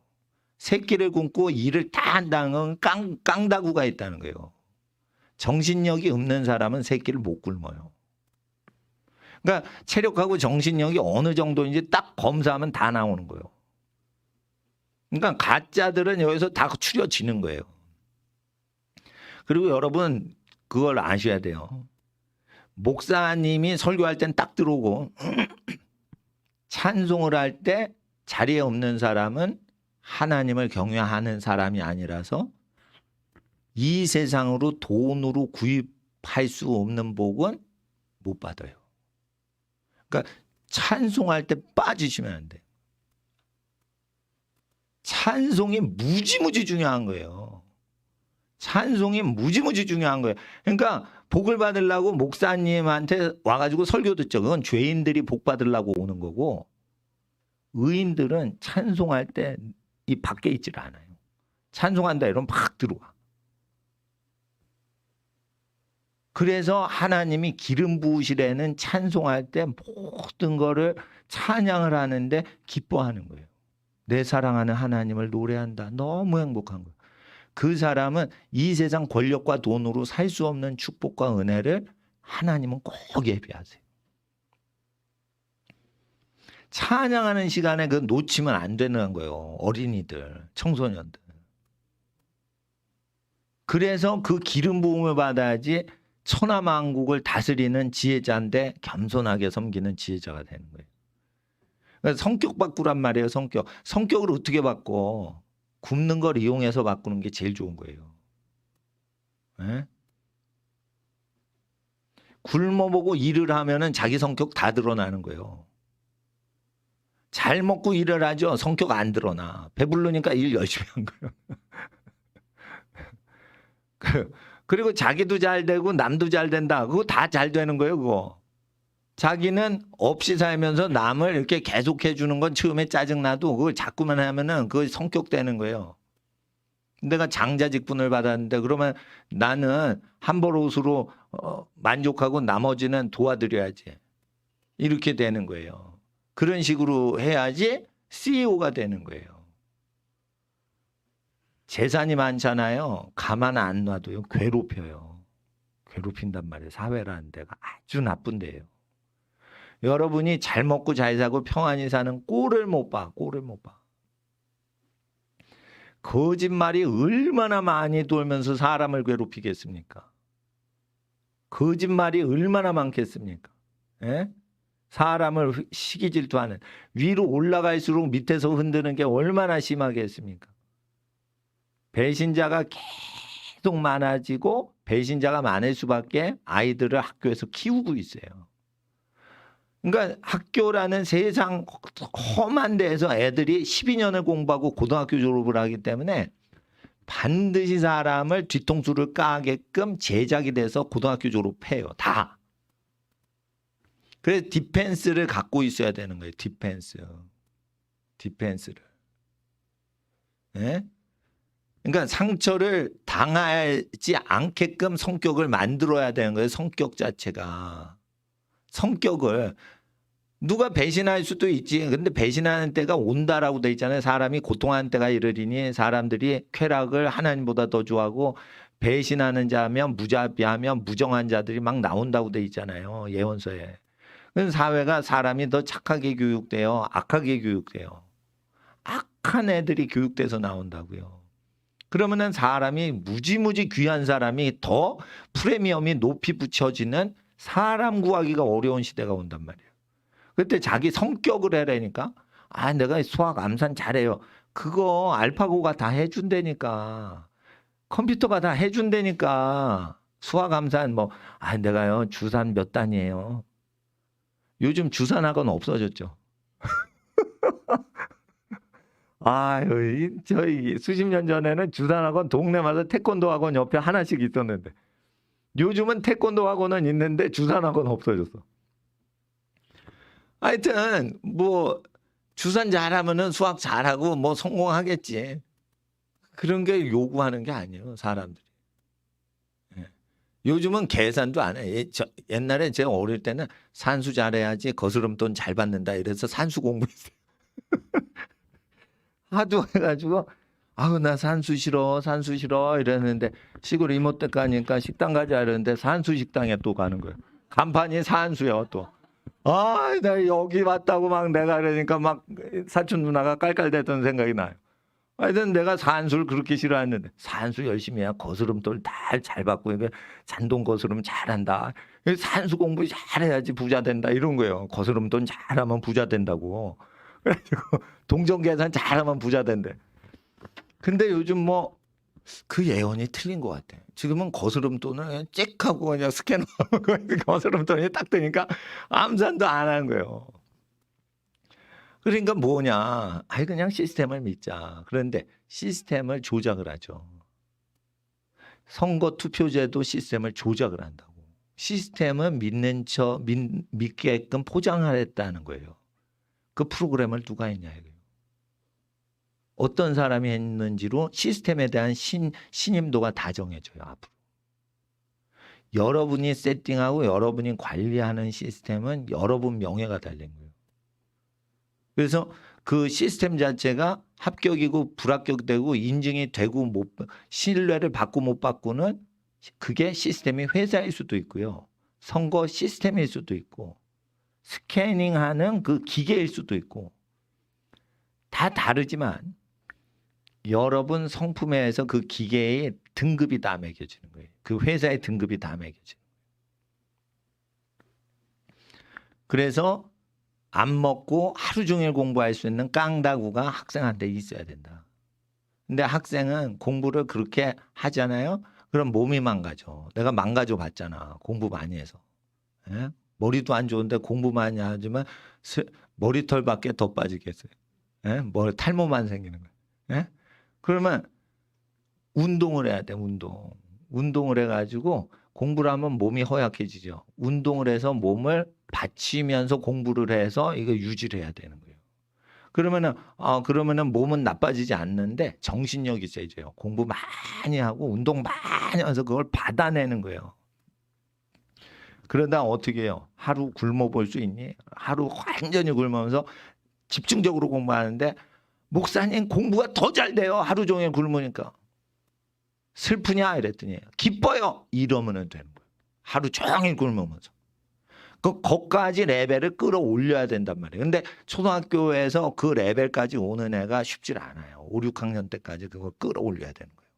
세 끼를 굶고 일을 다 한다는 건 깡다구가 있다는 거예요. 정신력이 없는 사람은 세 끼를 못 굶어요. 그러니까 체력하고 정신력이 어느 정도인지 딱 검사하면 다 나오는 거예요. 그러니까 가짜들은 여기서 다 추려지는 거예요. 그리고 여러분 그걸 아셔야 돼요. 목사님이 설교할 땐 딱 들어오고 찬송을 할 때 자리에 없는 사람은 하나님을 경외하는 사람이 아니라서 이 세상으로 돈으로 구입할 수 없는 복은 못 받아요. 그러니까 찬송할 때 빠지시면 안 돼요. 찬송이 무지무지 중요한 거예요. 찬송이 무지무지 중요한 거예요. 그러니까 복을 받으려고 목사님한테 와가지고 설교 듣죠. 그건 죄인들이 복 받으려고 오는 거고 의인들은 찬송할 때 이 밖에 있질 않아요. 찬송한다 이러면 막 들어와. 그래서 하나님이 기름 부으시래는 찬송할 때 모든 거를 찬양을 하는데 기뻐하는 거예요. 내 사랑하는 하나님을 노래한다. 너무 행복한 거예요. 그 사람은 이 세상 권력과 돈으로 살 수 없는 축복과 은혜를 하나님은 꼭 예비하세요. 찬양하는 시간에 그 놓치면 안 되는 거예요. 어린이들, 청소년들. 그래서 그 기름 부음을 받아야지 천하만국을 다스리는 지혜자인데 겸손하게 섬기는 지혜자가 되는 거예요. 그러니까 성격 바꾸란 말이에요. 성격을 어떻게 바꿔? 굶는 걸 이용해서 바꾸는 게 제일 좋은 거예요. 네? 굶어보고 일을 하면은 자기 성격 다 드러나는 거예요. 잘 먹고 일을 하죠. 성격 안 드러나. 배부르니까 일 열심히 한 거예요. 그리고 자기도 잘 되고 남도 잘 된다. 그거 다 잘 되는 거예요. 그거. 자기는 없이 살면서 남을 이렇게 계속해 주는 건 처음에 짜증나도 그걸 자꾸만 하면은 그거 성격되는 거예요. 내가 장자 직분을 받았는데 그러면 나는 한 벌옷으로 만족하고 나머지는 도와드려야지. 이렇게 되는 거예요. 그런 식으로 해야지 CEO가 되는 거예요. 재산이 많잖아요. 가만 안 놔둬요. 괴롭혀요. 괴롭힌단 말이에요. 사회라는 데가 아주 나쁜 데예요. 여러분이 잘 먹고 잘 사고 평안히 사는 꼴을 못 봐. 꼴을 못 봐. 거짓말이 얼마나 많이 돌면서 사람을 괴롭히겠습니까? 거짓말이 얼마나 많겠습니까? 예? 사람을 시기 질투하는, 위로 올라갈수록 밑에서 흔드는 게 얼마나 심하겠습니까? 배신자가 계속 많아지고 배신자가 많을 수밖에 아이들을 학교에서 키우고 있어요. 그러니까 학교라는 세상 험한 데에서 애들이 12년을 공부하고 고등학교 졸업을 하기 때문에 반드시 사람을 뒤통수를 까게끔 제작이 돼서 고등학교 졸업해요. 다. 그래서 디펜스를 갖고 있어야 되는 거예요. 디펜스를. 네? 그러니까 상처를 당하지 않게끔 성격을 만들어야 되는 거예요. 성격 자체가. 성격을 누가 배신할 수도 있지. 근데 배신하는 때가 온다라고 돼 있잖아요. 사람이 고통하는 때가 이르리니 사람들이 쾌락을 하나님보다 더 좋아하고 배신하는 자면 무자비하면 무정한 자들이 막 나온다고 돼 있잖아요. 예언서에. 그래서 사회가 사람이 더 착하게 교육돼요. 악하게 교육돼요. 악한 애들이 교육돼서 나온다고요. 그러면은 사람이 무지무지 귀한 사람이 더 프리미엄이 높이 붙여지는 사람 구하기가 어려운 시대가 온단 말이에요. 그때 자기 성격을 해라니까 내가 수학 암산 잘해요. 그거 알파고가 다 해준다니까. 컴퓨터가 다 해준다니까. 수학 암산 내가요 주산 몇 단이에요. 요즘 주산학원 없어졌죠. 저희 수십 년 전에는 주산학원 동네마다 태권도 학원 옆에 하나씩 있었는데 요즘은 태권도 학원은 있는데 주산학원 없어졌어. 하여튼 주산 잘하면은 수학 잘하고 성공하겠지. 그런 게 요구하는 게 아니에요, 사람들이. 요즘은 계산도 안 해. 옛날에 제가 어릴 때는 산수 잘해야지 거스름돈 잘 받는다 이래서 산수 공부했어요. 하도 해가지고 나 산수 싫어 이랬는데 시골 이모댁 가니까 식당 가자 이러는데 산수 식당에 또 가는 거예요. 간판이 산수요 또. 나 여기 왔다고 막 내가 그러니까 막 사촌 누나가 깔깔댔던 생각이 나요. 하여튼 내가 산수를 그렇게 싫어했는데 산수 열심히 해야 거스름돈 잘 받고 잔돈 거스름 잘한다. 산수 공부 잘해야지 부자 된다 이런 거예요. 거스름돈 잘하면 부자 된다고. 그래가지고 동전 계산 잘하면 부자 된대. 근데 요즘 그 예언이 틀린 것 같아. 지금은 거스름돈을 그냥 잭하고 그냥 스캐너하고 거스름돈이 딱 뜨니까 암산도 안 하는 거예요. 그러니까 뭐냐? 그냥 시스템을 믿자. 그런데 시스템을 조작을 하죠. 선거 투표제도 시스템을 조작을 한다고. 시스템은 믿게끔 포장하랬다는 거예요. 그 프로그램을 누가 했냐 이거예요. 어떤 사람이 했는지로 시스템에 대한 신임도가 다 정해져요. 앞으로. 여러분이 세팅하고 여러분이 관리하는 시스템은 여러분 명예가 달린 거예요. 그래서 그 시스템 자체가 합격이고 불합격되고 인증이 되고 신뢰를 받고 못 받고는 그게 시스템이 회사일 수도 있고요. 선거 시스템일 수도 있고 스캐닝하는 그 기계일 수도 있고 다 다르지만 여러분 성품에 의해서 그 기계의 등급이 다 매겨지는 거예요. 그 회사의 등급이 다 매겨지는 거예요. 그래서 안 먹고 하루 종일 공부할 수 있는 깡다구가 학생한테 있어야 된다. 근데 학생은 공부를 그렇게 하잖아요. 그럼 몸이 망가져. 내가 망가져 봤잖아. 공부 많이 해서. 예? 머리도 안 좋은데 공부 많이 하지만 머리털밖에 더 빠지겠어요. 예? 탈모만 생기는 거예요. 예? 그러면 운동을 해야 돼. 운동을 해가지고 공부를 하면 몸이 허약해지죠. 운동을 해서 몸을 바치면서 공부를 해서 이거 유지를 해야 되는 거예요. 그러면은 몸은 나빠지지 않는데 정신력이 세져요. 공부 많이 하고 운동 많이 해서 그걸 받아내는 거예요. 그러다 어떻게 해요? 하루 굶어 볼 수 있니? 하루 완전히 굶으면서 집중적으로 공부하는데 목사님 공부가 더 잘 돼요. 하루 종일 굶으니까. 슬프냐? 이랬더니 기뻐요. 이러면 되는 거예요. 하루 종일 굶으면서. 거기까지 레벨을 끌어올려야 된단 말이에요. 근데 초등학교에서 그 레벨까지 오는 애가 쉽지 않아요. 5, 6학년 때까지 그걸 끌어올려야 되는 거예요.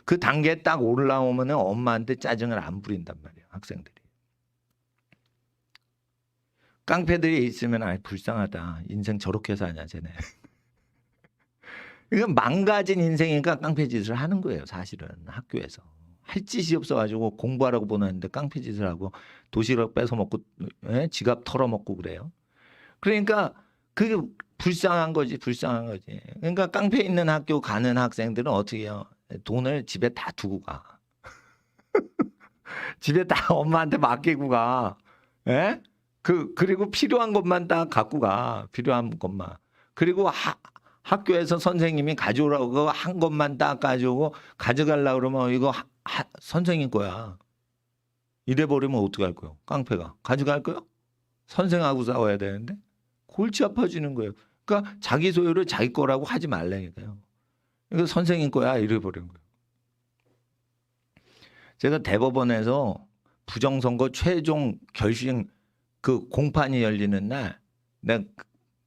그 단계에 딱 올라오면 엄마한테 짜증을 안 부린단 말이에요. 학생들이. 깡패들이 있으면 불쌍하다. 인생 저렇게 사냐 쟤네. 이건 망가진 인생이니까 깡패 짓을 하는 거예요. 사실은 학교에서. 할 짓이 없어가지고 공부하라고 보냈는데 깡패 짓을 하고 도시락 뺏어 먹고 지갑 털어먹고 그래요. 그러니까 그게 불쌍한 거지. 그러니까 깡패 있는 학교 가는 학생들은 어떻게 해요? 돈을 집에 다 두고 가. 집에 다 엄마한테 맡기고 가. 예? 그리고 필요한 것만 딱 갖고 가. 필요한 것만. 그리고 학교에서 선생님이 가져오라고 한 것만 딱 가져오고 가져가려고 그러면 이거 선생님 거야. 이래 버리면 어떻게 할 거예요? 깡패가. 가져갈 거요? 선생하고 싸워야 되는데 골치 아파지는 거예요. 그러니까 자기 소유를 자기 거라고 하지 말라니까요. 이거 선생님 거야. 이래 버리는 거예요. 제가 대법원에서 부정선거 최종 결심 그 공판이 열리는 날 내가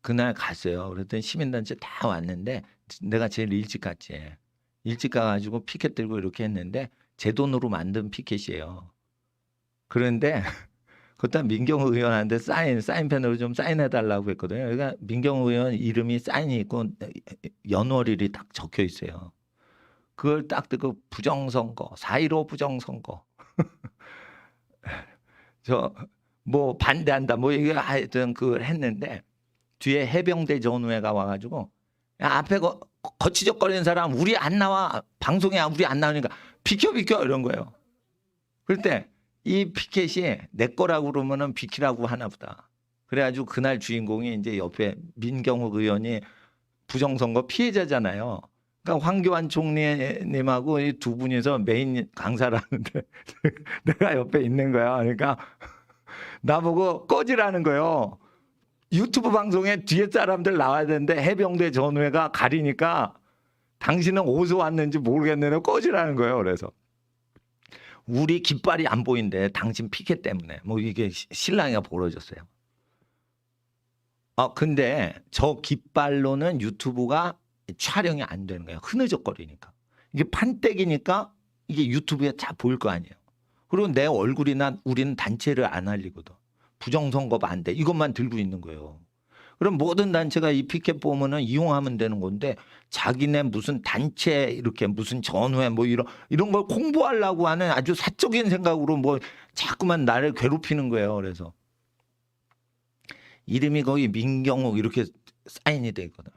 그날 갔어요. 그랬더니 시민단체 다 왔는데 내가 제일 일찍 갔지. 일찍 가가지고 피켓 들고 이렇게 했는데 제 돈으로 만든 피켓이에요. 그런데 그때 민경우 의원한테 사인펜으로 좀 사인해달라고 했거든요. 그러니까 민경우 의원 이름이 사인이 있고 연월일이 딱 적혀 있어요. 그걸 딱 듣고 부정선거, 4.15 부정선거. 저 뭐 반대한다 뭐 이거 하여튼 그걸 했는데 뒤에 해병대 전우회가 와가지고 야, 앞에 거치적거리는 사람 우리 안 나와 방송에 우리 안 나오니까 비켜 이런 거예요. 그럴 때 이 피켓이 내 거라고 그러면은 비키라고 하나 보다. 그래가지고 그날 주인공이 이제 옆에 민경욱 의원이 부정선거 피해자잖아요. 그러니까 황교안 총리님하고 이 두 분이서 메인 강사를 하는데 내가 옆에 있는 거야. 그러니까 나보고 꺼지라는 거예요. 유튜브 방송에 뒤에 사람들 나와야 되는데 해병대 전우회가 가리니까 당신은 어디서 왔는지 모르겠는데 꺼지라는 거예요. 그래서 우리 깃발이 안 보인대. 당신 피켓 때문에. 뭐 이게 실랑이가 벌어졌어요. 근데 저 깃발로는 유튜브가 촬영이 안 되는 거예요. 흐느적거리니까. 이게 판때기니까 이게 유튜브에 다 보일 거 아니에요. 그리고 내 얼굴이나 우리는 단체를 안 알리거든. 부정선거 반대 이것만 들고 있는 거예요. 그럼 모든 단체가 이 피켓 보면은 이용하면 되는 건데 자기네 무슨 단체 이렇게 무슨 전후회 뭐 이런 걸 홍보하려고 하는 아주 사적인 생각으로 뭐 자꾸만 나를 괴롭히는 거예요. 그래서 이름이 거기 민경욱 이렇게 사인이 돼 있거든.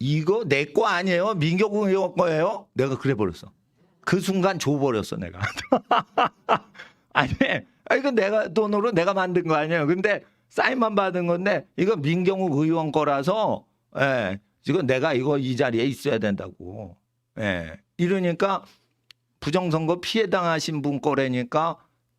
이거 내 거 아니에요? 민경욱 거예요? 내가 그래 버렸어. 그 순간 줘버렸어 내가. 아니 이거 내가 돈으로 내가 만든 거 아니에요. 근데 사인만 받은 건데 이거 민경욱 의원 거라서 지금 내가 이 자리에 있어야 된다고. 이러니까 부정선거 피해 당하신 분 거래니까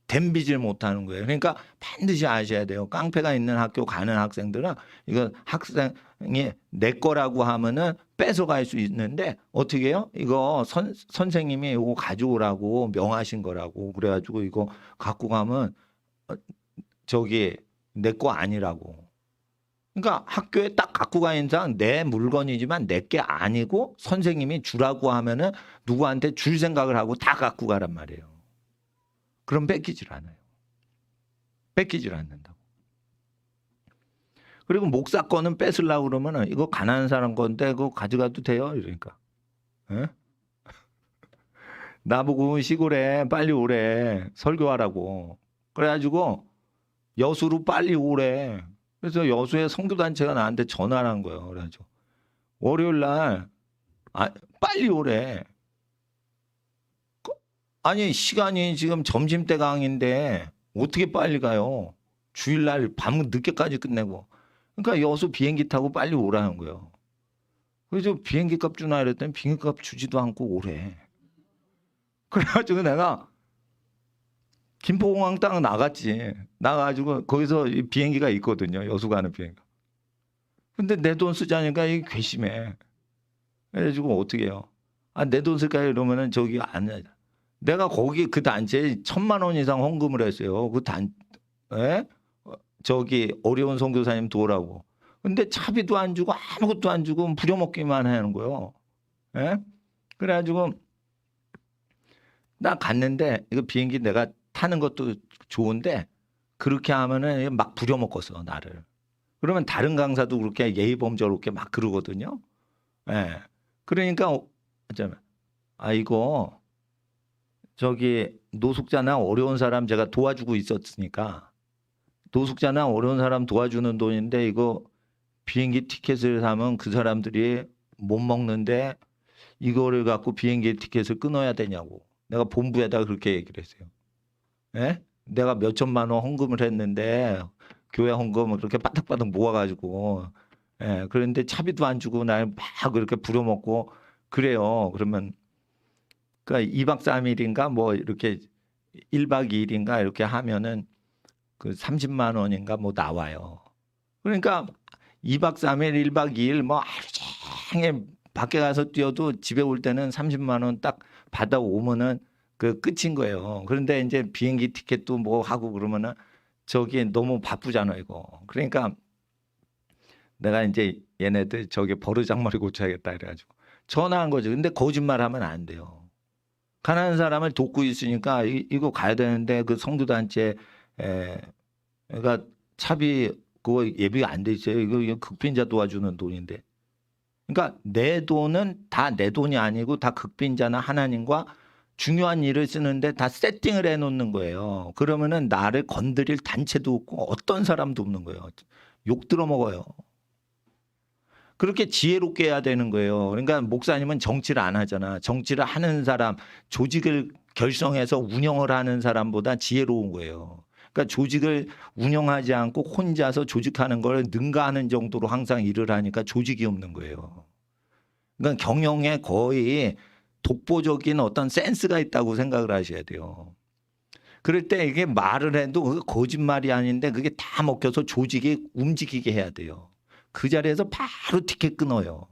댐비질 못하는 거예요. 그러니까 반드시 아셔야 돼요. 깡패가 있는 학교 가는 학생들은 이거 학생이 내 거라고 하면은 뺏어갈 수 있는데 어떻게 해요? 이거 선생님이 이거 가져오라고 명하신 거라고 그래가지고 이거 갖고 가면 저기 내 거 아니라고. 그러니까 학교에 딱 갖고 가 있는 이상 내 물건이지만 내 게 아니고 선생님이 주라고 하면은 누구한테 줄 생각을 하고 다 갖고 가란 말이에요. 그럼 뺏기질 않아요. 뺏기질 않는다고. 그리고 목사 거는 뺏으려고 그러면은 이거 가난한 사람 건데 그거 가져가도 돼요? 이러니까. 나보고 시골에 빨리 오래 설교하라고. 그래가지고 여수로 빨리 오래. 그래서 여수의 선교단체가 나한테 전화를 한 거예요. 그래가지고 월요일 날 빨리 오래. 아니 시간이 지금 점심때 강인데 어떻게 빨리 가요? 주일날 밤 늦게까지 끝내고. 그러니까 여수 비행기 타고 빨리 오라는 거예요. 그래서 비행기 값 주나 이랬더니 비행기 값 주지도 않고 오래. 그래가지고 내가 김포공항 딱 나갔지. 나가가지고 거기서 이 비행기가 있거든요. 여수 가는 비행기. 근데 내 돈 쓰자니까 이게 괘씸해. 그래가지고 어떻게 해요? 아, 내 돈 쓸까 이러면은 저기 안 해. 내가 거기 그 단체에 1,000만 원 이상 헌금을 했어요. 예? 저기 어려운 선교사님 도우라고. 근데 차비도 안 주고 아무것도 안 주고 부려먹기만 하는 거예요. 예? 그래가지고 나 갔는데 이거 비행기 내가 타는 것도 좋은데 그렇게 하면은 막 부려먹었어 나를. 그러면 다른 강사도 그렇게 예의범절롭게 막 그러거든요. 예. 그러니까 이거 저기 노숙자나 어려운 사람 제가 도와주고 있었으니까 노숙자나 어려운 사람 도와주는 돈인데 이거 비행기 티켓을 사면 그 사람들이 못 먹는데 이거를 갖고 비행기 티켓을 끊어야 되냐고 내가 본부에다 그렇게 얘기를 했어요. 예? 내가 몇 천만 원 헌금을 했는데 교회 헌금을 그렇게 바닥바닥 모아가지고 예, 그런데 차비도 안 주고 날 막 그렇게 부려먹고 그래요. 그러면 그러니까 2박 3일인가 뭐 이렇게 1박 2일인가 이렇게 하면은 그 30만 원인가 뭐 나와요. 그러니까 2박 3일 1박 2일 뭐 하루 종일 밖에 가서 뛰어도 집에 올 때는 30만 원 딱 받아오면은 그 끝인 거예요. 그런데 이제 비행기 티켓도 뭐 하고 그러면은 저기 너무 바쁘잖아 이거. 그러니까 내가 이제 얘네들 저기 버르장머리 고쳐야겠다 그래가지고 전화한 거죠. 근데 거짓말하면 안 돼요. 가난한 사람을 돕고 있으니까 이거 가야 되는데 그 성도단체 그러니까 차비 그거 예비가 안 돼 있어요. 이거 극빈자 도와주는 돈인데. 그러니까 내 돈은 다 내 돈이 아니고 다 극빈자나 하나님과 중요한 일을 쓰는데 다 세팅을 해놓는 거예요. 그러면은 나를 건드릴 단체도 없고 어떤 사람도 없는 거예요. 욕 들어먹어요. 그렇게 지혜롭게 해야 되는 거예요. 그러니까 목사님은 정치를 안 하잖아. 정치를 하는 사람, 조직을 결성해서 운영을 하는 사람보다 지혜로운 거예요. 그러니까 조직을 운영하지 않고 혼자서 조직하는 걸 능가하는 정도로 항상 일을 하니까 조직이 없는 거예요. 그러니까 경영에 거의 독보적인 어떤 센스가 있다고 생각을 하셔야 돼요. 그럴 때 이게 말을 해도 그게 거짓말이 아닌데 그게 다 먹혀서 조직이 움직이게 해야 돼요. 그 자리에서 바로 티켓 끊어요.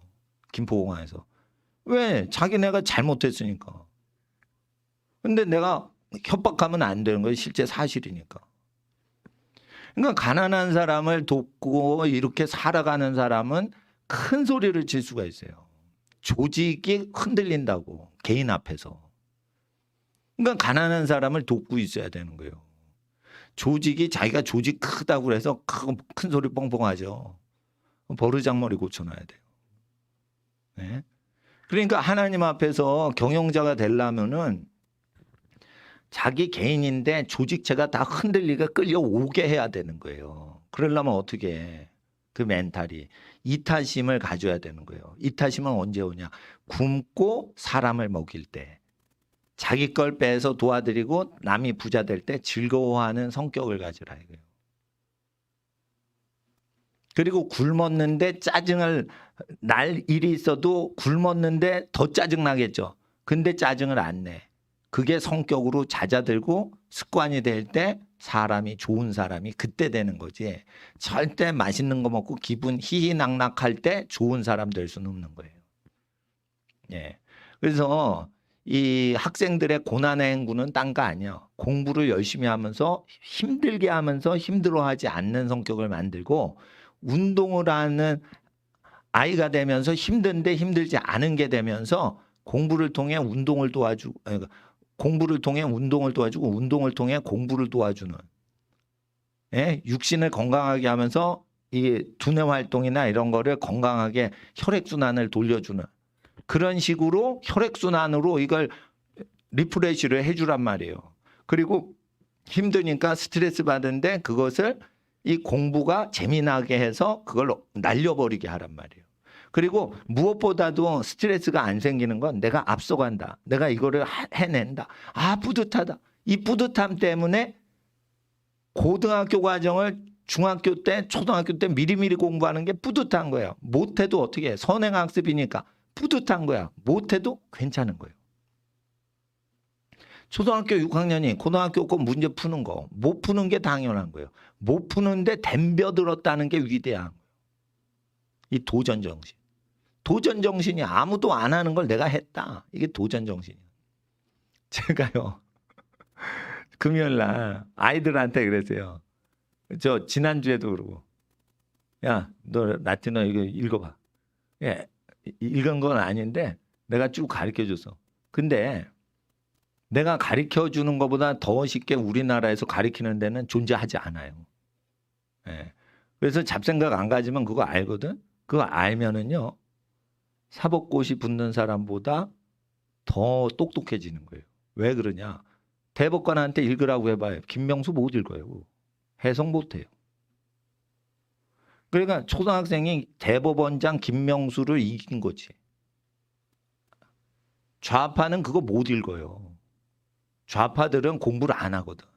김포공항에서. 왜? 자기네가 잘못했으니까. 근데 내가 협박하면 안 되는 거예요. 실제 사실이니까. 그러니까 가난한 사람을 돕고 이렇게 살아가는 사람은 큰 소리를 칠 수가 있어요. 조직이 흔들린다고 개인 앞에서. 그러니까 가난한 사람을 돕고 있어야 되는 거예요. 조직이 자기가 조직 크다고 해서 큰 소리 뻥뻥하죠. 버르장머리 고쳐놔야 돼요. 네? 그러니까 하나님 앞에서 경영자가 되려면은 자기 개인인데 조직체가 다 흔들리게 끌려오게 해야 되는 거예요. 그러려면 어떻게 해? 그 멘탈이 이타심을 가져야 되는 거예요. 이타심은 언제 오냐? 굶고 사람을 먹일 때. 자기 걸 빼서 도와드리고 남이 부자 될 때 즐거워하는 성격을 가지라 이거예요. 그리고 굶었는데 짜증을 날 일이 있어도 굶었는데 더 짜증 나겠죠. 근데 짜증을 안 내. 그게 성격으로 잦아들고 습관이 될 때 사람이 좋은 사람이 그때 되는 거지. 절대 맛있는 거 먹고 기분 희희낙낙할 때 좋은 사람 될 수는 없는 거예요. 예. 그래서 이 학생들의 고난의 행군은 딴 거 아니야. 공부를 열심히 하면서 힘들게 하면서 힘들어하지 않는 성격을 만들고 운동을 하는 아이가 되면서 힘든데 힘들지 않은 게 되면서 공부를 통해 운동을 도와주고 공부를 통해 운동을 도와주고 운동을 통해 공부를 도와주는 예? 육신을 건강하게 하면서 이 두뇌 활동이나 이런 거를 건강하게 혈액순환을 돌려주는 그런 식으로 혈액순환으로 이걸 리프레시를 해주란 말이에요. 그리고 힘드니까 스트레스 받은데 그것을 이 공부가 재미나게 해서 그걸 날려버리게 하란 말이에요. 그리고 무엇보다도 스트레스가 안 생기는 건 내가 앞서간다. 내가 이거를 해낸다. 아, 뿌듯하다. 이 뿌듯함 때문에 고등학교 과정을 중학교 때, 초등학교 때 미리미리 공부하는 게 뿌듯한 거예요. 못해도 어떻게 해? 선행학습이니까 뿌듯한 거야. 못해도 괜찮은 거예요. 초등학교 6학년이 고등학교 거 문제 푸는 거 못 푸는 게 당연한 거예요. 못 푸는데 덤벼들었다는 게 위대한 거예요. 이 도전 정신. 도전 정신이 아무도 안 하는 걸 내가 했다. 이게 도전 정신이에요. 제가요. 금요일 날 아이들한테 그랬어요. 저 지난주에도 그러고. 야, 너 라틴어 이거 읽어봐. 예, 읽은 건 아닌데 내가 쭉 가르쳐줬어. 근데 내가 가르쳐주는 것보다 더 쉽게 우리나라에서 가르치는 데는 존재하지 않아요. 예. 그래서 잡생각 안 가지면 그거 알거든. 그거 알면은요. 사법고시 붙는 사람보다 더 똑똑해지는 거예요. 왜 그러냐. 대법관한테 읽으라고 해봐요. 김명수 못 읽어요. 해석 못해요. 그러니까 초등학생이 대법원장 김명수를 이긴 거지. 좌파는 그거 못 읽어요. 좌파들은 공부를 안 하거든.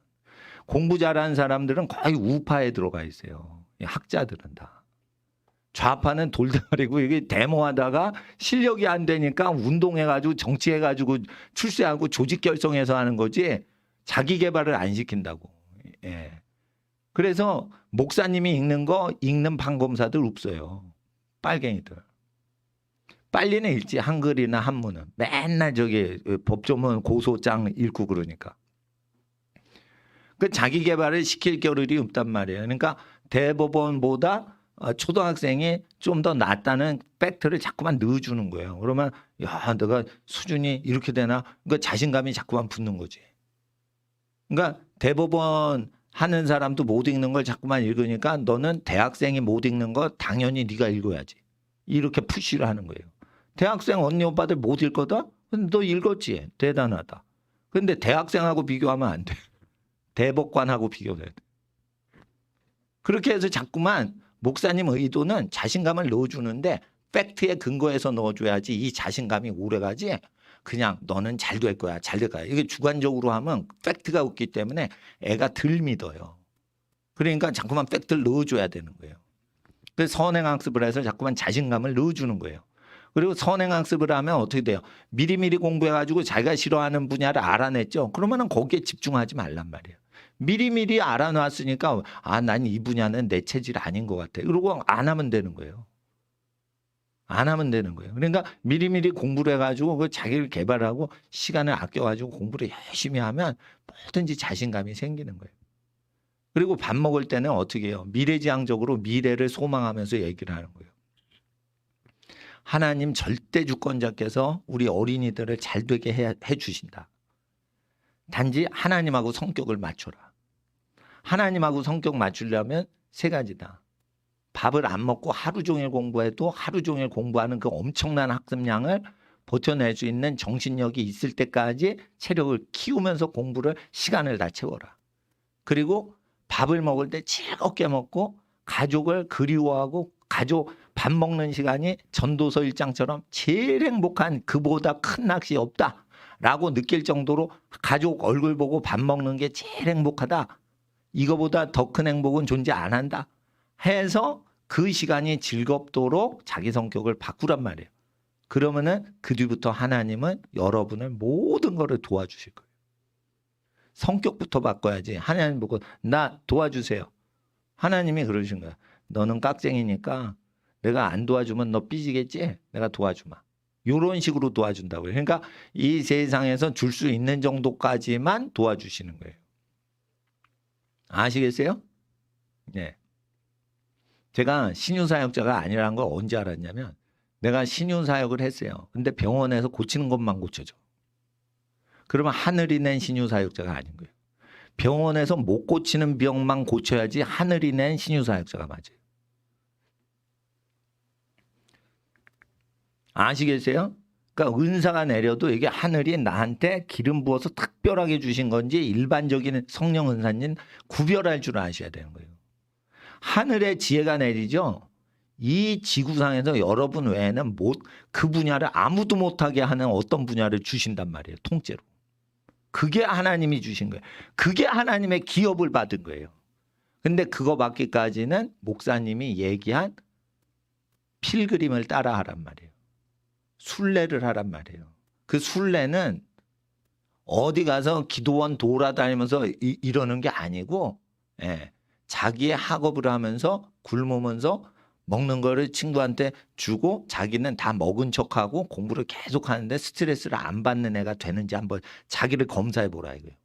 공부 잘하는 사람들은 거의 우파에 들어가 있어요. 학자들은 다. 좌파는 돌다리고 이게 데모하다가 실력이 안 되니까 운동해가지고 정치해가지고 출세하고 조직 결성해서 하는 거지 자기 개발을 안 시킨다고. 예. 그래서 목사님이 읽는 거 읽는 판검사들 없어요. 빨갱이들. 빨리는 읽지 한글이나 한문은. 맨날 저기 법조문 고소장 읽고 그러니까. 그 자기 개발을 시킬 겨를이 없단 말이에요. 그러니까 대법원보다 초등학생이 좀 더 낫다는 팩트를 자꾸만 넣어주는 거예요. 그러면 야, 내가 수준이 이렇게 되나? 그러니까 자신감이 자꾸만 붙는 거지. 그러니까 대법원 하는 사람도 못 읽는 걸 자꾸만 읽으니까 너는 대학생이 못 읽는 거 당연히 네가 읽어야지. 이렇게 푸시를 하는 거예요. 대학생 언니 오빠들 못 읽거든? 너 읽었지? 대단하다. 근데 대학생하고 비교하면 안 돼. 대법관하고 비교해야 돼. 그렇게 해서 자꾸만 목사님 의도는 자신감을 넣어주는데 팩트에 근거해서 넣어줘야지 이 자신감이 오래가지 그냥 너는 잘 될 거야. 잘 될 거야. 이게 주관적으로 하면 팩트가 없기 때문에 애가 덜 믿어요. 그러니까 자꾸만 팩트를 넣어줘야 되는 거예요. 그래서 선행학습을 해서 자꾸만 자신감을 넣어주는 거예요. 그리고 선행학습을 하면 어떻게 돼요? 미리미리 공부해가지고 자기가 싫어하는 분야를 알아냈죠. 그러면은 거기에 집중하지 말란 말이에요. 미리미리 알아놨으니까 아, 난 이 분야는 내 체질 아닌 것 같아. 그러고 안 하면 되는 거예요. 안 하면 되는 거예요. 그러니까 미리미리 공부를 해가지고 그 자기를 개발하고 시간을 아껴가지고 공부를 열심히 하면 뭐든지 자신감이 생기는 거예요. 그리고 밥 먹을 때는 어떻게 해요? 미래지향적으로 미래를 소망하면서 얘기를 하는 거예요. 하나님 절대 주권자께서 우리 어린이들을 잘 되게 해 주신다. 단지 하나님하고 성격을 맞춰라. 하나님하고 성격 맞추려면 세 가지다. 밥을 안 먹고 하루 종일 공부해도 하루 종일 공부하는 그 엄청난 학습량을 버텨낼 수 있는 정신력이 있을 때까지 체력을 키우면서 공부를 시간을 다 채워라. 그리고 밥을 먹을 때 즐겁게 먹고 가족을 그리워하고 가족 밥 먹는 시간이 전도서 1장처럼 제일 행복한 그보다 큰 낚시 없다라고 느낄 정도로 가족 얼굴 보고 밥 먹는 게 제일 행복하다. 이거보다 더 큰 행복은 존재 안 한다. 해서 그 시간이 즐겁도록 자기 성격을 바꾸란 말이에요. 그러면은 그 뒤부터 하나님은 여러분을 모든 거를 도와주실 거예요. 성격부터 바꿔야지. 하나님 보고 나 도와주세요. 하나님이 그러신 거야. 너는 깍쟁이니까 내가 안 도와주면 너 삐지겠지? 내가 도와주마. 이런 식으로 도와준다고요. 그러니까 이 세상에서 줄 수 있는 정도까지만 도와주시는 거예요. 아시겠어요? 네. 제가 신유사역자가 아니라는 걸 언제 알았냐면 내가 신유사역을 했어요. 근데 병원에서 고치는 것만 고쳐줘. 그러면 하늘이 낸 신유사역자가 아닌 거예요. 병원에서 못 고치는 병만 고쳐야지 하늘이 낸 신유사역자가 맞아요. 아시겠어요? 그러니까 은사가 내려도 이게 하늘이 나한테 기름 부어서 특별하게 주신 건지 일반적인 성령 은사인지 구별할 줄 아셔야 되는 거예요. 하늘의 지혜가 내리죠. 이 지구상에서 여러분 외에는 그 분야를 아무도 못하게 하는 어떤 분야를 주신단 말이에요. 통째로. 그게 하나님이 주신 거예요. 그게 하나님의 기업을 받은 거예요. 근데 그거 받기까지는 목사님이 얘기한 필그림을 따라 하란 말이에요. 순례를 하란 말이에요. 그 순례는 어디 가서 기도원 돌아다니면서 이러는 게 아니고, 예, 자기의 학업을 하면서 굶으면서 먹는 거를 친구한테 주고 자기는 다 먹은 척하고 공부를 계속 하는데 스트레스를 안 받는 애가 되는지 한번 자기를 검사해 보라 이거예요.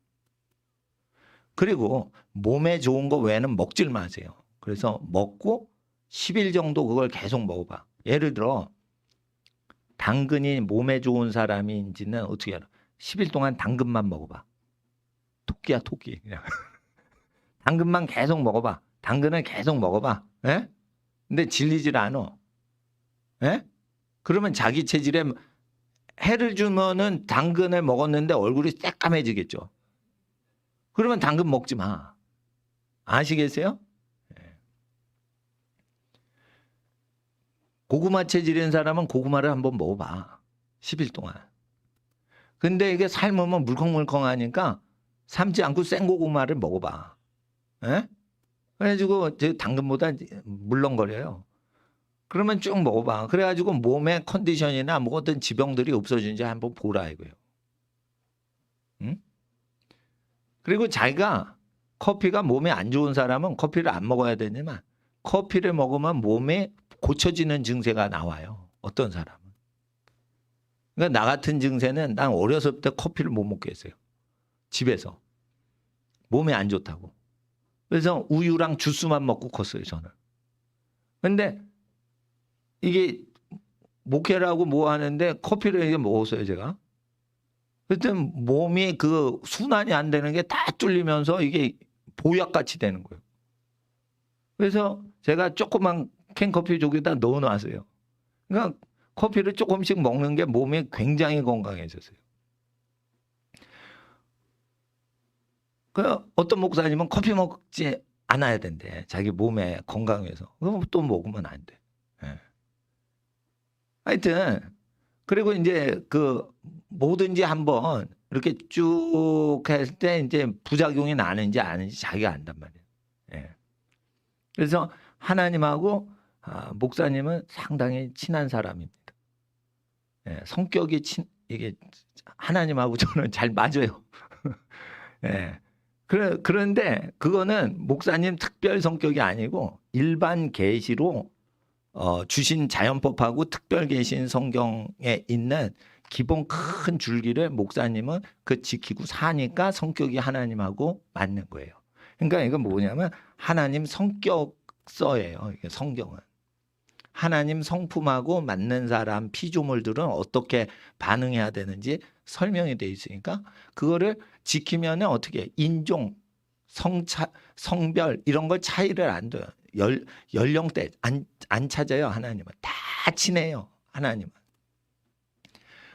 그리고 몸에 좋은 거 외에는 먹질 마세요. 그래서 먹고 10일 정도 그걸 계속 먹어봐. 예를 들어 당근이 몸에 좋은 사람인지는 어떻게 알아? 10일 동안 당근만 먹어봐. 토끼야 토끼. 그냥. 당근만 계속 먹어봐. 당근을 계속 먹어봐. 예? 근데 질리질 않아. 예? 그러면 자기 체질에 해를 주면은 당근을 먹었는데 얼굴이 새까매지겠죠. 그러면 당근 먹지 마. 아시겠어요? 예. 고구마 체질인 사람은 고구마를 한번 먹어봐. 10일 동안. 근데 이게 삶으면 물컹물컹하니까 삶지 않고 생고구마를 먹어봐. 예? 그래가지고 당근보다 물렁거려요. 그러면 쭉 먹어봐. 그래가지고 몸의 컨디션이나 뭐 어떤 지병들이 없어지는지 한번 보라 이거예요. 응? 그리고 자기가 커피가 몸에 안 좋은 사람은 커피를 안 먹어야 되지만 커피를 먹으면 몸에 고쳐지는 증세가 나와요. 어떤 사람은. 그러니까 나 같은 증세는 난 어렸을 때 커피를 못 먹겠어요. 집에서. 몸에 안 좋다고. 그래서 우유랑 주스만 먹고 컸어요, 저는. 근데 이게 목회라고 뭐 하는데 커피를 이게 먹었어요, 제가. 그때 몸이 그 순환이 안 되는 게 다 뚫리면서 이게 보약같이 되는 거예요. 그래서 제가 조그만 캔커피 저기다 넣어놨어요. 그러니까 커피를 조금씩 먹는 게 몸이 굉장히 건강해졌어요. 그 어떤 목사님은 커피 먹지 않아야 된대. 자기 몸에 건강해서. 그럼 또 먹으면 안 돼. 예. 하여튼 그리고 이제 그 뭐든지 한번 이렇게 쭉 했을 때 이제 부작용이 나는지 아닌지 자기가 안단 말이에요. 예. 그래서 하나님하고 목사님은 상당히 친한 사람입니다. 예. 성격이 이게 하나님하고 저는 잘 맞아요. 예. 그런데 그거는 목사님 특별 성격이 아니고 일반 계시로 주신 자연법하고 특별 계신 성경에 있는 기본 큰 줄기를 목사님은 그 지키고 사니까 성격이 하나님하고 맞는 거예요. 그러니까 이건 뭐냐면 하나님 성격서예요. 이게 성경은. 하나님 성품하고 맞는 사람 피조물들은 어떻게 반응해야 되는지 설명이 돼 있으니까 그거를 지키면 어떻게 인종, 성별 이런 걸 차이를 안 둬요. 연령대 안 찾아요. 하나님은 다 친해요. 하나님은.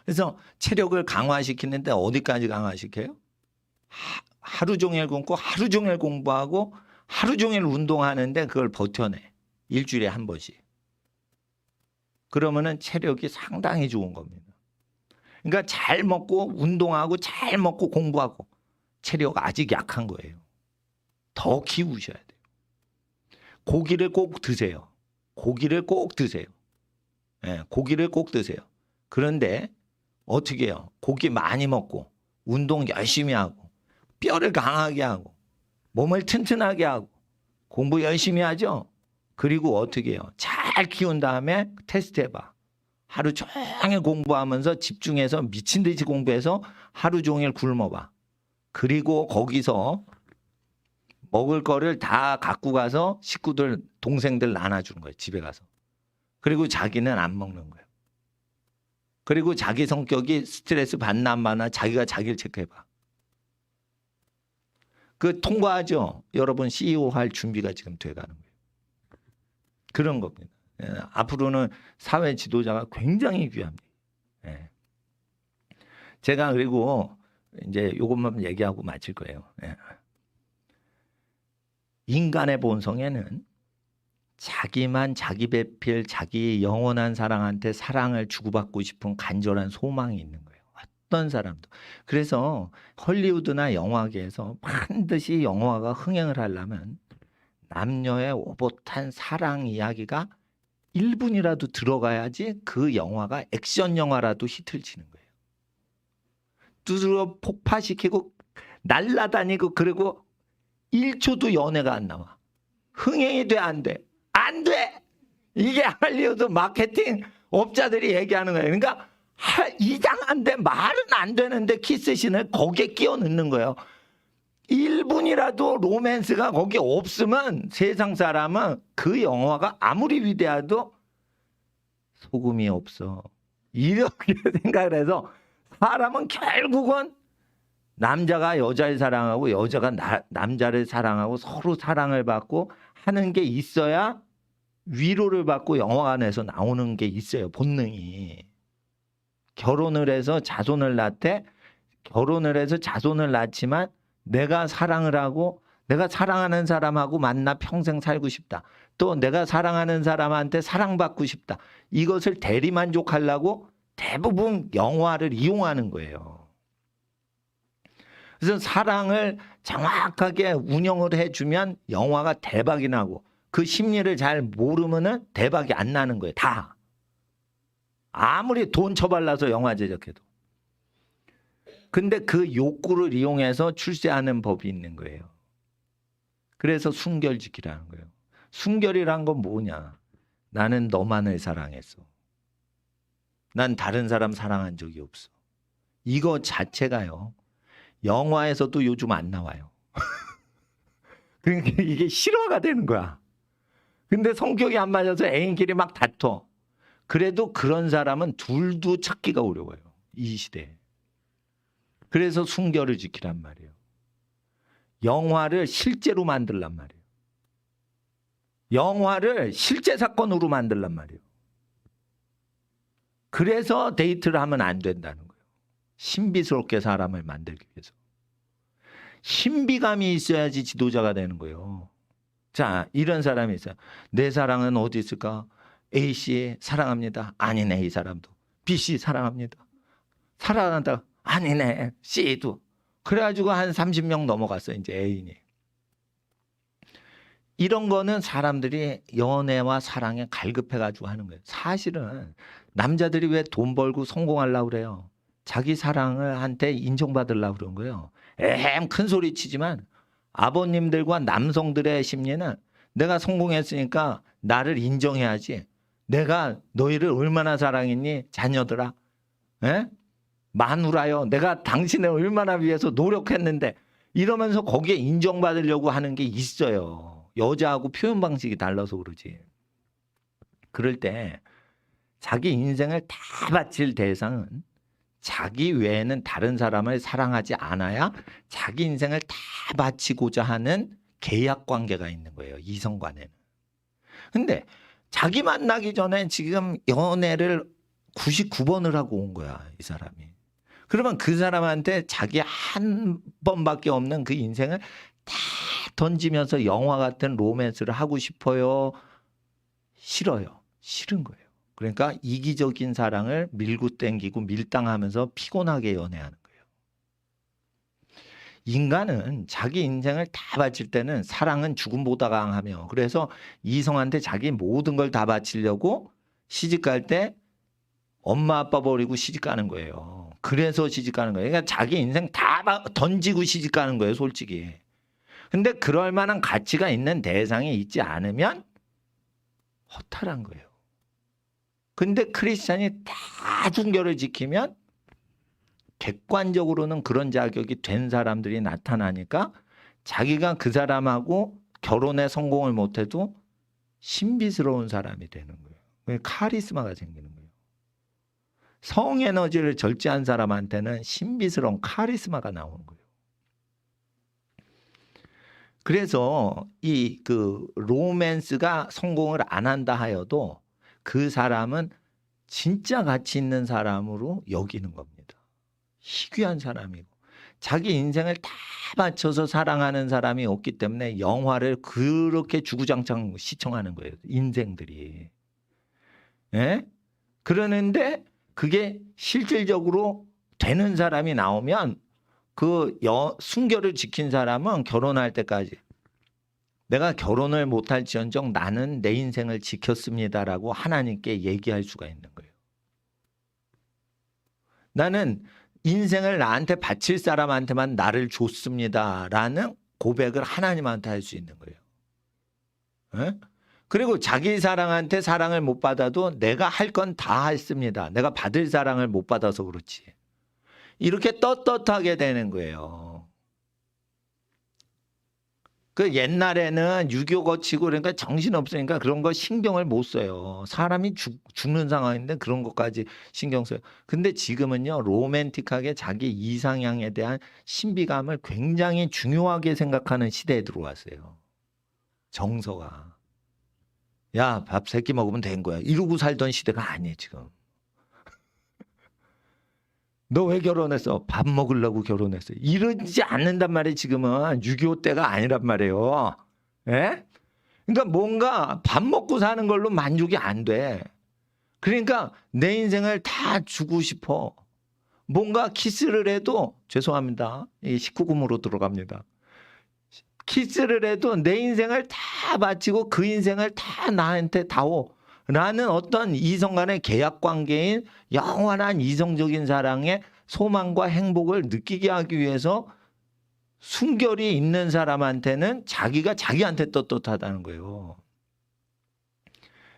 그래서 체력을 강화시키는데 어디까지 강화시켜요? 하루 종일 굶고 하루 종일 공부하고 하루 종일 운동하는데 그걸 버텨내. 일주일에 한 번씩. 그러면은 체력이 상당히 좋은 겁니다. 그러니까 잘 먹고 운동하고 잘 먹고 공부하고 체력 아직 약한 거예요. 더 키우셔야 돼요. 고기를 꼭 드세요. 고기를 꼭 드세요. 예, 고기를 꼭 드세요. 그런데 어떻게 해요? 고기 많이 먹고 운동 열심히 하고 뼈를 강하게 하고 몸을 튼튼하게 하고 공부 열심히 하죠. 그리고 어떻게 해요? 잘 키운 다음에 테스트 해봐. 하루 종일 공부하면서 집중해서 미친 듯이 공부해서 하루 종일 굶어봐. 그리고 거기서 먹을 거를 다 갖고 가서 식구들, 동생들 나눠주는 거예요. 집에 가서. 그리고 자기는 안 먹는 거예요. 그리고 자기 성격이 스트레스 받나 안 받나 자기가 자기를 체크해봐. 그 통과하죠. 여러분 CEO 할 준비가 지금 돼가는 거예요. 그런 겁니다. 예, 앞으로는 사회 지도자가 굉장히 귀합니다. 예. 제가 그리고 이제 이것만 얘기하고 마칠 거예요. 예. 인간의 본성에는 자기만 자기 배필, 자기 영원한 사랑한테 사랑을 주고받고 싶은 간절한 소망이 있는 거예요. 어떤 사람도. 그래서 헐리우드나 영화계에서 반드시 영화가 흥행을 하려면 남녀의 오붓한 사랑 이야기가 1분이라도 들어가야지 그 영화가 액션 영화라도 히트를 치는 거예요. 두드러 폭파시키고 날라다니고 그리고 1초도 연애가 안 나와. 흥행이 돼, 안 돼? 안 돼! 이게 할리우드 마케팅 업자들이 얘기하는 거예요. 그러니까 이상한데 말은 안 되는데 키스신을 거기에 끼워 넣는 거예요. 1분이라도 로맨스가 거기 없으면 세상 사람은 그 영화가 아무리 위대해도 소금이 없어. 이렇게 생각을 해서 사람은 결국은 남자가 여자를 사랑하고 여자가 남자를 사랑하고 서로 사랑을 받고 하는 게 있어야 위로를 받고 영화관에서 나오는 게 있어요. 본능이. 결혼을 해서 자손을 낳되 결혼을 해서 자손을 낳지만 내가 사랑을 하고 내가 사랑하는 사람하고 만나 평생 살고 싶다. 또 내가 사랑하는 사람한테 사랑받고 싶다. 이것을 대리만족하려고 대부분 영화를 이용하는 거예요. 그래서 사랑을 정확하게 운영을 해주면 영화가 대박이 나고 그 심리를 잘 모르면은 대박이 안 나는 거예요. 다. 아무리 돈 처발라서 영화 제작해도. 근데 그 욕구를 이용해서 출세하는 법이 있는 거예요. 그래서 순결지키라는 거예요. 순결이란 건 뭐냐? 나는 너만을 사랑했어. 난 다른 사람 사랑한 적이 없어. 이거 자체가요. 영화에서도 요즘 안 나와요. 그러니까 이게 실화가 되는 거야. 근데 성격이 안 맞아서 애인끼리 막 다퉈. 그래도 그런 사람은 둘도 찾기가 어려워요. 이 시대에. 그래서 순결을 지키란 말이에요. 영화를 실제로 만들란 말이에요. 영화를 실제 사건으로 만들란 말이에요. 그래서 데이트를 하면 안 된다는 거예요. 신비스럽게 사람을 만들기 위해서. 신비감이 있어야지 지도자가 되는 거예요. 자, 이런 사람이 있어요. 내 사랑은 어디 있을까? A씨 사랑합니다. 아니네, 이 사람도. B씨 사랑합니다. 사랑한다. 아니네, C도. 그래가지고 한 30명 넘어갔어요, 이제 애인이. 이런 거는 사람들이 연애와 사랑에 갈급해가지고 하는 거예요. 사실은 남자들이 왜 돈 벌고 성공하려고 그래요? 자기 사랑을 한테 인정받으려고 그런 거예요. 큰 소리 치지만 아버님들과 남성들의 심리는 내가 성공했으니까 나를 인정해야지. 내가 너희를 얼마나 사랑했니? 자녀들아. 에? 마누라요. 내가 당신을 얼마나 위해서 노력했는데 이러면서 거기에 인정받으려고 하는 게 있어요. 여자하고 표현 방식이 달라서 그러지. 그럴 때 자기 인생을 다 바칠 대상은 자기 외에는 다른 사람을 사랑하지 않아야 자기 인생을 다 바치고자 하는 계약 관계가 있는 거예요. 이성 간에는. 근데 자기 만나기 전에 지금 연애를 99번을 하고 온 거야, 이 사람이. 그러면 그 사람한테 자기 한 번밖에 없는 그 인생을 다 던지면서 영화 같은 로맨스를 하고 싶어요? 싫어요. 싫은 거예요. 그러니까 이기적인 사랑을 밀고 땡기고 밀당하면서 피곤하게 연애하는 거예요. 인간은 자기 인생을 다 바칠 때는 사랑은 죽음보다 강하며 그래서 이성한테 자기 모든 걸 다 바치려고 시집갈 때 엄마 아빠 버리고 시집가는 거예요. 그래서 시집가는 거예요. 그러니까 자기 인생 다 던지고 시집가는 거예요, 솔직히. 근데 그럴 만한 가치가 있는 대상이 있지 않으면 허탈한 거예요. 근데 크리스찬이 다 순결을 지키면 객관적으로는 그런 자격이 된 사람들이 나타나니까 자기가 그 사람하고 결혼에 성공을 못해도 신비스러운 사람이 되는 거예요. 카리스마가 생기는 거예요. 성 에너지를 절제한 사람한테는 신비스러운 카리스마가 나오는 거예요. 그래서 이 그 로맨스가 성공을 안 한다 하여도 그 사람은 진짜 가치 있는 사람으로 여기는 겁니다. 희귀한 사람이고 자기 인생을 다 맞춰서 사랑하는 사람이 없기 때문에 영화를 그렇게 주구장창 시청하는 거예요. 인생들이. 예? 그러는데 그게 실질적으로 되는 사람이 나오면 그 순결을 지킨 사람은 결혼할 때까지 내가 결혼을 못할지언정 나는 내 인생을 지켰습니다라고 하나님께 얘기할 수가 있는 거예요. 나는 인생을 나한테 바칠 사람한테만 나를 줬습니다라는 고백을 하나님한테 할 수 있는 거예요. 에? 그리고 자기 사랑한테 사랑을 못 받아도 내가 할 건 다 했습니다. 내가 받을 사랑을 못 받아서 그렇지. 이렇게 떳떳하게 되는 거예요. 그 옛날에는 6.25 거치고 그러니까 정신없으니까 그런 거 신경을 못 써요. 사람이 죽는 상황인데 그런 것까지 신경 써요. 근데 지금은요, 로맨틱하게 자기 이상향에 대한 신비감을 굉장히 중요하게 생각하는 시대에 들어왔어요. 정서가. 야, 밥 3끼 먹으면 된 거야. 이러고 살던 시대가 아니에요, 지금. 너 왜 결혼했어? 밥 먹으려고 결혼했어. 이러지 않는단 말이에요. 지금은 6.25 때가 아니란 말이에요. 예? 그러니까 뭔가 밥 먹고 사는 걸로 만족이 안 돼. 그러니까 내 인생을 다 주고 싶어. 뭔가 키스를 해도 죄송합니다. 19금으로 들어갑니다. 키스를 해도 내 인생을 다 바치고 그 인생을 다 나한테 다오. 라는 어떤 이성 간의 계약 관계인 영원한 이성적인 사랑의 소망과 행복을 느끼게 하기 위해서 순결이 있는 사람한테는 자기가 자기한테 떳떳하다는 거예요.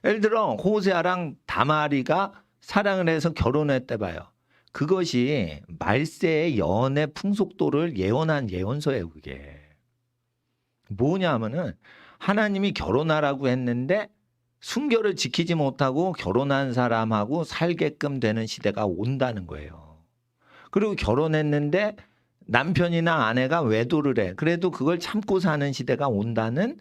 예를 들어 호세아랑 다마리가 사랑을 해서 결혼했대 봐요. 그것이 말세의 연애 풍속도를 예언한 예언서예요. 그게 뭐냐면은 하나님이 결혼하라고 했는데 순결을 지키지 못하고 결혼한 사람하고 살게끔 되는 시대가 온다는 거예요. 그리고 결혼했는데 남편이나 아내가 외도를 해. 그래도 그걸 참고 사는 시대가 온다는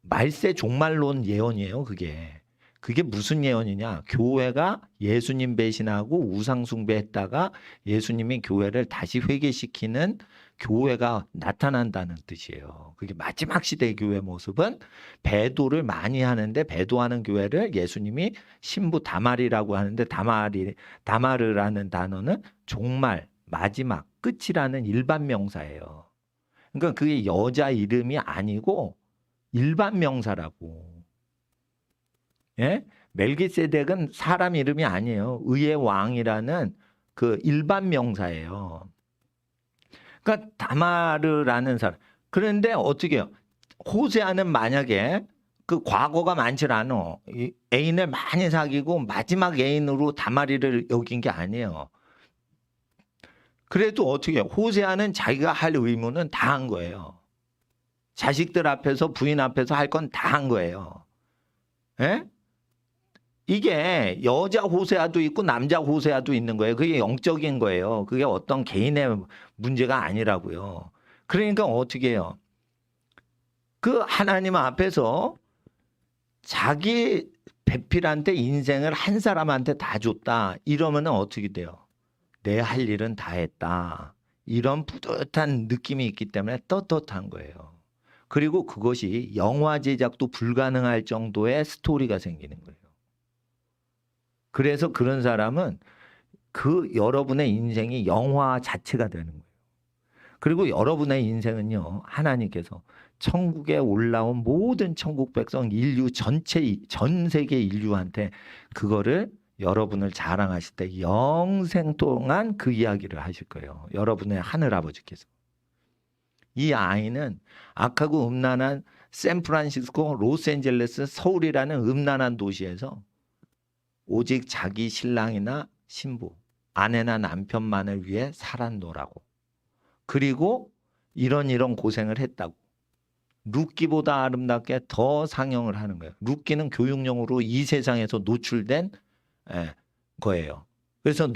말세 종말론 예언이에요. 그게 무슨 예언이냐. 교회가 예수님 배신하고 우상 숭배했다가 예수님이 교회를 다시 회개시키는 교회가 나타난다는 뜻이에요. 그게 마지막 시대의 교회 모습은 배도를 많이 하는데 배도하는 교회를 예수님이 신부 다말이라고 하는데 다마르라는 단어는 종말, 마지막, 끝이라는 일반 명사예요. 그러니까 그게 여자 이름이 아니고 일반 명사라고. 예? 멜기세덱은 사람 이름이 아니에요. 의의 왕이라는 그 일반 명사예요. 그러니까 다마르라는 사람. 그런데 어떻게 해요? 호세아는 만약에 그 과거가 많지 않아. 애인을 많이 사귀고 마지막 애인으로 다마리를 여긴 게 아니에요. 그래도 어떻게 해요? 호세아는 자기가 할 의무는 다 한 거예요. 자식들 앞에서 부인 앞에서 할 건 다 한 거예요. 예? 이게 여자 호세아도 있고 남자 호세아도 있는 거예요. 그게 영적인 거예요. 그게 어떤 개인의 문제가 아니라고요. 그러니까 어떻게 해요? 그 하나님 앞에서 자기 배필한테 인생을 한 사람한테 다 줬다. 이러면 어떻게 돼요? 내 할 일은 다 했다. 이런 뿌듯한 느낌이 있기 때문에 떳떳한 거예요. 그리고 그것이 영화 제작도 불가능할 정도의 스토리가 생기는 거예요. 그래서 그런 사람은 그 여러분의 인생이 영화 자체가 되는 거예요. 그리고 여러분의 인생은요, 하나님께서 천국에 올라온 모든 천국 백성 인류 전체, 전 세계 인류한테 그거를 여러분을 자랑하실 때 영생 동안 그 이야기를 하실 거예요. 여러분의 하늘아버지께서. 이 아이는 악하고 음란한 샌프란시스코, 로스앤젤레스, 서울이라는 음란한 도시에서 오직 자기 신랑이나 신부, 아내나 남편만을 위해 살았노라고. 그리고 이런 고생을 했다고. 룻기보다 아름답게 더 상영을 하는 거예요. 룻기는 교육용으로 이 세상에서 노출된 거예요. 그래서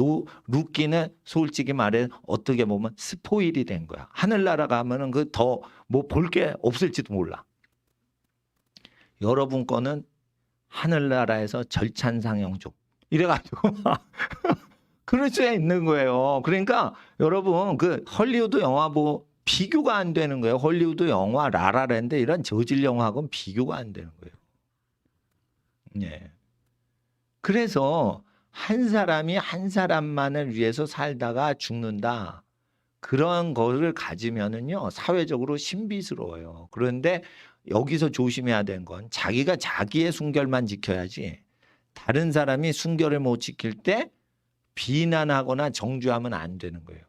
룻기는 솔직히 말해 어떻게 보면 스포일이 된 거야. 하늘나라 가면은 그 더 뭐 볼 게 없을지도 몰라. 여러분 거는 하늘나라에서 절찬 상영 중. 이래가지고 그럴 수 있는 거예요. 그러니까 여러분 그 헐리우드 영화 비교가 안 되는 거예요. 헐리우드 영화 라라랜드 이런 저질 영화하고는 비교가 안 되는 거예요. 예. 그래서 한 사람이 한 사람만을 위해서 살다가 죽는다. 그런 거를 가지면은요, 사회적으로 신비스러워요. 그런데 여기서 조심해야 되는 건 자기가 자기의 순결만 지켜야지 다른 사람이 순결을 못 지킬 때 비난하거나 정죄하면 안 되는 거예요.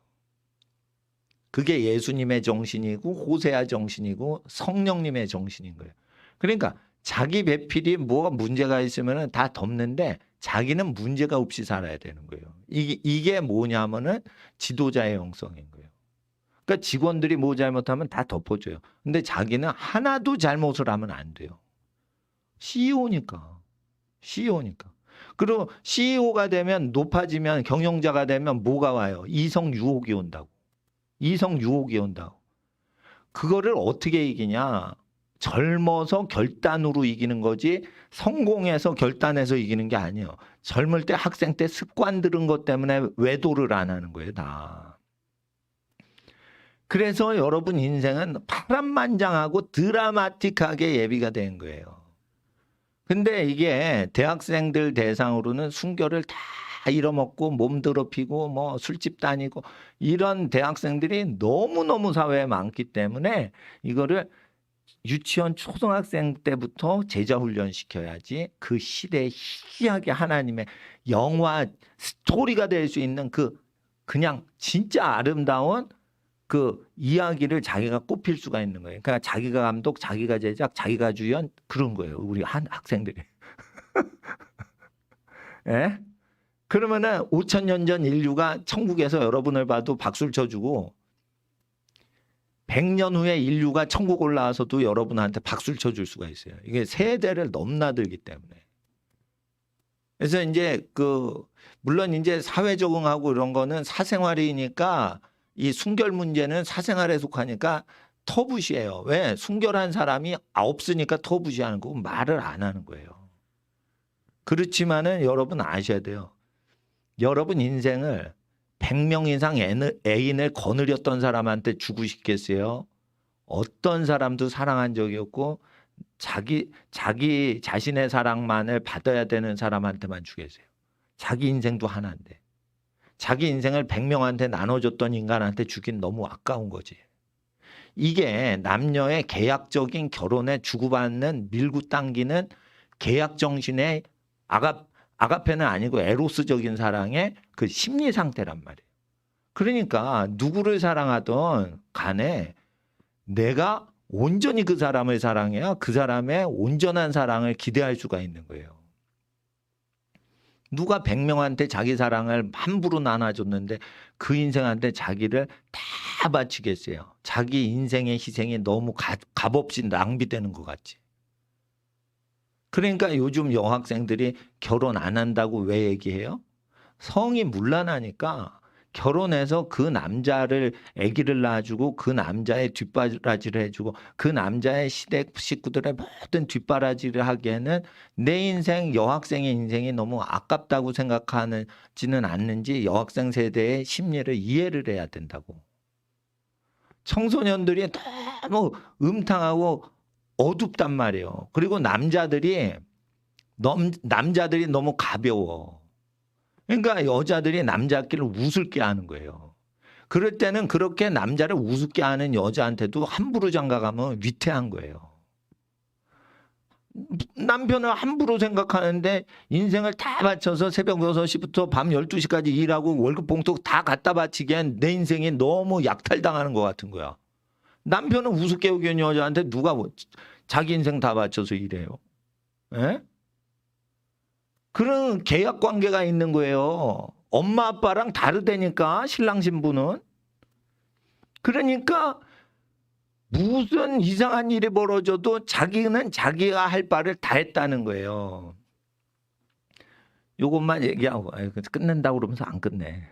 그게 예수님의 정신이고 호세아 정신이고 성령님의 정신인 거예요. 그러니까 자기 배필이 뭐가 문제가 있으면 다 덮는데 자기는 문제가 없이 살아야 되는 거예요. 이게 뭐냐면은 지도자의 영성인 거예요. 그러니까 직원들이 뭐 잘못하면 다 덮어줘요. 근데 자기는 하나도 잘못을 하면 안 돼요. CEO니까. CEO니까. 그리고 CEO가 되면 높아지면 경영자가 되면 뭐가 와요? 이성 유혹이 온다고. 이성 유혹이 온다고. 그거를 어떻게 이기냐? 젊어서 결단으로 이기는 거지 성공해서 결단해서 이기는 게 아니에요. 젊을 때 학생 때 습관 들은 것 때문에 외도를 안 하는 거예요, 다. 그래서 여러분 인생은 파란만장하고 드라마틱하게 예비가 된 거예요. 근데 이게 대학생들 대상으로는 순결을 다 잃어먹고 몸 더럽히고 뭐 술집 다니고 이런 대학생들이 너무너무 사회에 많기 때문에 이거를 유치원 초등학생 때부터 제자 훈련 시켜야지 그 시대에 희귀하게 하나님의 영화 스토리가 될 수 있는 그냥 진짜 아름다운 그 이야기를 자기가 꼽힐 수가 있는 거예요. 그러니까 자기가 감독, 자기가 제작, 자기가 주연 그런 거예요. 우리 한 학생들이. 예? 그러면은 5천 년 전 인류가 천국에서 여러분을 봐도 박수를 쳐주고 100년 후에 인류가 천국 올라와서도 여러분한테 박수를 쳐줄 수가 있어요. 이게 세대를 넘나들기 때문에. 그래서 이제 물론 이제 사회 적응하고 이런 거는 사생활이니까 이 순결 문제는 사생활에 속하니까 터부시해요. 왜? 순결한 사람이 없으니까 터부시하는 거고 말을 안 하는 거예요. 그렇지만은 여러분 아셔야 돼요. 여러분 인생을 100명 이상 애인을 거느렸던 사람한테 주고 싶겠어요? 어떤 사람도 사랑한 적이 없고 자기 자신의 사랑만을 받아야 되는 사람한테만 주겠어요. 자기 인생도 하나인데. 자기 인생을 100명한테 나눠줬던 인간한테 주긴 너무 아까운 거지. 이게 남녀의 계약적인 결혼에 주고받는 밀고 당기는 계약 정신의 아가페는 아니고 에로스적인 사랑의 그 심리 상태란 말이에요. 그러니까 누구를 사랑하던 간에 내가 온전히 그 사람을 사랑해야 그 사람의 온전한 사랑을 기대할 수가 있는 거예요. 누가 100명한테 자기 사랑을 함부로 나눠줬는데 그 인생한테 자기를 다 바치겠어요. 자기 인생의 희생이 너무 값없이 낭비되는 것 같지. 그러니까 요즘 여학생들이 결혼 안 한다고 왜 얘기해요? 성이 문란하니까 결혼해서 그 남자를 아기를 낳아주고 그 남자의 뒷바라지를 해주고 그 남자의 시댁 식구들의 모든 뒷바라지를 하기에는 내 인생 여학생의 인생이 너무 아깝다고 생각하지는 않는지 여학생 세대의 심리를 이해를 해야 된다고. 청소년들이 너무 음탕하고 어둡단 말이에요. 그리고 남자들이 너무 가벼워. 그러니까 여자들이 남자끼를 우습게 하는 거예요. 그럴 때는 그렇게 남자를 우습게 하는 여자한테도 함부로 장가가면 위태한 거예요. 남편을 함부로 생각하는데 인생을 다 바쳐서 새벽 6시부터 밤 12시까지 일하고 월급 봉투 다 갖다 바치기엔 내 인생이 너무 약탈당하는 것 같은 거야. 남편은 우습게 여기는 여자한테 누가 자기 인생 다 바쳐서 일해요. 에? 그런 계약 관계가 있는 거예요. 엄마 아빠랑 다르다니까 신랑 신부는. 그러니까 무슨 이상한 일이 벌어져도 자기는 자기가 할 바를 다 했다는 거예요. 요것만 얘기하고 끝낸다고 그러면서 안 끝내.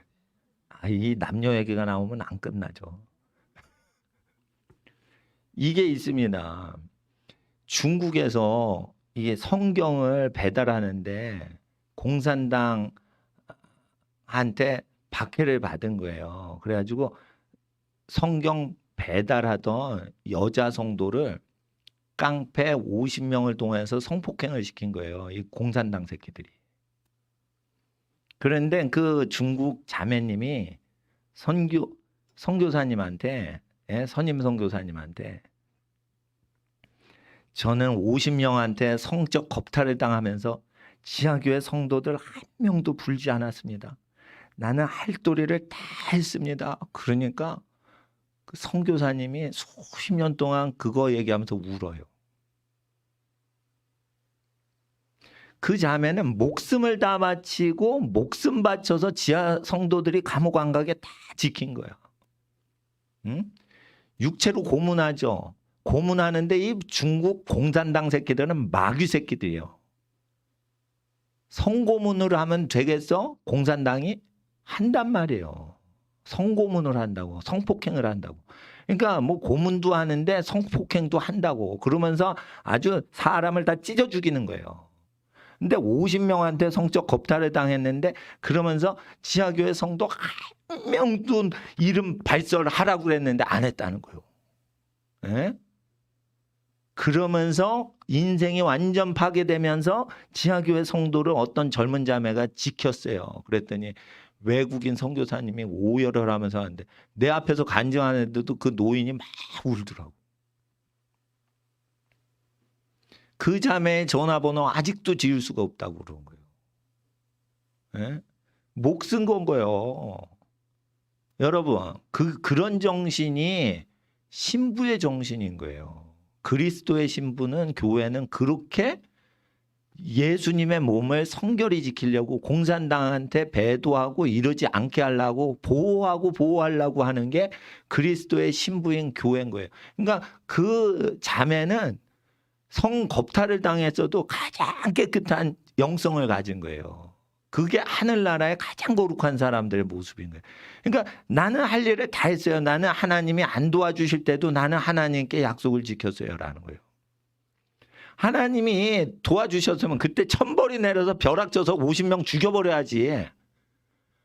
이 남녀 얘기가 나오면 안 끝나죠. 이게 있습니다. 중국에서 이게 성경을 배달하는데 공산당한테 박해를 받은 거예요. 그래가지고 성경 배달하던 여자 성도를 깡패 50명을 동원해서 성폭행을 시킨 거예요. 이 공산당 새끼들이. 그런데 그 중국 자매님이 선교사님한테, 선임 선교사님한테 저는 50명한테 성적 겁탈을 당하면서 지하교회 성도들 한 명도 불지 않았습니다. 나는 할 도리를 다 했습니다. 그러니까 그 선교사님이 수십 년 동안 그거 얘기하면서 울어요. 그 자매는 목숨을 다 바치고 목숨 바쳐서 지하 성도들이 감옥 안 가게 다 지킨 거야. 응? 육체로 고문하죠. 고문하는데 이 중국 공산당 새끼들은 마귀 새끼들이에요. 성고문을 하면 되겠어? 공산당이 한단 말이에요. 성고문을 한다고, 성폭행을 한다고. 그러니까 뭐 고문도 하는데 성폭행도 한다고. 그러면서 아주 사람을 다 찢어 죽이는 거예요. 근데 50명한테 성적 겁탈을 당했는데 그러면서 지하교회 성도 한 명도 이름 발설하라고 그랬는데 안 했다는 거예요. 예? 그러면서 인생이 완전 파괴되면서 지하교회 성도를 어떤 젊은 자매가 지켰어요. 그랬더니 외국인 선교사님이 오열을 하면서 하는데 내 앞에서 간증하는데도 그 노인이 막 울더라고. 그 자매의 전화번호 아직도 지울 수가 없다고 그러는 거예요. 예? 목숨 건 거예요. 여러분, 그런 정신이 신부의 정신인 거예요. 그리스도의 신부는, 교회는 그렇게 예수님의 몸을 성결히 지키려고 공산당한테 배도하고 이러지 않게 하려고 보호하려고 하는 게 그리스도의 신부인 교회인 거예요. 그러니까 그 자매는 성 겁탈을 당했어도 가장 깨끗한 영성을 가진 거예요. 그게 하늘나라의 가장 거룩한 사람들의 모습인 거예요. 그러니까 나는 할 일을 다 했어요. 나는 하나님이 안 도와주실 때도 나는 하나님께 약속을 지켰어요. 라는 거예요. 하나님이 도와주셨으면 그때 천벌이 내려서 벼락져서 50명 죽여버려야지.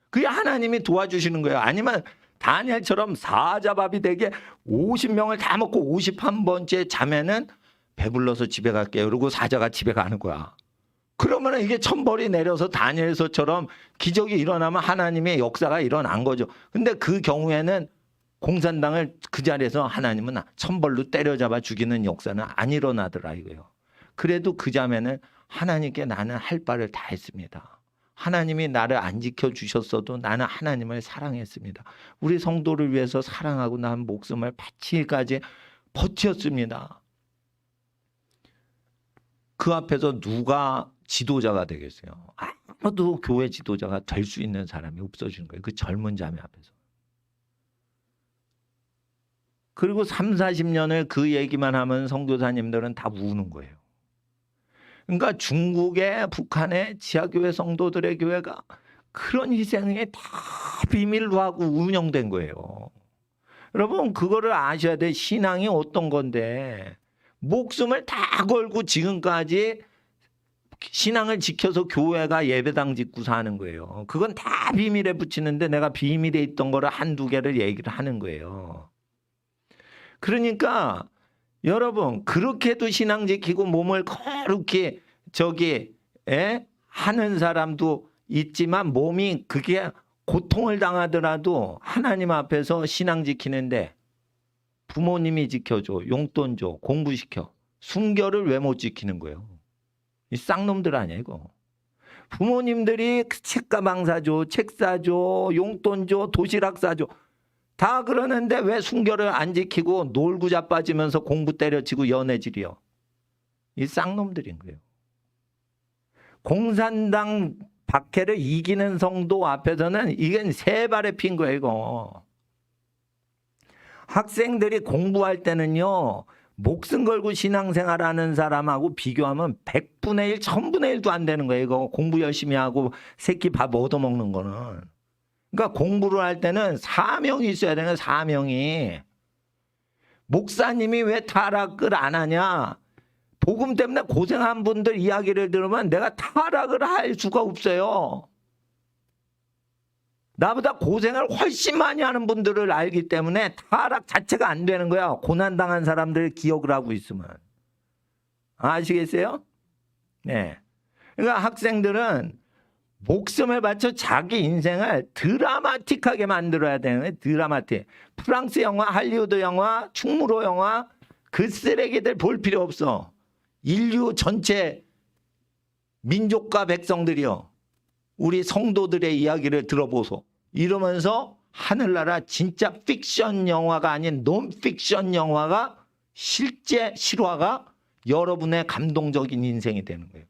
그게 하나님이 도와주시는 거예요. 아니면 다니엘처럼 사자밥이 되게 50명을 다 먹고 51번째 자매는 배불러서 집에 갈게요. 그러고 사자가 집에 가는 거야. 그러면 이게 천벌이 내려서 다니엘서처럼 기적이 일어나면 하나님의 역사가 일어난 거죠. 근데 그 경우에는 공산당을 그 자리에서 하나님은 천벌로 때려잡아 죽이는 역사는 안 일어나더라 이거예요. 그래도 그 자매는 하나님께 나는 할 바를 다 했습니다. 하나님이 나를 안 지켜주셨어도 나는 하나님을 사랑했습니다. 우리 성도를 위해서 사랑하고 난 목숨을 바치기까지 버텼습니다. 그 앞에서 누가 지도자가 되겠어요? 아무도 교회 지도자가 될 수 있는 사람이 없어지는 거예요. 그 젊은 자매 앞에서. 그리고 3, 40년을 그 얘기만 하면 선교사님들은 다 우는 거예요. 그러니까 중국의, 북한의 지하교회 성도들의 교회가 그런 희생에 다 비밀로 하고 운영된 거예요. 여러분 그거를 아셔야 돼. 신앙이 어떤 건데 목숨을 다 걸고 지금까지 신앙을 지켜서 교회가 예배당 짓고 사는 거예요. 그건 다 비밀에 붙이는데 내가 비밀에 있던 거를 한두 개를 얘기를 하는 거예요. 그러니까 여러분 그렇게도 신앙 지키고 몸을 거룩히 하는 사람도 있지만 몸이 그게 고통을 당하더라도 하나님 앞에서 신앙 지키는데 부모님이 지켜줘, 용돈 줘, 공부시켜. 순결을 왜 못 지키는 거예요? 이 쌍놈들 아니야 이거. 부모님들이 책가방 사줘, 책 사줘, 용돈 줘, 도시락 사줘. 다 그러는데 왜 순결을 안 지키고 놀고 자빠지면서 공부 때려치고 연애질이요? 이 쌍놈들인 거예요. 공산당 박해를 이기는 성도 앞에서는 이건 세 발의 피인 거예요 이거. 학생들이 공부할 때는요. 목숨 걸고 신앙생활하는 사람하고 비교하면 100분의 1, 1000분의 1도 안 되는 거예요. 이거 공부 열심히 하고 새끼 밥 얻어먹는 거는. 그러니까 공부를 할 때는 사명이 있어야 되는 거예요. 사명이. 목사님이 왜 타락을 안 하냐. 복음 때문에 고생한 분들 이야기를 들으면 내가 타락을 할 수가 없어요. 나보다 고생을 훨씬 많이 하는 분들을 알기 때문에 타락 자체가 안 되는 거야. 고난당한 사람들 기억을 하고 있으면. 아시겠어요? 네. 그러니까 학생들은 목숨을 바쳐 자기 인생을 드라마틱하게 만들어야 되는 거예요. 드라마틱. 프랑스 영화, 할리우드 영화, 충무로 영화 그 쓰레기들 볼 필요 없어. 인류 전체 민족과 백성들이요. 우리 성도들의 이야기를 들어보소. 이러면서 하늘나라 진짜 픽션 영화가 아닌 논픽션 영화가 실제 실화가 여러분의 감동적인 인생이 되는 거예요.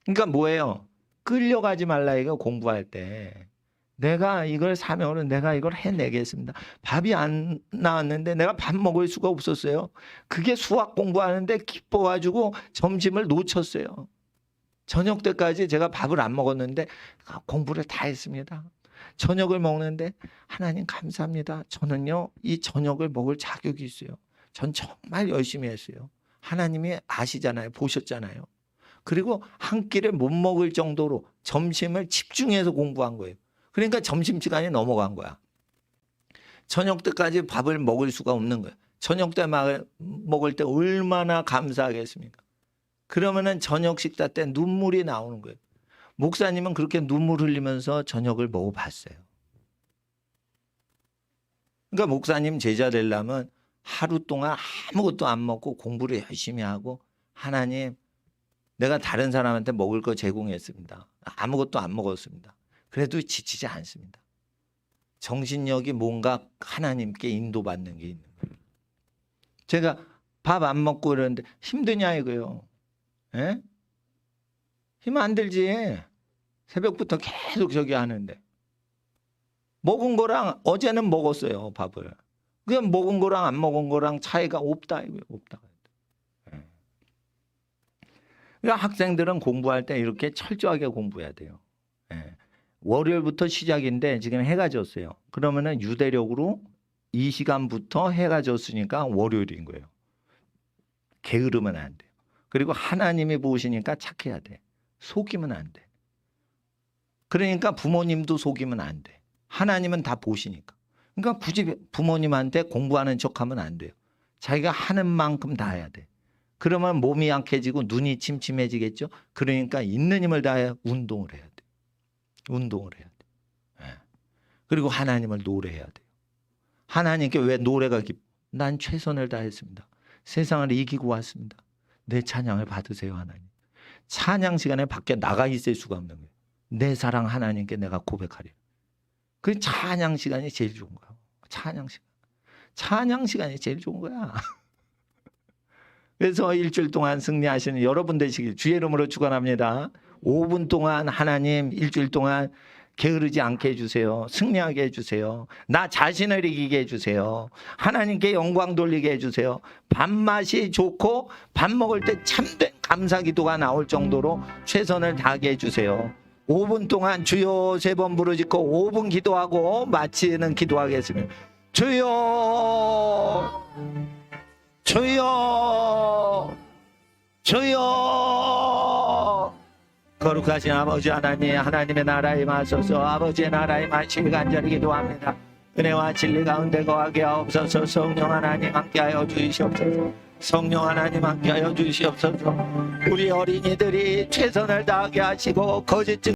그러니까 뭐예요? 끌려가지 말라 이거 공부할 때. 내가 이걸 사명으로 내가 이걸 해내겠습니다. 밥이 안 나왔는데 내가 밥 먹을 수가 없었어요. 그게 수학 공부하는데 기뻐가지고 점심을 놓쳤어요. 저녁 때까지 제가 밥을 안 먹었는데 공부를 다 했습니다. 저녁을 먹는데 하나님 감사합니다. 저는요 이 저녁을 먹을 자격이 있어요. 전 정말 열심히 했어요. 하나님이 아시잖아요. 보셨잖아요. 그리고 한 끼를 못 먹을 정도로 점심을 집중해서 공부한 거예요. 그러니까 점심시간이 넘어간 거야. 저녁 때까지 밥을 먹을 수가 없는 거예요. 저녁 때 먹을 때 얼마나 감사하겠습니까? 그러면은 저녁 식사 때 눈물이 나오는 거예요. 목사님은 그렇게 눈물 흘리면서 저녁을 먹어봤어요. 그러니까 목사님 제자 되려면 하루 동안 아무것도 안 먹고 공부를 열심히 하고 하나님 내가 다른 사람한테 먹을 거 제공했습니다. 아무것도 안 먹었습니다. 그래도 지치지 않습니다. 정신력이 뭔가 하나님께 인도받는 게 있는 거예요. 제가 밥 안 먹고 이러는데 힘드냐 이거요. 예? 힘 안 들지. 새벽부터 계속 저기 하는데. 먹은 거랑 어제는 먹었어요 밥을. 그냥 먹은 거랑 안 먹은 거랑 차이가 없다 이거예요. 없다. 그러니까 학생들은 공부할 때 이렇게 철저하게 공부해야 돼요. 예. 월요일부터 시작인데 지금 해가 졌어요. 그러면은 유대력으로 이 시간부터 해가 졌으니까 월요일인 거예요. 게으르면 안 돼요. 그리고 하나님이 보시니까 착해야 돼. 속이면 안 돼. 그러니까 부모님도 속이면 안 돼. 하나님은 다 보시니까. 그러니까 굳이 부모님한테 공부하는 척하면 안 돼요. 자기가 하는 만큼 다 해야 돼. 그러면 몸이 약해지고 눈이 침침해지겠죠. 그러니까 있는 힘을 다해 운동을 해야 돼. 운동을 해야 돼. 예. 그리고 하나님을 노래해야 돼요. 하나님께 왜 노래가 기뻐? 난 최선을 다했습니다. 세상을 이기고 왔습니다. 내 찬양을 받으세요 하나님. 찬양 시간에 밖에 나가 있을 수가 없는 거예요. 내 사랑 하나님께 내가 고백하리. 그 찬양 시간이 제일 좋은 거야. 찬양 시간. 찬양 시간이 제일 좋은 거야. 그래서 일주일 동안 승리하시는 여러분 되시길 주의 이름으로 축원합니다. 5분 동안 하나님 일주일 동안 게으르지 않게 해주세요. 승리하게 해주세요. 나 자신을 이기게 해주세요. 하나님께 영광 돌리게 해주세요. 밥맛이 좋고 밥 먹을 때 참된 감사기도가 나올 정도로 최선을 다하게 해주세요. 5분 동안 주여 3번 부르짖고 5분 기도하고 마치는 기도하겠습니다. 주여 주여 주여 거룩하신 아버지 하나님 하나님의 나라에 임하소서. 아버지의 나라에 임하시길 간절히 기도합니다. 은혜와 진리 가운데 거하게 하옵소서. 성령 하나님 함께하여 주시옵소서. 성령 하나님 함께하여 주시옵소서. 우리 어린이들이 최선을 다하게 하시고 거짓